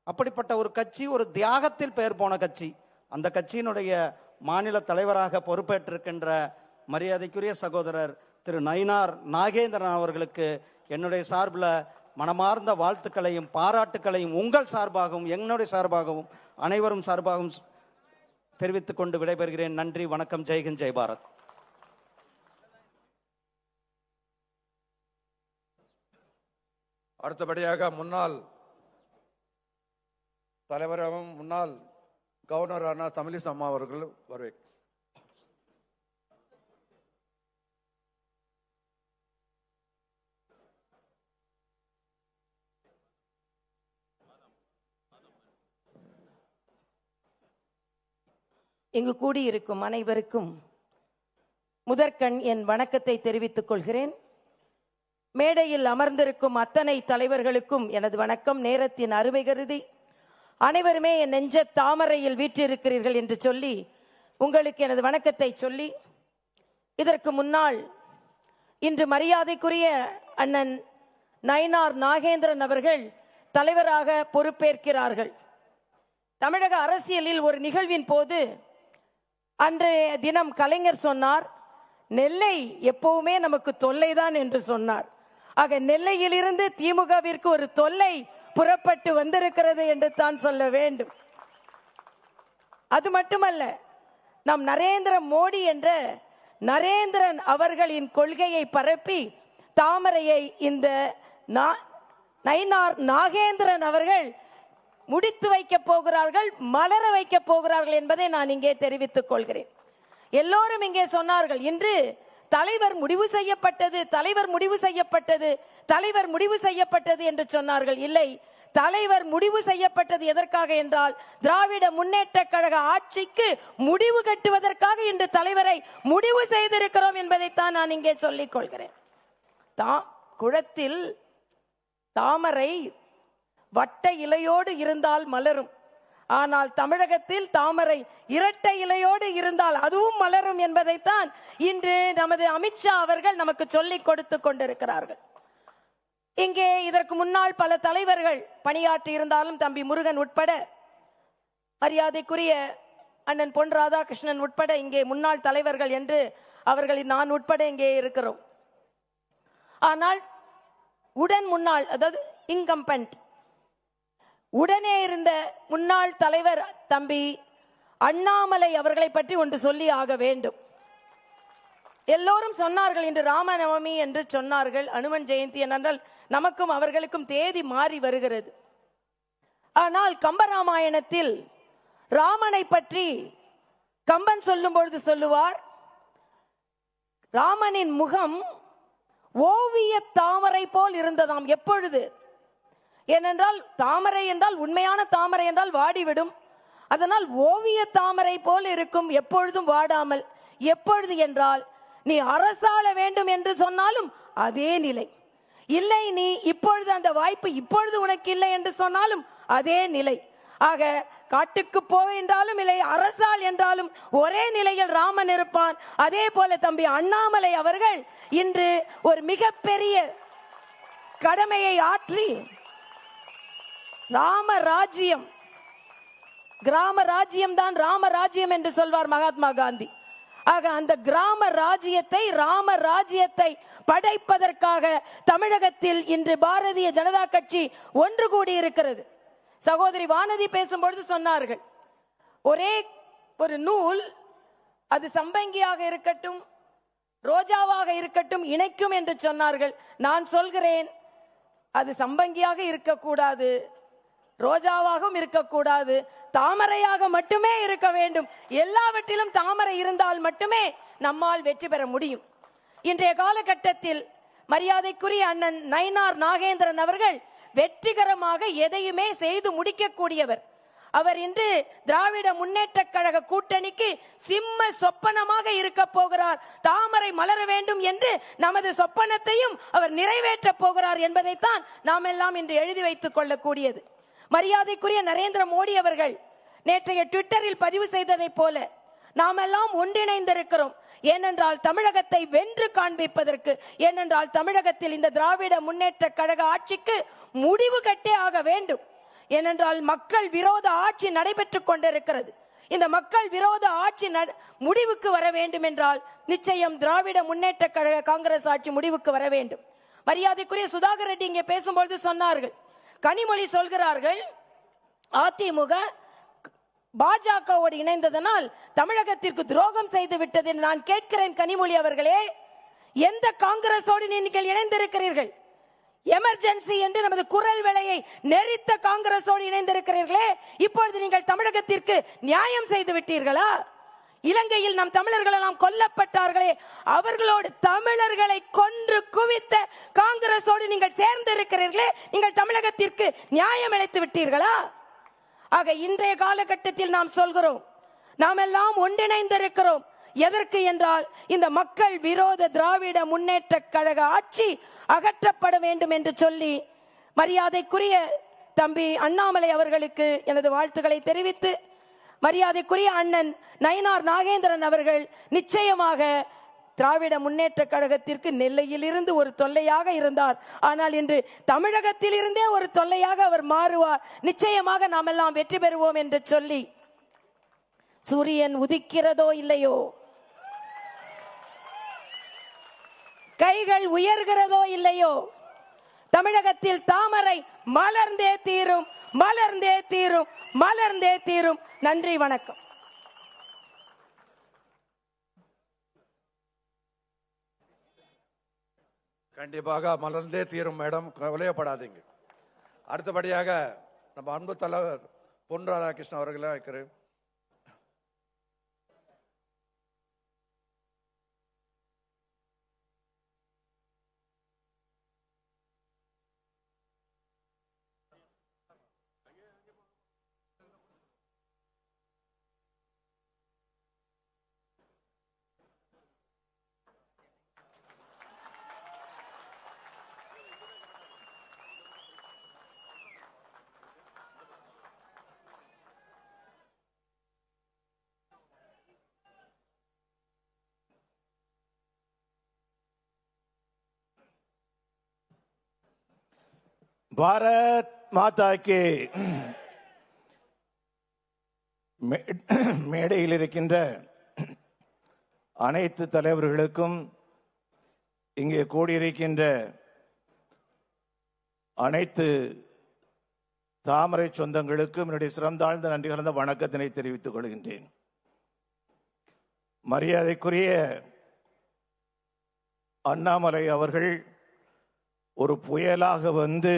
அப்படிப்பட்ட ஒரு கட்சி, ஒரு தியாகத்தில் பெயர் போன கட்சி. அந்த கட்சியினுடைய மாநில தலைவராக பொறுப்பேற்றிருக்கின்ற மரியாதைக்குரிய சகோதரர் திரு நயினார் நாகேந்திரன் அவர்களுக்கு என்னுடைய சார்பில் மனமார்ந்த வாழ்த்துக்களையும் பாராட்டுக்களையும் உங்கள் சார்பாகவும் என்னுடைய சார்பாகவும் அனைவரும் சார்பாகவும் தெரிவித்துக் கொண்டு விடைபெறுகிறேன். நன்றி, வணக்கம், ஜெய்ஹிந்த், ஜெய் பாரத். அடுத்தபடியாக முன்னாள் தலைவராகவும் முன்னாள் கவர்னரான தமிழிசை அம்மா அவர்கள் வரவேற்கிறேன். இங்கு கூடியிருக்கும் அனைவருக்கும் முதற்கண் என் வணக்கத்தை தெரிவித்துக் கொள்கிறேன். மேடையில் அமர்ந்திருக்கும் அத்தனை தலைவர்களுக்கும் எனது வணக்கம். நேரத்தின் அருமை கருதி அனைவருமே என் நெஞ்ச தாமரையில் வீற்றிருக்கிறீர்கள் என்று சொல்லி உங்களுக்கு எனது வணக்கத்தை சொல்லி, இதற்கு முன்னால் இன்று மரியாதைக்குரிய அண்ணன் நயினார் நாகேந்திரன் அவர்கள் தலைவராக பொறுப்பேற்கிறார்கள். தமிழக அரசியலில் ஒரு நிகழ்வின் போது அன்றைய தினம் கலைஞர் சொன்னார், நெல்லை எப்பவுமே நமக்கு தொல்லைதான் என்று சொன்னார். ஆக நெல்லையிலிருந்து திமுகவிற்கு ஒரு தொல்லை புறப்பட்டு வந்திருக்கிறது என்று தான் சொல்ல வேண்டும். அது மட்டுமல்ல, நம் நரேந்திர மோடி என்ற நரேந்திரன் அவர்களின் கொள்கையை பரப்பி தாமரையை இந்த நயினார் நாகேந்திரன் அவர்கள் முடித்து வைக்க போகிறார்கள், மலர வைக்க போகிறார்கள் என்பதை நான் இங்கே தெரிவித்துக் கொள்கிறேன். எல்லோரும் இங்கே சொன்னார்கள், இன்று தலைவர் முடிவு செய்யப்பட்டது, தலைவர் முடிவு செய்யப்பட்டது, தலைவர் முடிவு செய்யப்பட்டது என்று சொன்னார்கள். இல்லை, தலைவர் முடிவு செய்யப்பட்டது எதற்காக என்றால், திராவிட முன்னேற்ற கழக ஆட்சிக்கு முடிவு கட்டுவதற்காக இன்று தலைவரை முடிவு செய்திருக்கிறோம் என்பதைத்தான் நான் இங்கே சொல்லிக் கொள்கிறேன். குளத்தில் தாமரை வட்ட இலையோடு இருந்தால் மலரும், ஆனால் தமிழகத்தில் தாமரை இரட்டை இலையோடு இருந்தால் அதுவும் மலரும் என்பதைத்தான் இன்று நமது அமித்ஷா அவர்கள் நமக்கு சொல்லிக் கொடுத்து கொண்டிருக்கிறார்கள். இங்கே இதற்கு முன்னால் பல தலைவர்கள் பணியாற்றி இருந்தாலும் தம்பி முருகன் உட்பட, மரியாதைக்குரிய அண்ணன் பொன் ராதாகிருஷ்ணன் உட்பட இங்கே முன்னாள் தலைவர்கள் என்று அவர்களின் நான் உட்பட இங்கே இருக்கிறோம். ஆனால் முன்னாள், அதாவது இன்கம்பென்ட், உடனே இருந்த முன்னாள் தலைவர் தம்பி அண்ணாமலை அவர்களை பற்றி ஒன்று சொல்லி ஆக வேண்டும். எல்லோரும் சொன்னார்கள் இன்று ராமநவமி என்று சொன்னார்கள், அனுமன் ஜெயந்தி என்றால் நமக்கும் அவர்களுக்கும் தேதி மாறி வருகிறது. ஆனால் கம்பராமாயணத்தில் ராமனை பற்றி கம்பன் சொல்லும் பொழுது சொல்லுவார், ராமனின் முகம் ஓவிய தாமரை போல் இருந்ததாம். எப்பொழுது? ஏனென்றால் தாமரை என்றால், உண்மையான தாமரை என்றால் வாடிவிடும், அதனால் ஓவிய தாமரை போல் இருக்கும், எப்பொழுதும் வாடாமல். எப்பொழுது என்றால், நீ அரசாள வேண்டும் என்று சொன்னாலும் அதே நிலை இல்லை, நீ இப்பொழுது அந்த வாய்ப்பு இப்பொழுது உனக்கு இல்லை என்று சொன்னாலும் அதே நிலை. ஆக காட்டுக்கு போய் என்றாலும் இல்லை, அரசாள் என்றாலும் ஒரே நிலையில் ராமன் இருப்பான். அதே போல தம்பி அண்ணாமலை அவர்கள் இன்று ஒரு மிகப்பெரிய கடமையை ஆற்றி ராமராஜ்யம், கிராம ராஜ்யம் தான் ராமராஜ்யம் என்று சொல்வார் மகாத்மா காந்தி. ஆக அந்த கிராம ராஜ்யத்தை, ராம ராஜ்யத்தை படைப்பதற்காக தமிழகத்தில் இன்று பாரதிய ஜனதா கட்சி ஒன்று கூடி இருக்கிறது. சகோதரி வானதி பேசும்பொழுது சொன்னார்கள், ஒரே ஒரு நூல் அது சம்பங்கியாக இருக்கட்டும், ரோஜாவாக இருக்கட்டும், இணைக்கும் என்று சொன்னார்கள். நான் சொல்கிறேன், அது சம்பங்கியாக இருக்கக்கூடாது, ரோஜாவாகவும் இருக்கக்கூடாது, தாமரையாக மட்டுமே இருக்க வேண்டும். எல்லாவற்றிலும் தாமரை இருந்தால் மட்டுமே நம்மால் வெற்றி பெற முடியும். இன்றைய காலகட்டத்தில் மரியாதைக்குரிய அண்ணன் நயினார் நாகேந்திரன் அவர்கள் வெற்றிகரமாக எதையுமே செய்து முடிக்கக்கூடியவர். அவர் இன்று திராவிட முன்னேற்ற கழக கூட்டணிக்கு சிம்ம சொப்பனமாக இருக்க போகிறார். தாமரை மலர வேண்டும் என்று நமது சொப்பனத்தையும் அவர் நிறைவேற்ற போகிறார் என்பதைத்தான் நாம் எல்லாம் இன்று எழுதி வைத்துக் கொள்ளக்கூடியது. மரியாதைக்குரிய நரேந்திர மோடி அவர்கள் நேற்றைய ட்விட்டரில் பதிவு செய்ததை போல நாம் எல்லாம் ஒன்றிணைந்திருக்கிறோம். ஏனென்றால் தமிழகத்தை வென்று காண்பிப்பதற்கு, ஏனென்றால் தமிழகத்தில் இந்த திராவிட முன்னேற்ற கழக ஆட்சிக்கு முடிவு கட்டே ஆக வேண்டும். ஏனென்றால் மக்கள் விரோத ஆட்சி நடைபெற்றுக் கொண்டிருக்கிறது. இந்த மக்கள் விரோத ஆட்சி முடிவுக்கு வர வேண்டும் என்றால் நிச்சயம் திராவிட முன்னேற்ற கழக காங்கிரஸ் ஆட்சி முடிவுக்கு வர வேண்டும். மரியாதைக்குரிய சுதாகர் ரெட்டி இங்கே பேசும்பொழுது சொன்னார்கள், கனிமொழி சொல்கிறார்கள் அதிமுக பாஜகவோடு இணைந்ததனால் தமிழகத்திற்கு துரோகம் செய்து விட்டது. நான் கேட்கிறேன் கனிமொழி அவர்களே, எந்த காங்கிரஸோடு நீங்கள் இணைந்திருக்கிறீர்கள்? எமர்ஜென்சி என்று நமது குரல் விலையை நெறித்த காங்கிரஸோடு இணைந்திருக்கிறீர்களே, இப்பொழுது நீங்கள் தமிழகத்திற்கு நியாயம் செய்து விட்டீர்களா? இலங்கையில் நம் தமிழர்கள் எல்லாம் கொல்லப்பட்டார்களே, அவர்களோடு தமிழர்களை கொன்று குவித்த காங்கிரஸோடு நீங்கள் சேர்ந்து இருக்கிறீர்களே, நீங்கள் தமிழகத்திற்கு நியாயம் அளித்து விட்டீர்களா? ஆக இன்றைய காலகட்டத்தில் நாம் சொல்கிறோம், நாம் எல்லாம் ஒன்றிணைந்திருக்கிறோம். எதற்கு என்றால் இந்த மக்கள் விரோத திராவிட முன்னேற்ற கழக ஆட்சி அகற்றப்பட வேண்டும் என்று சொல்லி மரியாதைக்குரிய தம்பி அண்ணாமலை அவர்களுக்கு எனது வாழ்த்துக்களை தெரிவித்து, மரியாதைக்குரிய அண்ணன் நயினார் நாகேந்திரன் அவர்கள் நிச்சயமாக திராவிட முன்னேற்ற கழகத்திற்கு நெல்லையில் இருந்து ஒரு தொல்லையாக இருந்தார். ஆனால் இன்று தமிழகத்தில் இருந்தே ஒரு தொல்லையாக அவர் மாறுவார். நிச்சயமாக நாம் எல்லாம் வெற்றி பெறுவோம் என்று சொல்லி, சூரியன் உதிக்கிறதோ இல்லையோ, கைகள் உயர்கிறதோ இல்லையோ, தமிழகத்தில் தாமரை மலர்ந்தே தீரும், மலர்ந்தே தீரும், மலர்ந்தே தீரும். நன்றி, வணக்கம். கண்டிப்பாக மலர்ந்தே தீரும் மேடம், கவலையப்படாதீங்க. அடுத்தபடியாக நம்ம அன்பு தலைவர் பொன் ராதாகிருஷ்ணன் அவர்களை வைக்கிறேன். பாரத் மாதா கே. மேடையில் இருக்கின்ற அனைத்து தலைவர்களுக்கும், இங்கே கூடியிருக்கின்ற அனைத்து தாமரை சொந்தங்களுக்கும் என்னுடைய சிறந்தாழ்ந்த நன்றி கலந்த வணக்கத்தினை தெரிவித்துக் கொள்கின்றேன். மரியாதைக்குரிய அண்ணாமலை அவர்கள் ஒரு புயலாக வந்து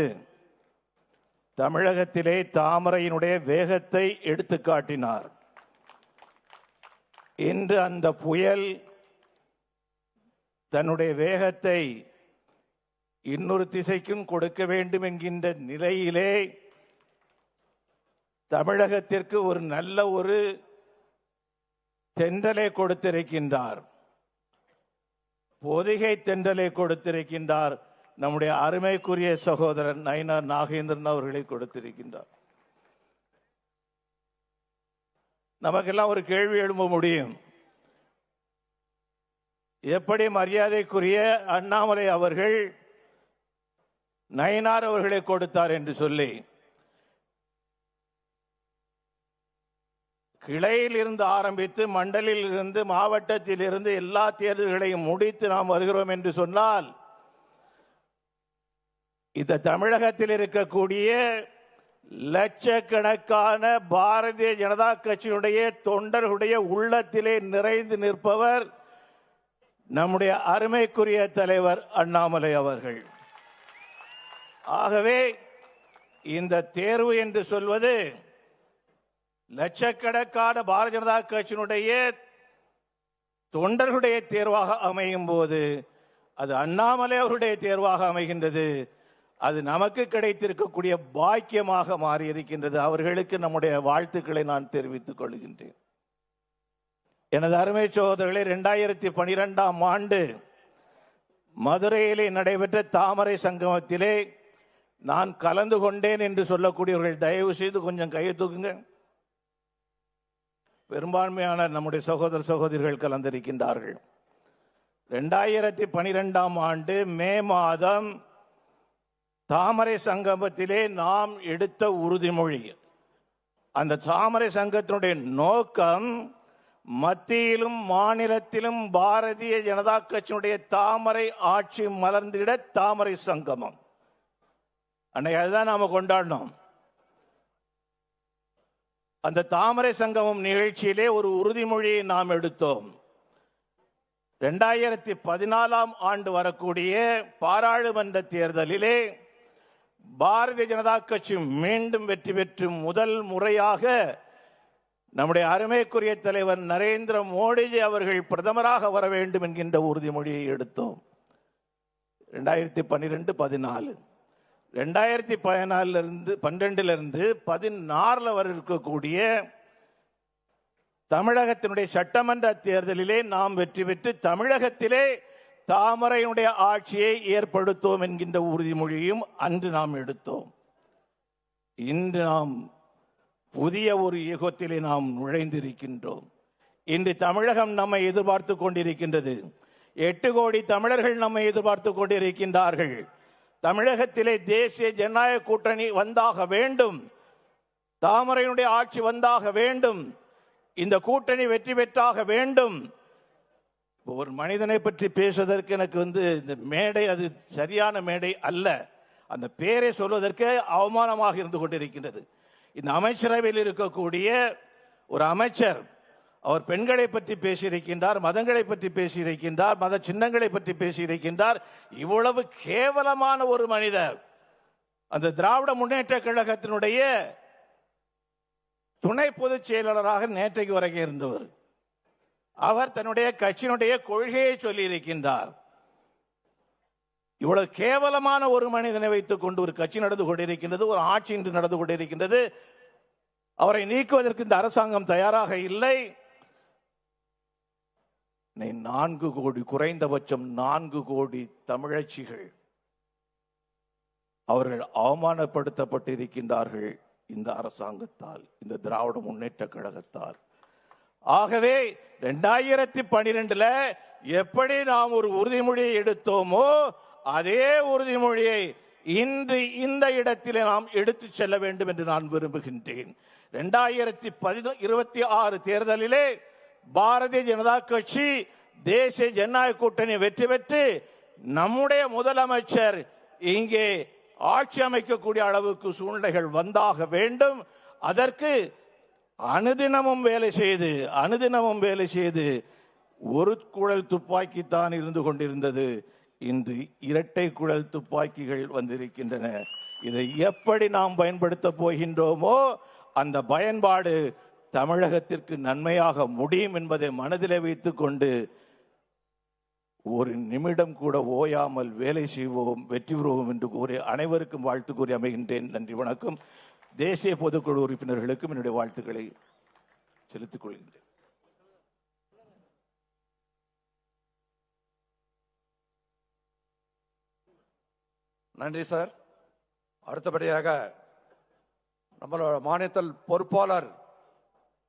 தமிழகத்திலே தாமரையினுடைய வேகத்தை எடுத்து காட்டினார். இன்று அந்த புயல் தன்னுடைய வேகத்தை இன்னொரு திசைக்கும் கொடுக்க வேண்டும் என்கின்ற நிலையிலே தமிழகத்திற்கு ஒரு நல்ல ஒரு தென்றலை கொடுத்திருக்கின்றார், பொதிகை தென்றலை கொடுத்திருக்கின்றார். நம்முடைய அருமைக்குரிய சகோதரர் நயினார் நாகேந்திரன் அவர்களை கொடுத்திருக்கின்றார். நமக்கெல்லாம் ஒரு கேள்வி எழும்ப முடியும், எப்படி மரியாதைக்குரிய அண்ணாமலை அவர்கள் நயினார் அவர்களை கொடுத்தார் என்று சொல்லி. கிளையில் இருந்து ஆரம்பித்து மண்டலில் இருந்து மாவட்டத்தில் இருந்து எல்லா தேர்தல்களையும் முடித்து நாம் வருகிறோம் என்று சொன்னால், இந்த தமிழகத்தில் இருக்கக்கூடிய லட்சக்கணக்கான பாரதிய ஜனதா கட்சியினுடைய தொண்டர்களுடைய உள்ளத்திலே நிறைந்து நிற்பவர் நம்முடைய அருமைக்குரிய தலைவர் அண்ணாமலை அவர்கள். ஆகவே இந்த தேர்வு என்று சொல்வது லட்சக்கணக்கான பாரதிய ஜனதா கட்சியினுடைய தொண்டர்களுடைய தேர்வாக அமையும் போது அது அண்ணாமலை அவருடைய தேர்வாக அமைகின்றது. அது நமக்கு கிடைத்திருக்கக்கூடிய பாக்கியமாக மாறி இருக்கின்றது. அவர்களுக்கு நம்முடைய வாழ்த்துக்களை நான் தெரிவித்துக் கொள்கின்றேன். எனது அருமை சகோதரர்களே, 2012ஆம் ஆண்டு மதுரையிலே நடைபெற்ற தாமரை சங்கமத்திலே நான் கலந்து கொண்டேன் என்று சொல்லக்கூடியவர்கள் தயவு செய்து கொஞ்சம் கையை தூக்குங்க. பெரும்பான்மையான நம்முடைய சகோதர சகோதரிகள் கலந்திருக்கின்றார்கள். 2012ஆம் ஆண்டு மே மாதம் தாமரை சங்கமத்திலே நாம் எடுத்த உறுதிமொழி, அந்த தாமரை சங்கத்தினுடைய நோக்கம் மத்தியிலும் மாநிலத்திலும் பாரதிய ஜனதா கட்சியினுடைய தாமரை ஆட்சி மலர்ந்திட தாமரை சங்கமம். அன்னைக்கு அதுதான் நாம கொண்டாடணும். அந்த தாமரை சங்கமம் நிகழ்ச்சியிலே ஒரு உறுதிமொழியை நாம் எடுத்தோம். 2014ஆம் ஆண்டு வரக்கூடிய பாராளுமன்ற தேர்தலிலே பாரதிய ஜனதா கட்சி மீண்டும் வெற்றி பெற்று முதல் முறையாக நம்முடைய அருமைக்குரிய தலைவர் நரேந்திர மோடிஜி அவர்கள் பிரதமராக வர வேண்டும் என்கின்ற உறுதிமொழியை எடுத்தோம். 2012-14 2014 12 14 வரை இருக்கக்கூடிய தமிழகத்தினுடைய சட்டமன்ற தேர்தலிலே நாம் வெற்றி பெற்று தமிழகத்திலே தாமரையினுடைய ஆட்சியை ஏற்படுத்துவோம் என்கின்ற உறுதிமொழியும் அன்று நாம் எடுத்தோம். இன்று நாம் புதிய ஒரு யுகத்திலே நாம் நுழைந்திருக்கின்றோம். இன்று தமிழகம் நம்மை எதிர்பார்த்து கொண்டிருக்கின்றது. 8 கோடி தமிழர்கள் நம்மை எதிர்பார்த்து கொண்டிருக்கின்றார்கள். தமிழகத்திலே தேசிய ஜனநாயக கூட்டணி வந்தாக வேண்டும், தாமரையினுடைய ஆட்சி வந்தாக வேண்டும், இந்த கூட்டணி வெற்றி பெற்றாக வேண்டும். ஒரு மனிதனை பற்றி பேசுவதற்கு எனக்கு இந்த மேடை அது சரியான மேடை அல்ல. அந்த பேரை சொல்வதற்கு அவமானமாக இருந்து கொண்டிருக்கின்றது. இந்த அமைச்சரவையில் இருக்கக்கூடிய ஒரு அமைச்சர் அவர் பெண்களை பற்றி பேசியிருக்கின்றார், மதங்களை பற்றி பேசியிருக்கின்றார், மத சின்னங்களை பற்றி பேசியிருக்கின்றார். இவ்வளவு கேவலமான ஒரு மனிதர் அந்த திராவிட முன்னேற்ற கழகத்தினுடைய துணை பொதுச் செயலாளராக நேற்றைக்கு வரைக்கும் இருந்தவர். அவர் தன்னுடைய கட்சியினுடைய கொள்கையை சொல்லி இருக்கின்றார். இவ்வளவு கேவலமான ஒரு மனிதனை வைத்துக் கொண்டு ஒரு கட்சி நடந்து கொண்டிருக்கின்றது, ஒரு ஆட்சி இன்று நடந்து கொண்டிருக்கின்றது. அவரை நீக்குவதற்கு இந்த அரசாங்கம் தயாராக இல்லை. 4 கோடி, குறைந்தபட்சம் 4 கோடி தமிழச்சிகள் அவர்கள் அவமானப்படுத்தப்பட்டிருக்கின்றார்கள் இந்த அரசாங்கத்தால், இந்த திராவிட முன்னேற்ற கழகத்தால். ஆகவே 2012 எப்படி நாம் ஒரு உறுதிமொழியை எடுத்தோமோ அதே உறுதிமொழியை இன்று இந்த இடத்திலே நாம் எடுத்து செல்ல வேண்டும் என்று நான் விரும்புகின்றேன். 2026 தேர்தலிலே பாரதிய ஜனதா கட்சி தேசிய ஜனநாயக கூட்டணி வெற்றி பெற்று நம்முடைய முதலமைச்சர் இங்கே ஆட்சி அமைக்கக்கூடிய அளவுக்கு சூழ்நிலைகள் வந்தாக வேண்டும். அதற்கு அனுதினமும் வேலை செய்து ஒரு குழல் துப்பாக்கி தான் இருந்து கொண்டிருந்தது. இன்று இரட்டை குழல் துப்பாக்கிகள் வந்திருக்கின்றன. இதை எப்படி நாம் பயன்படுத்த போகின்றோமோ அந்த பயன்பாடு தமிழகத்திற்கு நன்மையாக முடியும் என்பதை மனதிலே வைத்துக் கொண்டு ஒரு நிமிடம் கூட ஓயாமல் வேலை செய்வோம், வெற்றி பெறுவோம் என்று கூறி அனைவருக்கும் வாழ்த்து கூறி அமைகின்றேன். நன்றி, வணக்கம். தேசிய பொதுக்குழு உறுப்பினர்களுக்கும் என்னுடைய வாழ்த்துக்களை செலுத்திக் கொள்கின்றேன். நன்றி சார். அடுத்தபடியாக நம்மளோட மாநிலத்தில் பொறுப்பாளர்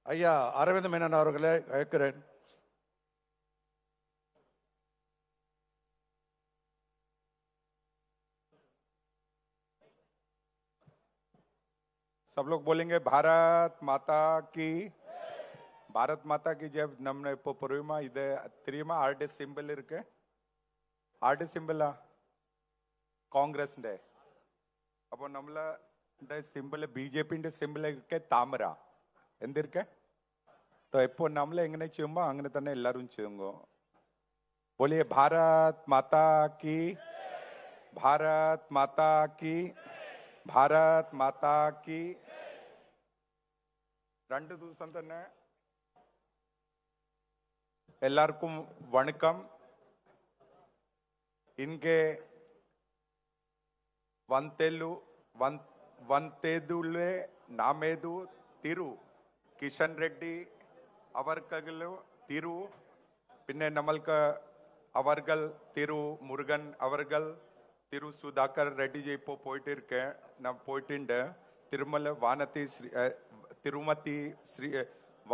ஐயா அரவிந்த் மேனன் அவர்களை அழைக்கிறேன். सब लोग बोलेंगे भारत माता की, भारत माता की जब नमने பொறுமா இது தெரியுமா? ஆர்டி சிம்பிள் இருக்கு. ஆர்டி சிம்பிளா കോൺഗ്രസിന്റെ. അപ്പോൾ നമ്മളെ സിമ്പിൾ ബിജെപിന്റെ സിമ്പിൾ ഇരിക്കെ താമര എന്തിരിക്കെ. ഇപ്പോൾ നമ്മൾ എങ്ങനെ ചെയ്യുമ്പോ അങ്ങനെ തന്നെ എല്ലാവരും ചെയ്യുമ്പോ बोलिए भारत माता की, भारत माता की, भारत माता की. 2 ദിവസം തന്നെ എല്ലാവർക്കും വണക്കം. ഇൻകെ వంతేదులే నామేదు తిరు కిషన్ రెడ్డి అవర్కలు తిరు പിന്നെ നമ്മൾക്ക് അവർകൾ തിരു മുരുകൻ അവർകൾ തിരു സുധാകർ റെഡ്ഡി ഇപ്പോൾ പോയിട്ടുണ്ട്.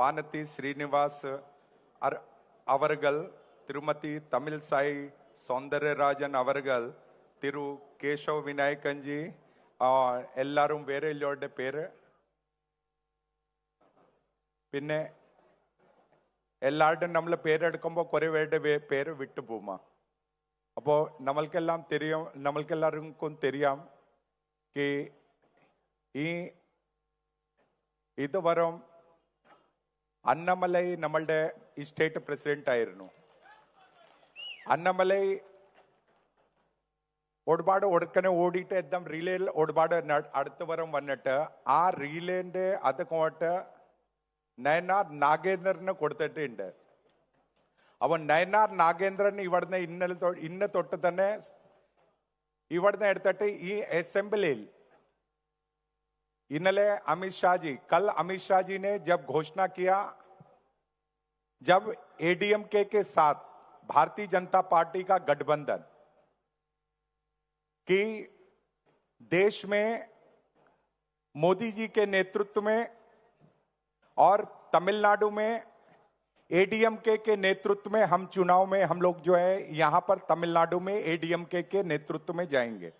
വാനത്തി ശ്രീനിവാസ് അവർകൾ, തിരുമതി തമിഴ് സായി സൗന്ദര്യരാജൻ അവർകൾ, തിരു കേശവ് വിനായകൻജി, എല്ലാവരും വേറെ എല്ലാവരുടെ പേര്. പിന്നെ എല്ലാവരുടെയും നമ്മൾ പേരെടുക്കുമ്പോൾ കുറെ പേരുടെ പേര് വിട്ടുപോകും. അപ്പോൾ നമ്മൾക്കെല്ലാവർക്കും தெரியும் ഇതുവരെ അന്നമലൈ നമ്മളുടെ സ്റ്റേറ്റ് പ്രസിഡന്റ് ആയിരുന്നു. അന്നമലൈ ഒരുപാട് ഒടുക്കനെ ഓടിയിട്ട് എല്ലാം റീലേയിൽ ഒരുപാട് അടുത്ത വരം വന്നിട്ട് ആ റീലേന്റെ അത് കൊണ്ടിട്ട് നയനാർ നാഗേന്ദ്രന് കൊടുത്തിട്ടുണ്ട്. അപ്പൊ നയനാർ നാഗേന്ദ്രൻ ഇവിടുന്ന് ഇന്ന് തൊട്ട് തന്നെ ഇവിടുന്ന് എടുത്തിട്ട് ഈ അസംബ്ലിയിൽ ഇന്നലെ अमित शाह जी, कल अमित शाह जी ने जब घोषणा किया जब एडीएमके के साथ भारतीय जनता पार्टी का गठबंधन कि देश में मोदी जी के नेतृत्व में और तमिलनाडु में एडीएमके के नेतृत्व में हम चुनाव में हम लोग जो है यहां पर तमिलनाडु में एडीएमके के नेतृत्व में जाएंगे।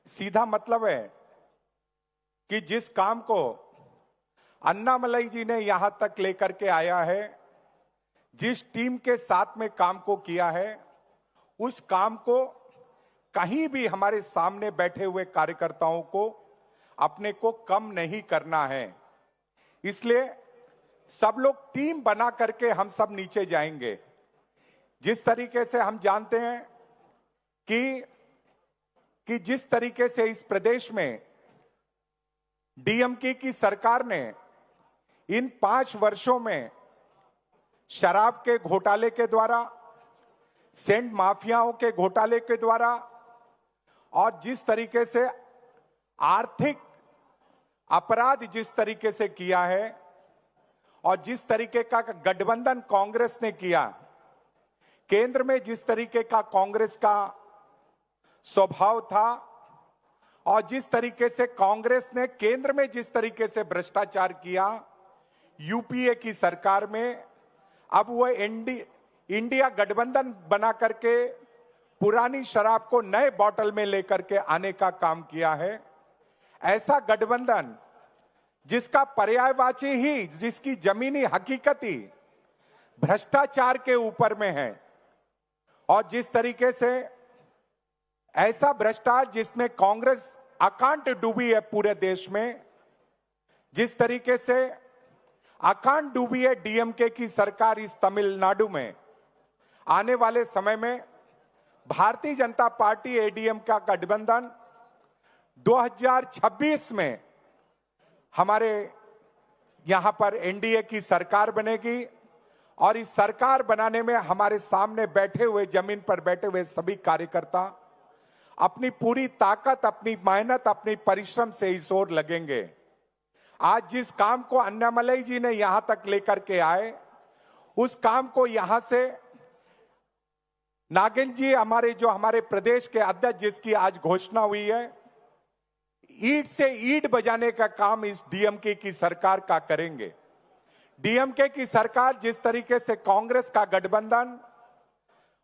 सीधा मतलब है कि जिस काम को अन्नामलाई जी ने यहां तक लेकर के आया है, जिस टीम के साथ में काम को किया है, उस काम को कहीं भी हमारे सामने बैठे हुए कार्यकर्ताओं को अपने को कम नहीं करना है। इसलिए सब लोग टीम बना करके हम सब नीचे जाएंगे। जिस तरीके से हम जानते हैं कि जिस तरीके से इस प्रदेश में डीएमके की सरकार ने इन 5 वर्षों में शराब के घोटाले के द्वारा, सेंट माफियाओं के घोटाले के द्वारा और जिस तरीके से आर्थिक अपराध जिस तरीके से किया है और जिस तरीके का गठबंधन कांग्रेस ने किया, केंद्र में जिस तरीके का कांग्रेस का स्वभाव था और जिस तरीके से कांग्रेस ने केंद्र में जिस तरीके से भ्रष्टाचार किया यूपीए की सरकार में, अब वो इंडिया गठबंधन बना करके पुरानी शराब को नए बोतल में लेकर के आने का काम किया है। ऐसा गठबंधन जिसका पर्यायवाची ही, जिसकी जमीनी हकीकत ही भ्रष्टाचार के ऊपर में है और जिस तरीके से ऐसा भ्रष्टाचार जिसमें कांग्रेस अकांट डूबी है पूरे देश में, जिस तरीके से अकांट डूबी है डीएमके की सरकार इस तमिलनाडु में, आने वाले समय में भारतीय जनता पार्टी एडीएम का गठबंधन 2026 में हमारे यहां पर एनडीए की सरकार बनेगी और इस सरकार बनाने में हमारे सामने बैठे हुए, जमीन पर बैठे हुए सभी कार्यकर्ता अपनी पूरी ताकत, अपनी मेहनत, अपनी परिश्रम से इस ओर लगेंगे। आज जिस काम को अन्नामलाई जी ने यहां तक लेकर के आए, उस काम को यहां से नागिन जी हमारे प्रदेश के अध्यक्ष, जिसकी आज घोषणा हुई है, ईंट से ईंट बजाने का काम इस डीएमके की सरकार का करेंगे। डीएमके की सरकार जिस तरीके से कांग्रेस का गठबंधन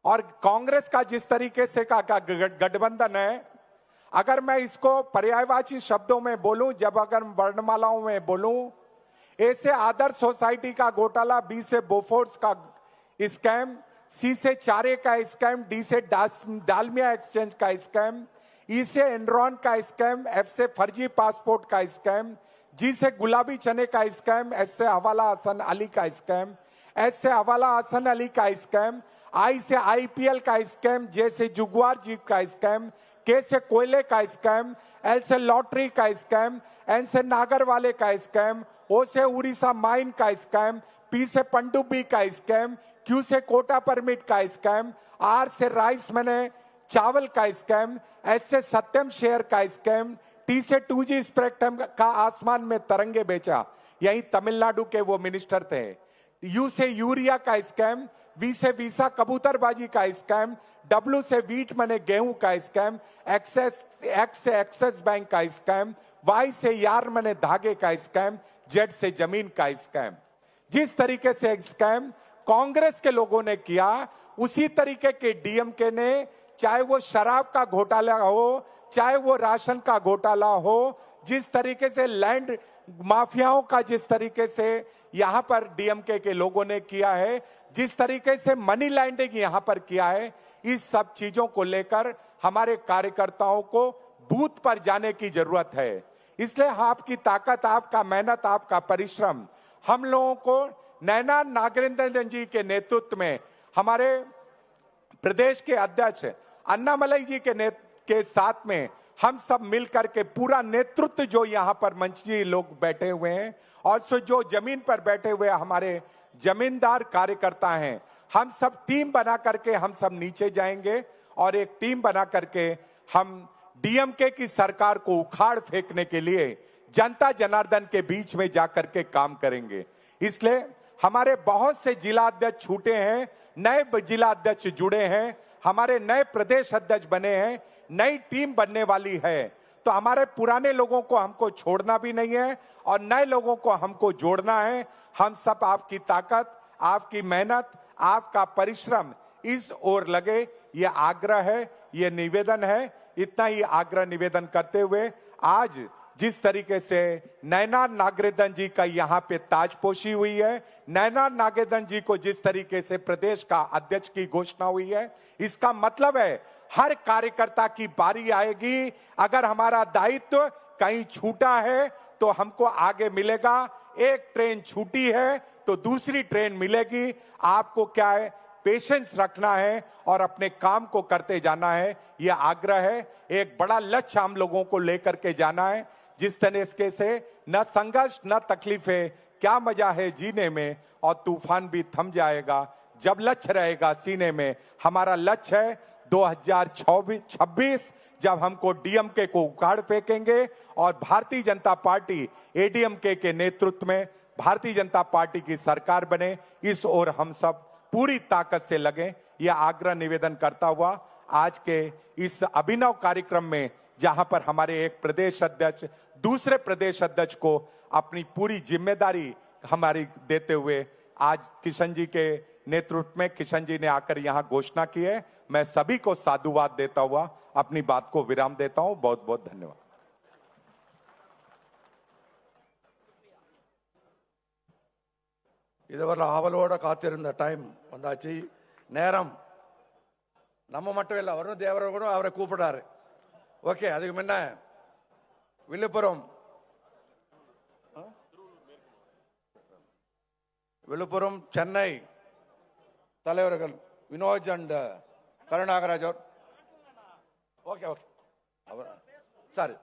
और कांग्रेस का जिस तरीके से का गठबंधन है, अगर मैं इसको पर्यायवाची शब्दों में बोलूं, जब अगर वर्णमालाओं में बोलूं, ऐसे आदर्श सोसाइटी का घोटाला, बी से बोफोर्स का स्कैम, सी से चारे का स्कैम, डी से डालमिया एक्सचेंज का स्कैम, ई से एनरॉन का स्कैम, एफ से फर्जी पासपोर्ट का स्कैम, जी से गुलाबी चने का स्कैम, एस से हवाला हसन अली का स्कैम, एस से हवाला हसन अली का स्कैम, आई से आईपीएल का स्कैम, जे से जुगवार जीप का स्कैम, के से कोयले का स्कैम, एल से लॉटरी का स्कैम, एन से नागरवाले का स्कैम, ओ से उड़ीसा माइन का स्कैम, पी से पनडुब्बी का स्कैम, क्यू से कोटा परमिट का स्कैम, आर से राइस मने चावल का स्कैम, एस से सत्यम शेयर का स्कैम, टी से 2G स्पेक्ट्रम का आसमान में तरंगे बेचा, यही तमिलनाडु के वो मिनिस्टर थे। यू से यूरिया का स्कैम, वी से वीसा कबूतरबाजी का स्कैम, डब्ल्यू से वीट मने गेहूं का स्कैम, एक्स से एक्सेस बैंक का स्कैम, वाई से यार मने धागे का स्कैम, जेड से जमीन का स्कैम। जिस तरीके से स्कैम कांग्रेस के लोगों ने किया, उसी तरीके के डीएमके ने, चाहे वो शराब का घोटाला हो, चाहे वो राशन का घोटाला हो, जिस तरीके से लैंड माफियाओं का जिस तरीके से यहां पर डीएमके के लोगों ने किया है, जिस तरीके से मनी लैंडिंग यहां पर किया है, इस सब चीजों को लेकर हमारे कार्यकर्ताओं को बूथ पर जाने की जरूरत है। इसलिए आपकी ताकत, आपका मेहनत, आपका परिश्रम हम लोगों को नैना नागेंद्रन जी के नेतृत्व में, हमारे प्रदेश के अध्यक्ष अन्नामलाई जी के साथ में हम सब मिलकर के पूरा नेतृत्व जो यहां पर मंची लोग बैठे हुए हैं और जो जमीन पर बैठे हुए हमारे जमींदार कार्यकर्ता हैं, हम सब टीम बना करके हम सब नीचे जाएंगे और एक टीम बना करके हम डीएमके की सरकार को उखाड़ फेंकने के लिए जनता जनार्दन के बीच में जाकर के काम करेंगे। इसलिए हमारे बहुत से जिला अध्यक्ष छूटे हैं, नए जिला अध्यक्ष जुड़े हैं, हमारे नए प्रदेश अध्यक्ष बने हैं, नई टीम बनने वाली है। तो हमारे पुराने लोगों को हमको छोड़ना भी नहीं है और नए लोगों को हमको जोड़ना है। हम सब आपकी ताकत, आपकी मेहनत, आपका परिश्रम इस ओर लगे, ये आग्रह है, ये निवेदन है। इतना ही आग्रह निवेदन करते हुए आज जिस तरीके से नयनार नागेंद्र जी का यहाँ पे ताजपोशी हुई है, नयनार नागेंद्र जी को जिस तरीके से प्रदेश का अध्यक्ष की घोषणा हुई है, इसका मतलब है हर कार्यकर्ता की बारी आएगी। अगर हमारा दायित्व कहीं छूटा है तो हमको आगे मिलेगा। एक ट्रेन छूटी है तो दूसरी ट्रेन मिलेगी। आपको क्या है, पेशेंस रखना है और अपने काम को करते जाना है। यह आग्रह है। एक बड़ा लक्ष्य हम लोगों को लेकर के जाना है। जिस तरीके से न संघर्ष न तकलीफें, क्या मजा है जीने में, और तूफान भी थम जाएगा जब लक्ष्य रहेगा सीने में। हमारा लक्ष्य है 2026 जब हमको डीएमके को उखाड़ फेंकेंगे और भारतीय जनता पार्टी एडीएमके के नेतृत्व में भारतीय जनता पार्टी की सरकार बने, इस ओर हम सब पूरी ताकत से लगे। यह आग्रह निवेदन करता हुआ आज के इस अभिनव कार्यक्रम में, जहां पर हमारे एक प्रदेश अध्यक्ष दूसरे प्रदेश अध्यक्ष को अपनी पूरी जिम्मेदारी हमारी देते हुए आज किशन जी के नेतृत्व में किशन जी ने आकर यहां घोषणा की है। मैं सभी को साधुवाद देता हुआ अपनी बात को विराम देता हूं। बहुत बहुत धन्यवाद। இதுவரை ஆவலோட காத்திருந்த டைம் வந்தாச்சு. நேரம் நம்ம மட்டும் இல்லை, வருண் தேவரை கூட அவரை கூப்பிடாரு. ஓகே, அதுக்கு முன்ன விழுப்புரம் சென்னை தலைவர்கள் வினோஜ் அண்ட் கருணாகராஜ் அவர். ஓகே ஓகே, அவர் சாரி.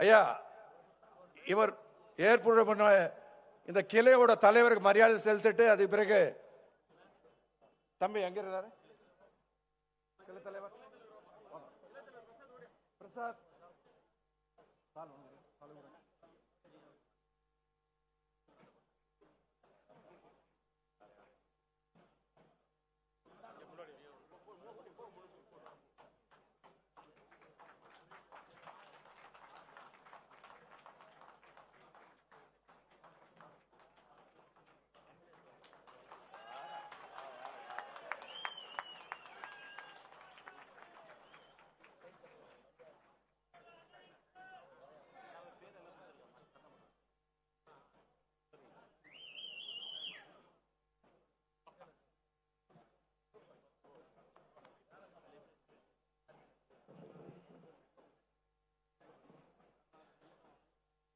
ஐயா, இவர் ஏற்புரை பண்ண இந்த கிளையோட தலைவருக்கு மரியாதை செலுத்திட்டு அதுக்கு பிறகு தம்பி எங்க இருக்காரு கிளை தலைவர் பிரசாத்.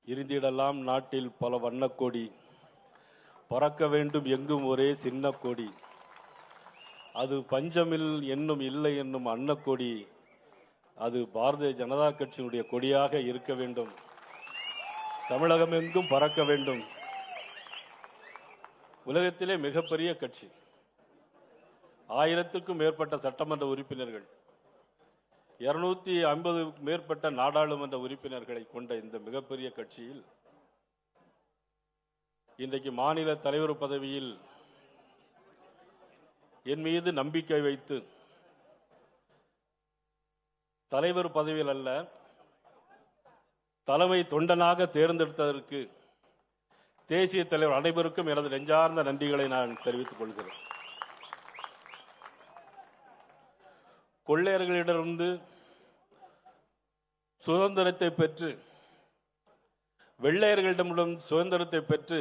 இருந்திடலாம் நாட்டில் பல வண்ணக்கொடி, பறக்க வேண்டும் எங்கும் ஒரே சின்ன கொடி, அது பஞ்சமில் என்னும் இல்லை என்னும் அன்னக்கொடி, அது பாரதிய ஜனதா கட்சியினுடைய கொடியாக இருக்க வேண்டும், தமிழகம் எங்கும் பறக்க வேண்டும். உலகத்திலே மிகப்பெரிய கட்சி, 1000க்கும் மேற்பட்ட சட்டமன்ற உறுப்பினர்கள், 250 மேற்பட்ட நாடாளுமன்ற உறுப்பினர்களை கொண்ட இந்த மிகப்பெரிய கட்சியில் இன்றைக்கு மாநில தலைவர் பதவியில் என் மீது நம்பிக்கை வைத்து, தலைவர் பதவியில் அல்ல தலைமை தொண்டனாக தேர்ந்தெடுத்ததற்கு தேசிய தலைவர் அனைவருக்கும் எனது நெஞ்சார்ந்த நன்றிகளை நான் தெரிவித்துக் கொள்கிறேன். கொள்ளையர்களிடமிருந்து சுதந்திரத்தை பெற்று, வெள்ளையர்களிடமிடம் சுதந்திரத்தை பெற்று,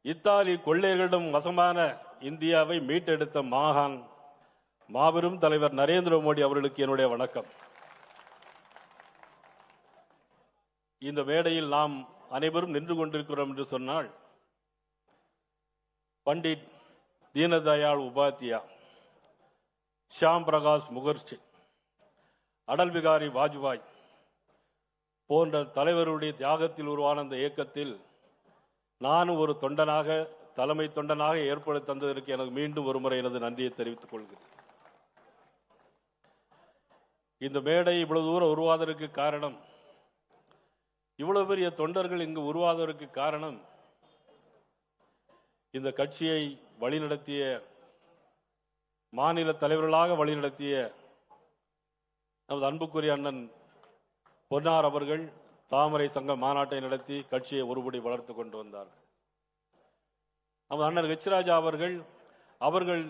இத்தாலி கொள்ளையர்களிடம் வசமான இந்தியாவை மீட்டெடுத்த மாகான் மாபெரும் தலைவர் நரேந்திர மோடி அவர்களுக்கு என்னுடைய வணக்கம். இந்த மேடையில் நாம் அனைவரும் நின்று கொண்டிருக்கிறோம் என்று சொன்னால், பண்டிட் தீனதயாள் உபாத்யா, ஷியாம் பிரகாஷ் முகர்ஜி, அடல் பிகாரி வாஜ்பாய் போன்ற தலைவருடைய தியாகத்தில் உருவான இந்த இயக்கத்தில் நானும் ஒரு தொண்டனாக தலைமை தொண்டனாக ஏற்படுத்தி தந்ததற்கு எனக்கு மீண்டும் ஒருமுறை எனது நன்றியை தெரிவித்துக் கொள்கிறேன். இந்த மேடை இவ்வளவு தூரம் உருவாவதற்கு காரணம், இவ்வளவு பெரிய தொண்டர்கள் இங்கு உருவாவதற்கு காரணம், இந்த கட்சியை வழிநடத்திய மாநில தலைவர்களாக வழிநடத்திய நமது அன்புக்குரிய அண்ணன் பொன்னார் அவர்கள் தாமரை சங்க மாநாட்டை நடத்தி கட்சியை ஒருபடி வளர்த்து கொண்டு வந்தார்கள். நமது அண்ணன் ஹெச்ராஜா அவர்கள்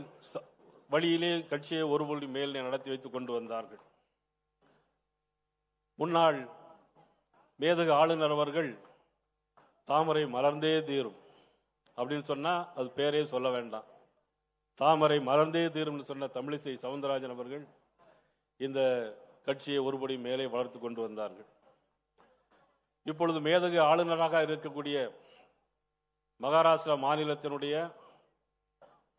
வழியிலே கட்சியை ஒருபடி மேல் நடத்தி வைத்துக் கொண்டு வந்தார்கள். முன்னாள் மேதகு ஆளுநர் அவர்கள் தாமரை மலர்ந்தே தீரும் அப்படின்னு சொன்னா அது பேரே சொல்ல வேண்டாம். தாமரை மலர்ந்தே தீரும் சொன்ன தமிழிசை சவுந்தரராஜன் அவர்கள் இந்த கட்சியை ஒருபடி மேலே வளர்த்து கொண்டு வந்தார்கள். இப்பொழுது மேதகு ஆளுநராக இருக்கக்கூடிய மகாராஷ்டிரா மாநிலத்தினுடைய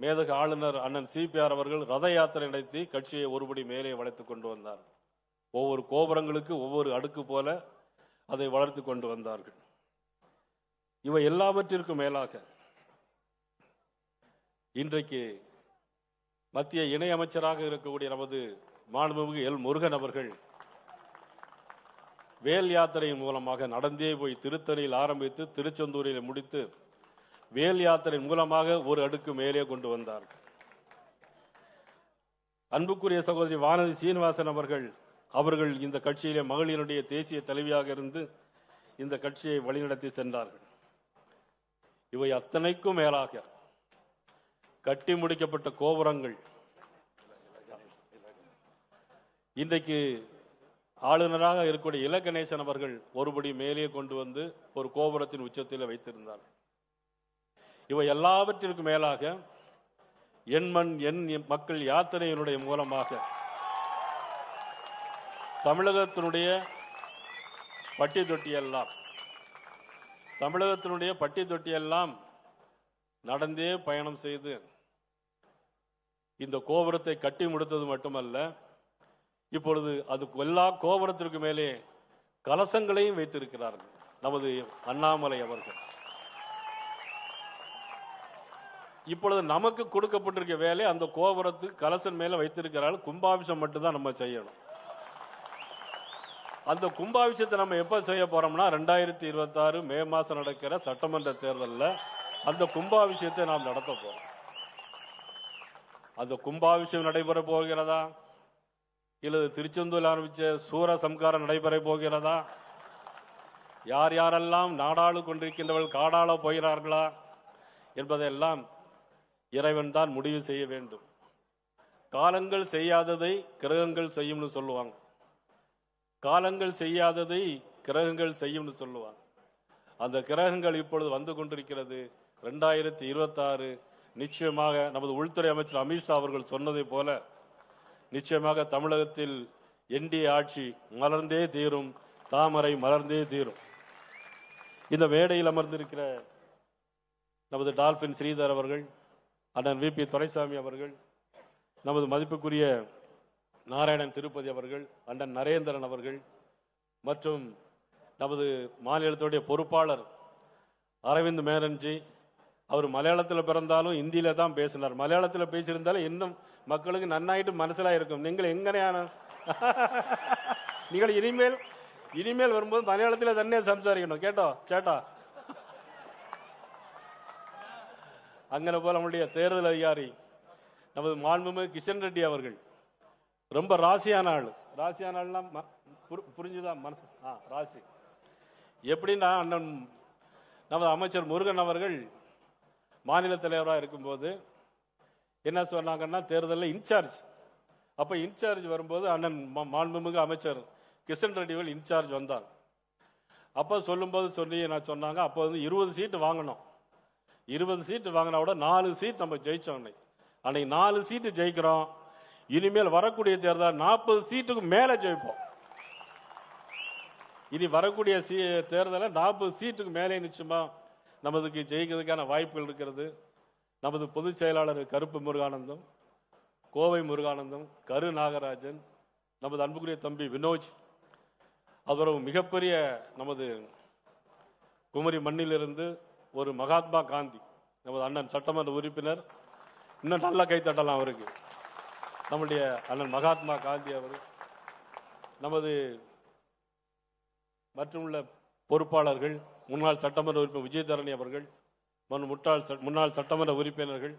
மேதகு ஆளுநர் அண்ணன் சிபிஆர் அவர்கள் ரத யாத்திரை நடத்தி கட்சியை ஒருபடி மேலே வளர்த்துக் கொண்டு வந்தார். ஒவ்வொரு கோபுரங்களுக்கு ஒவ்வொரு அடுக்கு போல அதை வளர்த்து கொண்டு வந்தார்கள். இவை எல்லாவற்றிற்கும் மேலாக இன்றைக்கு மத்திய இணையமைச்சராக இருக்கக்கூடிய நமது மாண்புமிகு எல் முருகன் அவர்கள் வேல் யாத்திரையின் மூலமாக நடந்தே போய் திருத்தணியில் ஆரம்பித்து திருச்செந்தூரில் முடித்து வேல் யாத்திரை மூலமாக ஒரு அடுக்கு மேலே கொண்டு வந்தார்கள். அன்புக்குரிய சகோதரி வானதி சீனிவாசன் அவர்கள் இந்த கட்சியிலே மகளிருடைய தேசிய தலைவியாக இருந்து இந்த கட்சியை வழிநடத்தி சென்றார்கள். இவை அத்தனைக்கும் மேலாக கட்டி முடிக்கப்பட்ட கோபுரங்கள் இன்றைக்கு ஆளுநராக இருக்கக்கூடிய இல கணேசன் அவர்கள் ஒருபடி மேலே கொண்டு வந்து ஒரு கோபுரத்தின் உச்சத்தில் வைத்திருந்தார். இவை எல்லாவற்றிற்கும் மேலாக எண்மண் எண் மக்கள் யாத்திரையினுடைய மூலமாக தமிழகத்தினுடைய பட்டி தொட்டியெல்லாம் நடந்தே பயணம் செய்து இந்த கோபுரத்தை கட்டி முடித்தது மட்டுமல்ல, இப்பொழுது அது எல்லா கோபுரத்திற்கு மேலே கலசங்களையும் வைத்திருக்கிறார்கள் நமது அண்ணாமலை அவர்கள். இப்பொழுது நமக்கு கொடுக்கப்பட்டிருக்க வேலை அந்த கோபுரத்துக்கு கலசன் மேல வைத்திருக்கிறார்கள். கும்பாபிஷம் மட்டும்தான் நம்ம செய்யணும். அந்த கும்பாபிஷத்தை நம்ம எப்ப செய்ய போறோம்னா 2026 மே மாசம் நடக்கிற சட்டமன்ற தேர்தலில் அந்த கும்பாபிஷத்தை நாம் நடத்த போறோம். அந்த கும்பாபிஷம் நடைபெற போகிறதா இல்லது திருச்செந்தூரில் ஆரம்பிச்ச சூர சம்காரம் நடைபெற போகிறதா, யார் யாரெல்லாம் நாடாளு கொண்டிருக்கின்றவர்கள் காடாள போகிறார்களா என்பதையெல்லாம் இறைவன் தான் முடிவு செய்ய வேண்டும். காலங்கள் செய்யாததை கிரகங்கள் செய்யும்னு சொல்லுவாங்க. காலங்கள் செய்யாததை கிரகங்கள் செய்யும்னு சொல்லுவாங்க. அந்த கிரகங்கள் இப்பொழுது வந்து கொண்டிருக்கிறது. 2026 நிச்சயமாக நமது உள்துறை அமைச்சர் அமித்ஷா அவர்கள் சொன்னதை போல நிச்சயமாக தமிழகத்தில் என்டிஏ ஆட்சி மலர்ந்தே தீரும், தாமரை மலர்ந்தே தீரும். இந்த மேடையில் அமர்ந்திருக்கிற நமது டால்பின் ஸ்ரீதர் அவர்கள், அண்ணன் VP துரைசாமி அவர்கள், நமது மதிப்புக்குரிய நாராயணன் திருப்பதி அவர்கள், அண்ணன் நரேந்திரன் அவர்கள் மற்றும் நமது மாநிலத்துடைய பொறுப்பாளர் அரவிந்த் மேனன்ஜி, அவர் மலையாளத்தில் பிறந்தாலும் இந்தியில தான் பேசினார். மலையாளத்தில் பேசியிருந்தாலும் இன்னும் மக்களுக்கு நன்னாயிட்டு மனசிலா இருக்கும். நீங்கள் எங்கனையான நீங்கள் இனிமேல் வரும்போது மலையாளத்தில் தன்னே சம்சாரிக்கணும். கேட்டோ சேட்டா அங்கே போல நம்முடைய தேர்தல் அதிகாரி நமது மாண்புமிகு கிஷன் ரெட்டி அவர்கள் ரொம்ப ராசியான ஆள்னா புரிஞ்சுதான் மனசு ராசி. எப்படின்னா அண்ணன் நமது அமைச்சர் முருகன் அவர்கள் மாநில தலைவராக இருக்கும்போது என்ன சொன்னாங்கன்னா தேர்தலில் இன்சார்ஜ், அப்ப இன்சார்ஜ் வரும்போது அண்ணன் மாண்புமிகு அமைச்சர் கிஷன் ரெட்டிகள் இன்சார்ஜ் வந்தார். அப்ப சொல்லும்போது சொன்னாங்க அப்போ வந்து 20 சீட்டு வாங்கணும். 20 சீட்டு வாங்கினா கூட 4 சீட் நம்ம ஜெயிச்சோம். அன்னைக்கு 4 சீட்டு ஜெயிக்கிறோம். இனிமேல் வரக்கூடிய தேர்தல் 40 சீட்டுக்கு மேல ஜெயிப்போம். இனி வரக்கூடிய தேர்தலில் 40 சீட்டுக்கு மேலே நிச்சயமா நமதுக்கு ஜெயிக்கிறதுக்கான வாய்ப்புகள் இருக்கிறது. நமது பொதுச் செயலாளர் கருப்பு முருகானந்தம், கோவை முருகானந்தம், கரு நாகராஜன், நமது அன்புக்குரிய தம்பி வினோஜ், அவர் மிகப்பெரிய நமது குமரி மண்ணிலிருந்து ஒரு மகாத்மா காந்தி நமது அண்ணன் சட்டமன்ற உறுப்பினர், இன்னும் நல்ல கைத்தட்டலாம் அவருக்கு. நம்முடைய அண்ணன் மகாத்மா காந்தி அவர், நமது மற்றுமுள்ள பொறுப்பாளர்கள், முன்னாள் சட்டமன்ற உறுப்பினர் விஜயதரணி அவர்கள், முன்னாள் சட்டமன்ற உறுப்பினர்கள்,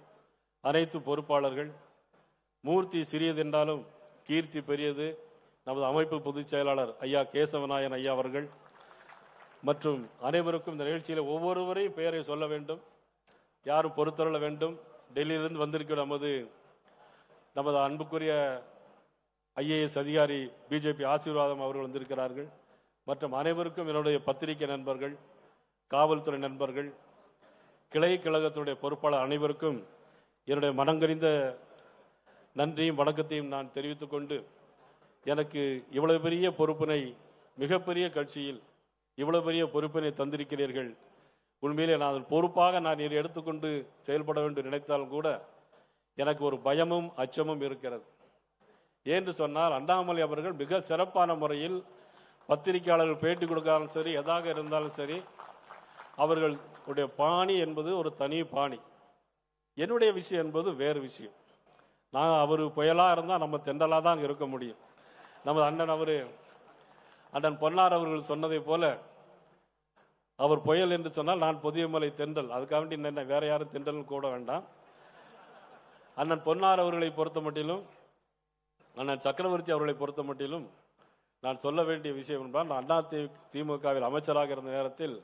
அனைத்து பொறுப்பாளர்கள், மூர்த்தி சிறியது என்றாலும் கீர்த்தி பெரியது நமது அமைப்பு பொதுச் செயலாளர் ஐயா கேசவநாயன் ஐயா அவர்கள் மற்றும் அனைவருக்கும் இந்த நிகழ்ச்சியில் ஒவ்வொருவரையும் பெயரை சொல்ல வேண்டும், யாரும் பொறுத்தருள வேண்டும். டெல்லியிலிருந்து வந்திருக்கிற நமது அன்புக்குரிய IAS அதிகாரி பிஜேபி ஆசீர்வாதம் அவர்கள் வந்திருக்கிறார்கள். மற்றும் அனைவருக்கும் என்னுடைய பத்திரிகை நண்பர்கள், காவல்துறை நண்பர்கள், கிளை கழகத்துடைய பொறுப்பாளர் அனைவருக்கும் என்னுடைய மனங்கனிந்த நன்றியும் வணக்கத்தையும் நான் தெரிவித்துக் கொண்டு, எனக்கு இவ்வளவு பெரிய பொறுப்பினை, மிகப்பெரிய கட்சியில் இவ்வளவு பெரிய பொறுப்பினை தந்திருக்கிறீர்கள். உண்மையிலே நான் பொறுப்பாக நான் இதை எடுத்துக்கொண்டு செயல்பட வேண்டும் நினைத்தாலும் கூட எனக்கு ஒரு பயமும் அச்சமும் இருக்கிறது. ஏன்னு சொன்னால், அண்ணாமலை அவர்கள் மிக சிறப்பான முறையில் பத்திரிகையாளர்கள் பேட்டி கொடுக்காலும் சரி, எதாக இருந்தாலும் சரி, அவர்களுடைய பாணி என்பது ஒரு தனி பாணி. என்னுடைய விஷயம் என்பது வேறு விஷயம். நான் அவர் புயலா இருந்தால் நம்ம தெண்டலாக தான் இருக்க முடியும். நமது அண்ணன் பொன்னார் அவர்கள் சொன்னதை போல, அவர் புயல் என்று சொன்னால் நான் பொதியமலை தென்றல். அதுக்காக வேண்டி என்ன வேற யாரும் தென்றல் கூட வேண்டாம். அண்ணன் பொன்னார் அவர்களை பொறுத்த மட்டிலும், அண்ணன் சக்கரவர்த்தி அவர்களை பொறுத்த மட்டிலும் நான் சொல்ல வேண்டிய விஷயம் என்றால், நான் அதிமுகவில் அமைச்சராக இருந்த நேரத்தில்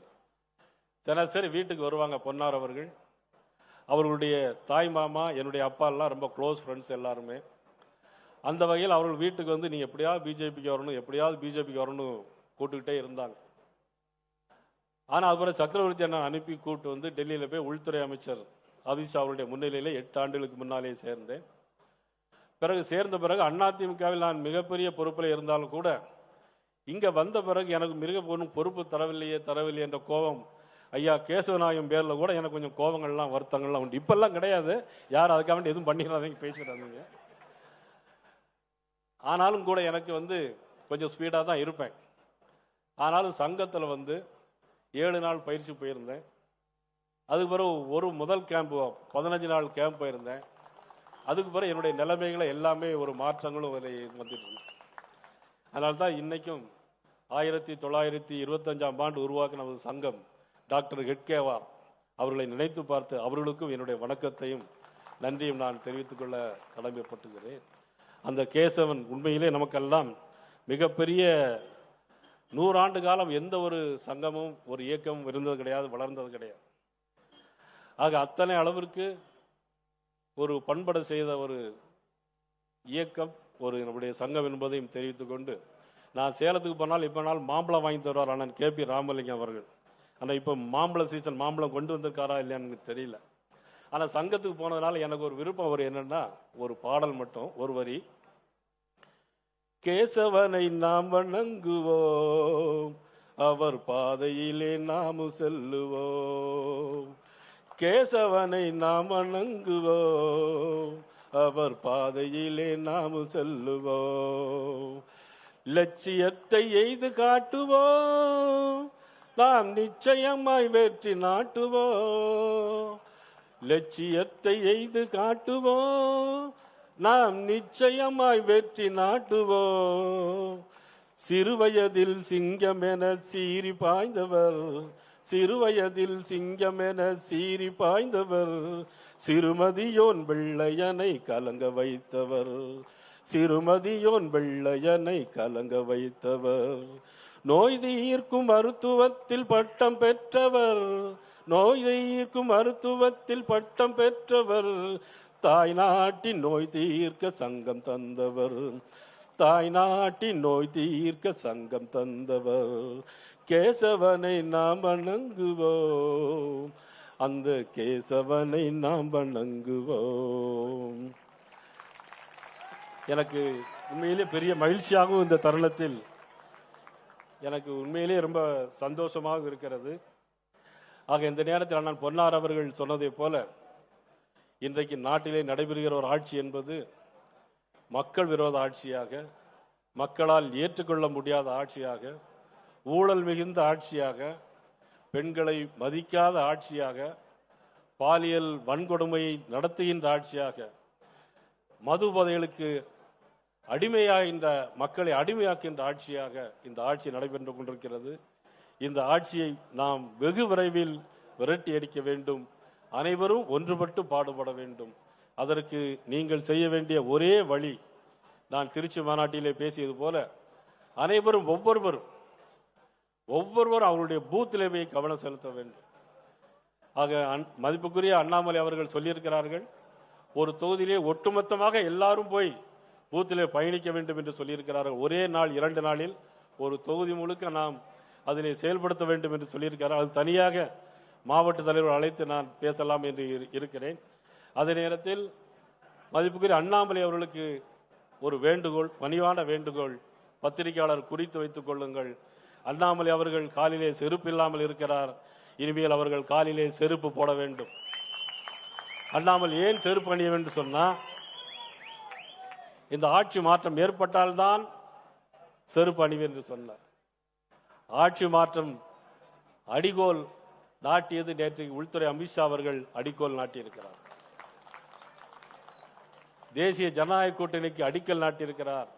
தினசரி வீட்டுக்கு வருவாங்க பொன்னார் அவர்கள். அவர்களுடைய தாய் மாமா, என்னுடைய அப்பா எல்லாம் ரொம்ப க்ளோஸ் ஃப்ரெண்ட்ஸ் எல்லாருமே. அந்த வகையில் அவர்கள் வீட்டுக்கு வந்து நீ எப்படியாவது பிஜேபிக்கு வரணும், எப்படியாவது பிஜேபிக்கு வரணும் கூட்டுக்கிட்டே இருந்தாங்க. ஆனால் அதுபோல சக்கரவர்த்தி அண்ணன் அனுப்பி கூட்டு வந்து டெல்லியில் போய் உள்துறை அமைச்சர் அமித்ஷா அவருடைய முன்னிலையில் 8 ஆண்டுகளுக்கு முன்னாலே சேர்ந்தேன். சேர்ந்த பிறகு அதிமுகவில் நான் மிகப்பெரிய பொறுப்பில் இருந்தாலும் கூட, இங்கே வந்த பிறகு எனக்கு மிக ஒன்றும் பொறுப்பு தரவில்லையே என்ற கோபம் ஐயா கேசவநாயகம் பேரில் கூட எனக்கு கொஞ்சம் கோபங்கள்லாம் வருத்தங்கள்லாம் உண்டு. இப்பெல்லாம் கிடையாது, யாரும் அதுக்காக வேண்டி எதுவும் பண்ணிடுறாங்க பேசிடுறாங்க. ஆனாலும் கூட எனக்கு வந்து கொஞ்சம் ஸ்பீடாக தான் இருப்பேன். ஆனாலும் சங்கத்தில் வந்து 7 நாள் பயிற்சி போயிருந்தேன். அதுக்கு பிறகு ஒரு முதல் கேம்ப் 15 நாள் கேம்ப் போயிருந்தேன். அதுக்கு பிறகு என்னுடைய நிலைமைகளை எல்லாமே ஒரு மாற்றங்களும் வந்துட்டு. அதனால தான் இன்னைக்கும் 1925ஆம் ஆண்டு உருவாக்கின நமது சங்கம் டாக்டர் ஹெட்கேவார் அவர்களை நினைத்து பார்த்து அவர்களுக்கும் என்னுடைய வணக்கத்தையும் நன்றியும் நான் தெரிவித்துக் கொள்ள கடமைப்பட்டுகிறேன். அந்த கேசவன் உண்மையிலே நமக்கெல்லாம் மிகப்பெரிய 100 ஆண்டு காலம் எந்த ஒரு சங்கமும் ஒரு இயக்கமும் இருந்தது கிடையாது, வளர்ந்தது கிடையாது. ஆக அத்தனை அளவிற்கு ஒரு பண்பட செய்த ஒரு இயக்கம் ஒரு நம்முடைய சங்கம் என்பதையும் தெரிவித்துக் கொண்டு, நான் சேலத்துக்கு போனால் இப்போ நாள் மாம்பழம் வாங்கி தருவார் அண்ணன் KP ராமலிங்கம் அவர்கள். ஆனால் இப்போ மாம்பழ சீசன், மாம்பழம் கொண்டு வந்திருக்காரா இல்லையான்னு எனக்கு தெரியல. ஆனால் சங்கத்துக்கு போனதுனால எனக்கு ஒரு விருப்பம் ஒரு என்னன்னா, ஒரு பாடல் மட்டும் ஒரு வரி. கேசவனை நாம் வணங்குவோம், அவர் பாதையிலே நாமும் செல்லுவோம். கேசவனை நாம் வணங்குவோம், அவர் பாதையிலே நாமும் செல்லுவோம். லட்சியத்தை எய்து காட்டுவோம், நாம் நிச்சயமாய் வெற்றி நாட்டுவோம். லட்சியத்தை எய்து காட்டுவோம், நாம் நிச்சயமாய் வெற்றி நாட்டுவோம். சிறுவயதில் சிங்கம் என சீறி பாய்ந்தவர், சிறுவயதில் சிங்கம் என சீறி பாய்ந்தவர், சிறுமதியோன் வெள்ளையனை கலங்க வைத்தவர், சிறுமதியோன் வெள்ளையனை கலங்க வைத்தவர். நோய் தீர்க்கும் மருத்துவத்தில் பட்டம் பெற்றவர், நோய் தீர்க்கும் மருத்துவத்தில் பட்டம் பெற்றவர், தாய் நாட்டின் நோய் தீர்க்க சங்கம் தந்தவர், தாய் நாட்டின் நோய் தீர்க்க சங்கம் தந்தவர். கேசவனை நாம் வணங்குவோம், அந்த கேசவனை நாம் வணங்குவோம். எனக்கு உண்மையிலே பெரிய மகிழ்ச்சியாகவும் இந்த தருணத்தில் எனக்கு உண்மையிலே ரொம்ப சந்தோஷமாக இருக்கிறது. ஆக இந்த நேரத்தில் அண்ணன் பொன்னார் அவர்கள் சொன்னதை போல, இன்றைக்கு நாட்டிலே நடைபெறுகிற ஒரு ஆட்சி என்பது மக்கள் விரோத ஆட்சியாக, மக்களால் ஏற்றுக்கொள்ள முடியாத ஆட்சியாக, ஊழல் மிகுந்த ஆட்சியாக, பெண்களை மதிக்காத ஆட்சியாக, பாலியல் வன்கொடுமை நடத்துகின்ற ஆட்சியாக, மது போதைகளுக்கு அடிமையாகின்ற மக்களை அடிமையாக்கின்ற ஆட்சியாக இந்த ஆட்சி நடைபெற்று கொண்டிருக்கிறது. இந்த ஆட்சியை நாம் வெகு விரைவில் விரட்டி அடிக்க வேண்டும். அனைவரும் ஒன்றுபட்டு பாடுபட வேண்டும். அதற்கு நீங்கள் செய்ய வேண்டிய ஒரே வழி, நான் திருச்சி மாநாட்டிலே பேசியது போல, அனைவரும் ஒவ்வொருவரும் அவருடைய பூத்திலே போய் கவனம் செலுத்த வேண்டும். ஆக மதிப்புக்குரிய அண்ணாமலை அவர்கள் சொல்லியிருக்கிறார்கள், ஒரு தொகுதியிலே ஒட்டுமொத்தமாக எல்லாரும் போய் பூத்திலே பயணிக்க வேண்டும் என்று சொல்லியிருக்கிறார்கள். ஒரே நாள் 2 நாளில் ஒரு தொகுதி முழுக்க நாம் அதிலே செயல்படுத்த வேண்டும் என்று சொல்லியிருக்கிறார். அது தனியாக மாவட்ட தலைவர் அழைத்து நான் பேசலாம் என்று இருக்கிறேன். அதே நேரத்தில் மதிப்புக்குரிய அண்ணாமலை அவர்களுக்கு ஒரு வேண்டுகோள், பணிவான வேண்டுகோள், பத்திரிகையாளர் குறித்து வைத்துக் கொள்ளுங்கள். அண்ணாமலை அவர்கள் காலிலே செருப்பு இல்லாமல் இருக்கிறார். இனிமேல் அவர்கள் காலிலே செருப்பு போட வேண்டும். அண்ணாமலை ஏன் செருப்பு அணிய வேண்டும் சொன்னா, இந்த ஆட்சி மாற்றம் ஏற்பட்டால்தான் செருப்பு அணிவேன் என்று சொன்னார். ஆட்சி மாற்றம் அடிகோல் நாட்டியது நேற்று உள்துறை அமித்ஷா அவர்கள் அடிக்கோல் நாட்டியிருக்கிறார். தேசிய ஜனநாயக கூட்டணிக்கு அடிக்கல் நாட்டியிருக்கிறார்.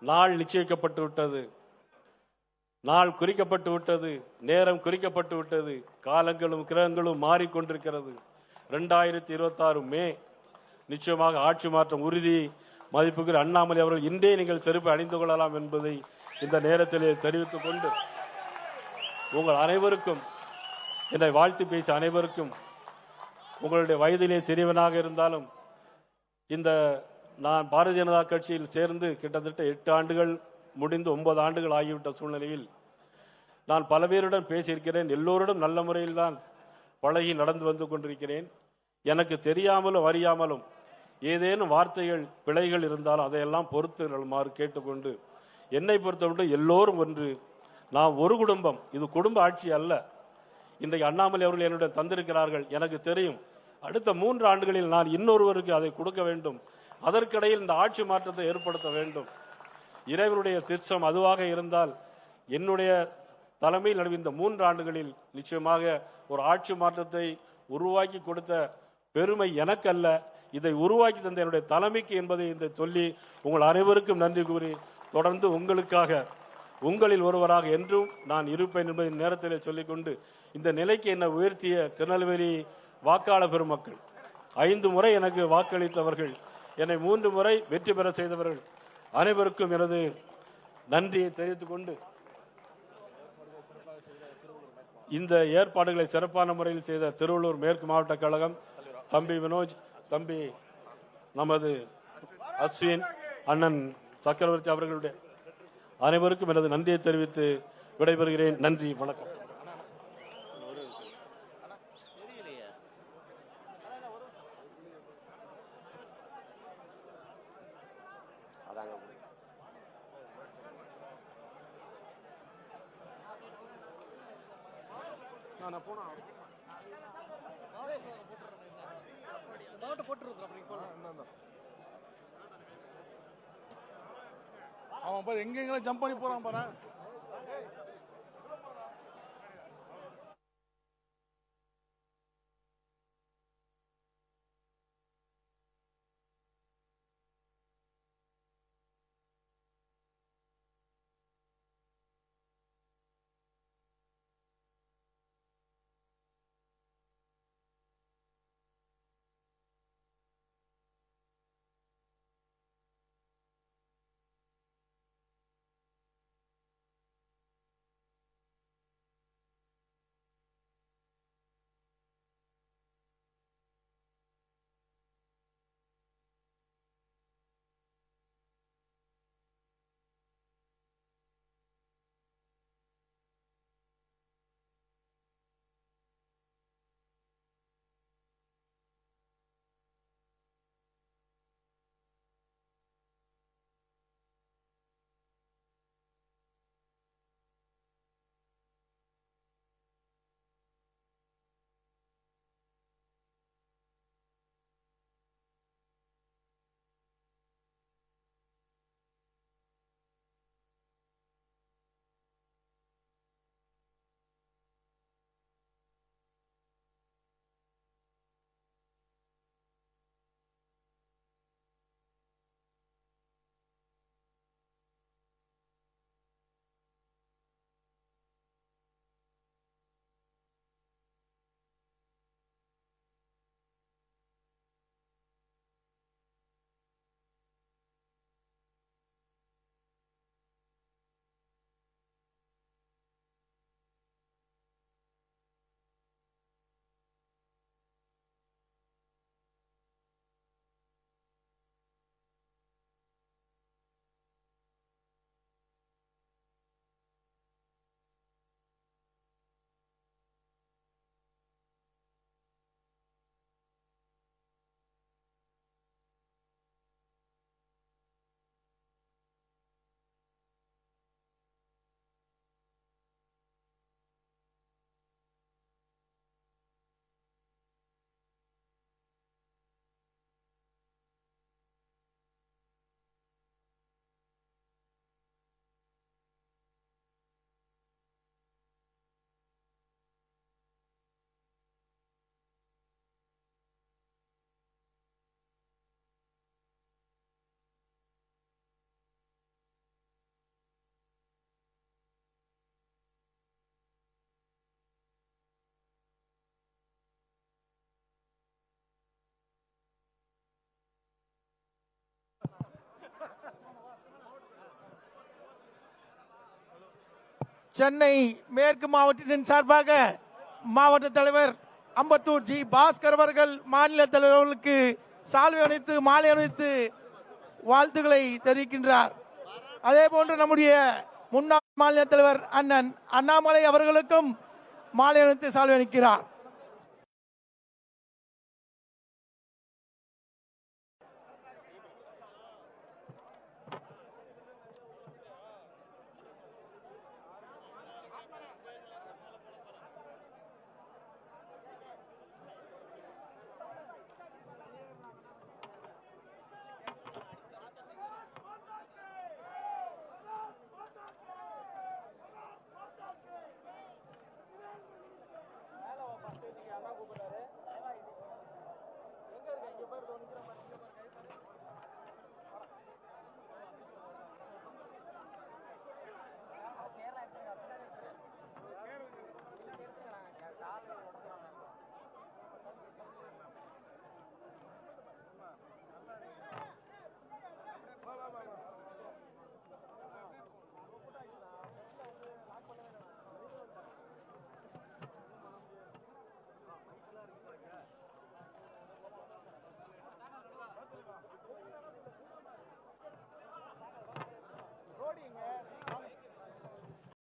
நாள் நிச்சயிக்கப்பட்டு விட்டது, நாள் குறிக்கப்பட்டு விட்டது, நேரம் குறிக்கப்பட்டு விட்டது. காலங்களும் கிரகங்களும் மாறிக்கொண்டிருக்கிறது. 2026 மே நிச்சயமாக ஆட்சி மாற்றம் உறுதி. மதிப்புக்குரிய அண்ணாமலை அவர்கள் இன்றே நீங்கள் செருப்பு அணிந்து கொள்ளலாம் என்பதை இந்த நேரத்திலே தெரிவித்துக் கொண்டு, உங்கள் அனைவருக்கும், என்னை வாழ்த்து பேசிய அனைவருக்கும், உங்களுடைய வயதிலே சிறியவனாக இருந்தாலும், இந்த நான் பாரதிய ஜனதா கட்சியில் சேர்ந்து கிட்டத்தட்ட 8 ஆண்டுகள் முடிந்து 9 ஆண்டுகள் ஆகிவிட்ட சூழ்நிலையில் நான் பல பேருடன் பேசியிருக்கிறேன். எல்லோருடன் நல்ல முறையில் தான் பழகி நடந்து வந்து கொண்டிருக்கிறேன். எனக்கு தெரியாமலும் அறியாமலும் ஏதேனும் வார்த்தைகள் பிழைகள் இருந்தாலும் அதையெல்லாம் பொறுத்துமாறு கேட்டுக்கொண்டு, என்னை பொறுத்தவரை எல்லோரும் ஒன்று, நாம் ஒரு குடும்பம். இது குடும்ப ஆட்சி அல்ல. இன்றைக்கு அண்ணாமலை அவர்கள் என்னுடன் தந்திருக்கிறார்கள். எனக்கு தெரியும், அடுத்த 3 ஆண்டுகளில் நான் இன்னொருவருக்கு அதை கொடுக்க வேண்டும். அதற்கிடையில் இந்த ஆட்சி மாற்றத்தை ஏற்படுத்த வேண்டும். இறைவனுடைய திட்டம் அதுவாக இருந்தால், என்னுடைய தலைமையில் நடந்த இந்த 3 ஆண்டுகளில் நிச்சயமாக ஒரு ஆட்சி மாற்றத்தை உருவாக்கி கொடுத்த பெருமை எனக்கல்ல, இதை உருவாக்கி தந்த என்னுடைய தலைமைக்கு என்பதை இந்த சொல்லி உங்கள் அனைவருக்கும் நன்றி கூறி, தொடர்ந்து உங்களுக்காக, உங்களில் ஒருவராக என்றும் நான் இருப்பேன் என்பதை நேரத்தில் சொல்லிக்கொண்டு, இந்த நிலைக்கு என்னை உயர்த்திய திருநெல்வேலி வாக்காளர் பெருமக்கள், 5 முறை எனக்கு வாக்களித்தவர்கள், என்னை 3 முறை வெற்றி பெற செய்தவர்கள் அனைவருக்கும் எனது நன்றியை தெரிவித்துக் கொண்டு, இந்த ஏற்பாடுகளை சிறப்பான முறையில் செய்த திருவள்ளூர் மேற்கு மாவட்ட கழகம், தம்பி வினோஜ், தம்பி நமது அஸ்வின், அண்ணன் சக்கரவர்த்தி அவர்களுடைய அனைவருக்கும் எனது நன்றியை தெரிவித்து விடைபெறுகிறேன். நன்றி, வணக்கம். அவன் பாரு எங்கெங்கெல்லாம் ஜம்ப் பண்ணி போறான் பாரு. சென்னை மேற்கு மாவட்டத்தின் சார்பாக மாவட்ட தலைவர் அம்பத்தூர் ஜி பாஸ்கர் அவர்கள் மாநில தலைவர்களுக்கு சால்வை அணிவித்து மாலை அணிவித்து வாழ்த்துக்களை தெரிவிக்கின்றார். அதே போன்று நம்முடைய முன்னாள் மாநில தலைவர் அண்ணன் அண்ணாமலை அவர்களுக்கும் மாலை அணிவித்து சால்வை அணிவிக்கிறார்.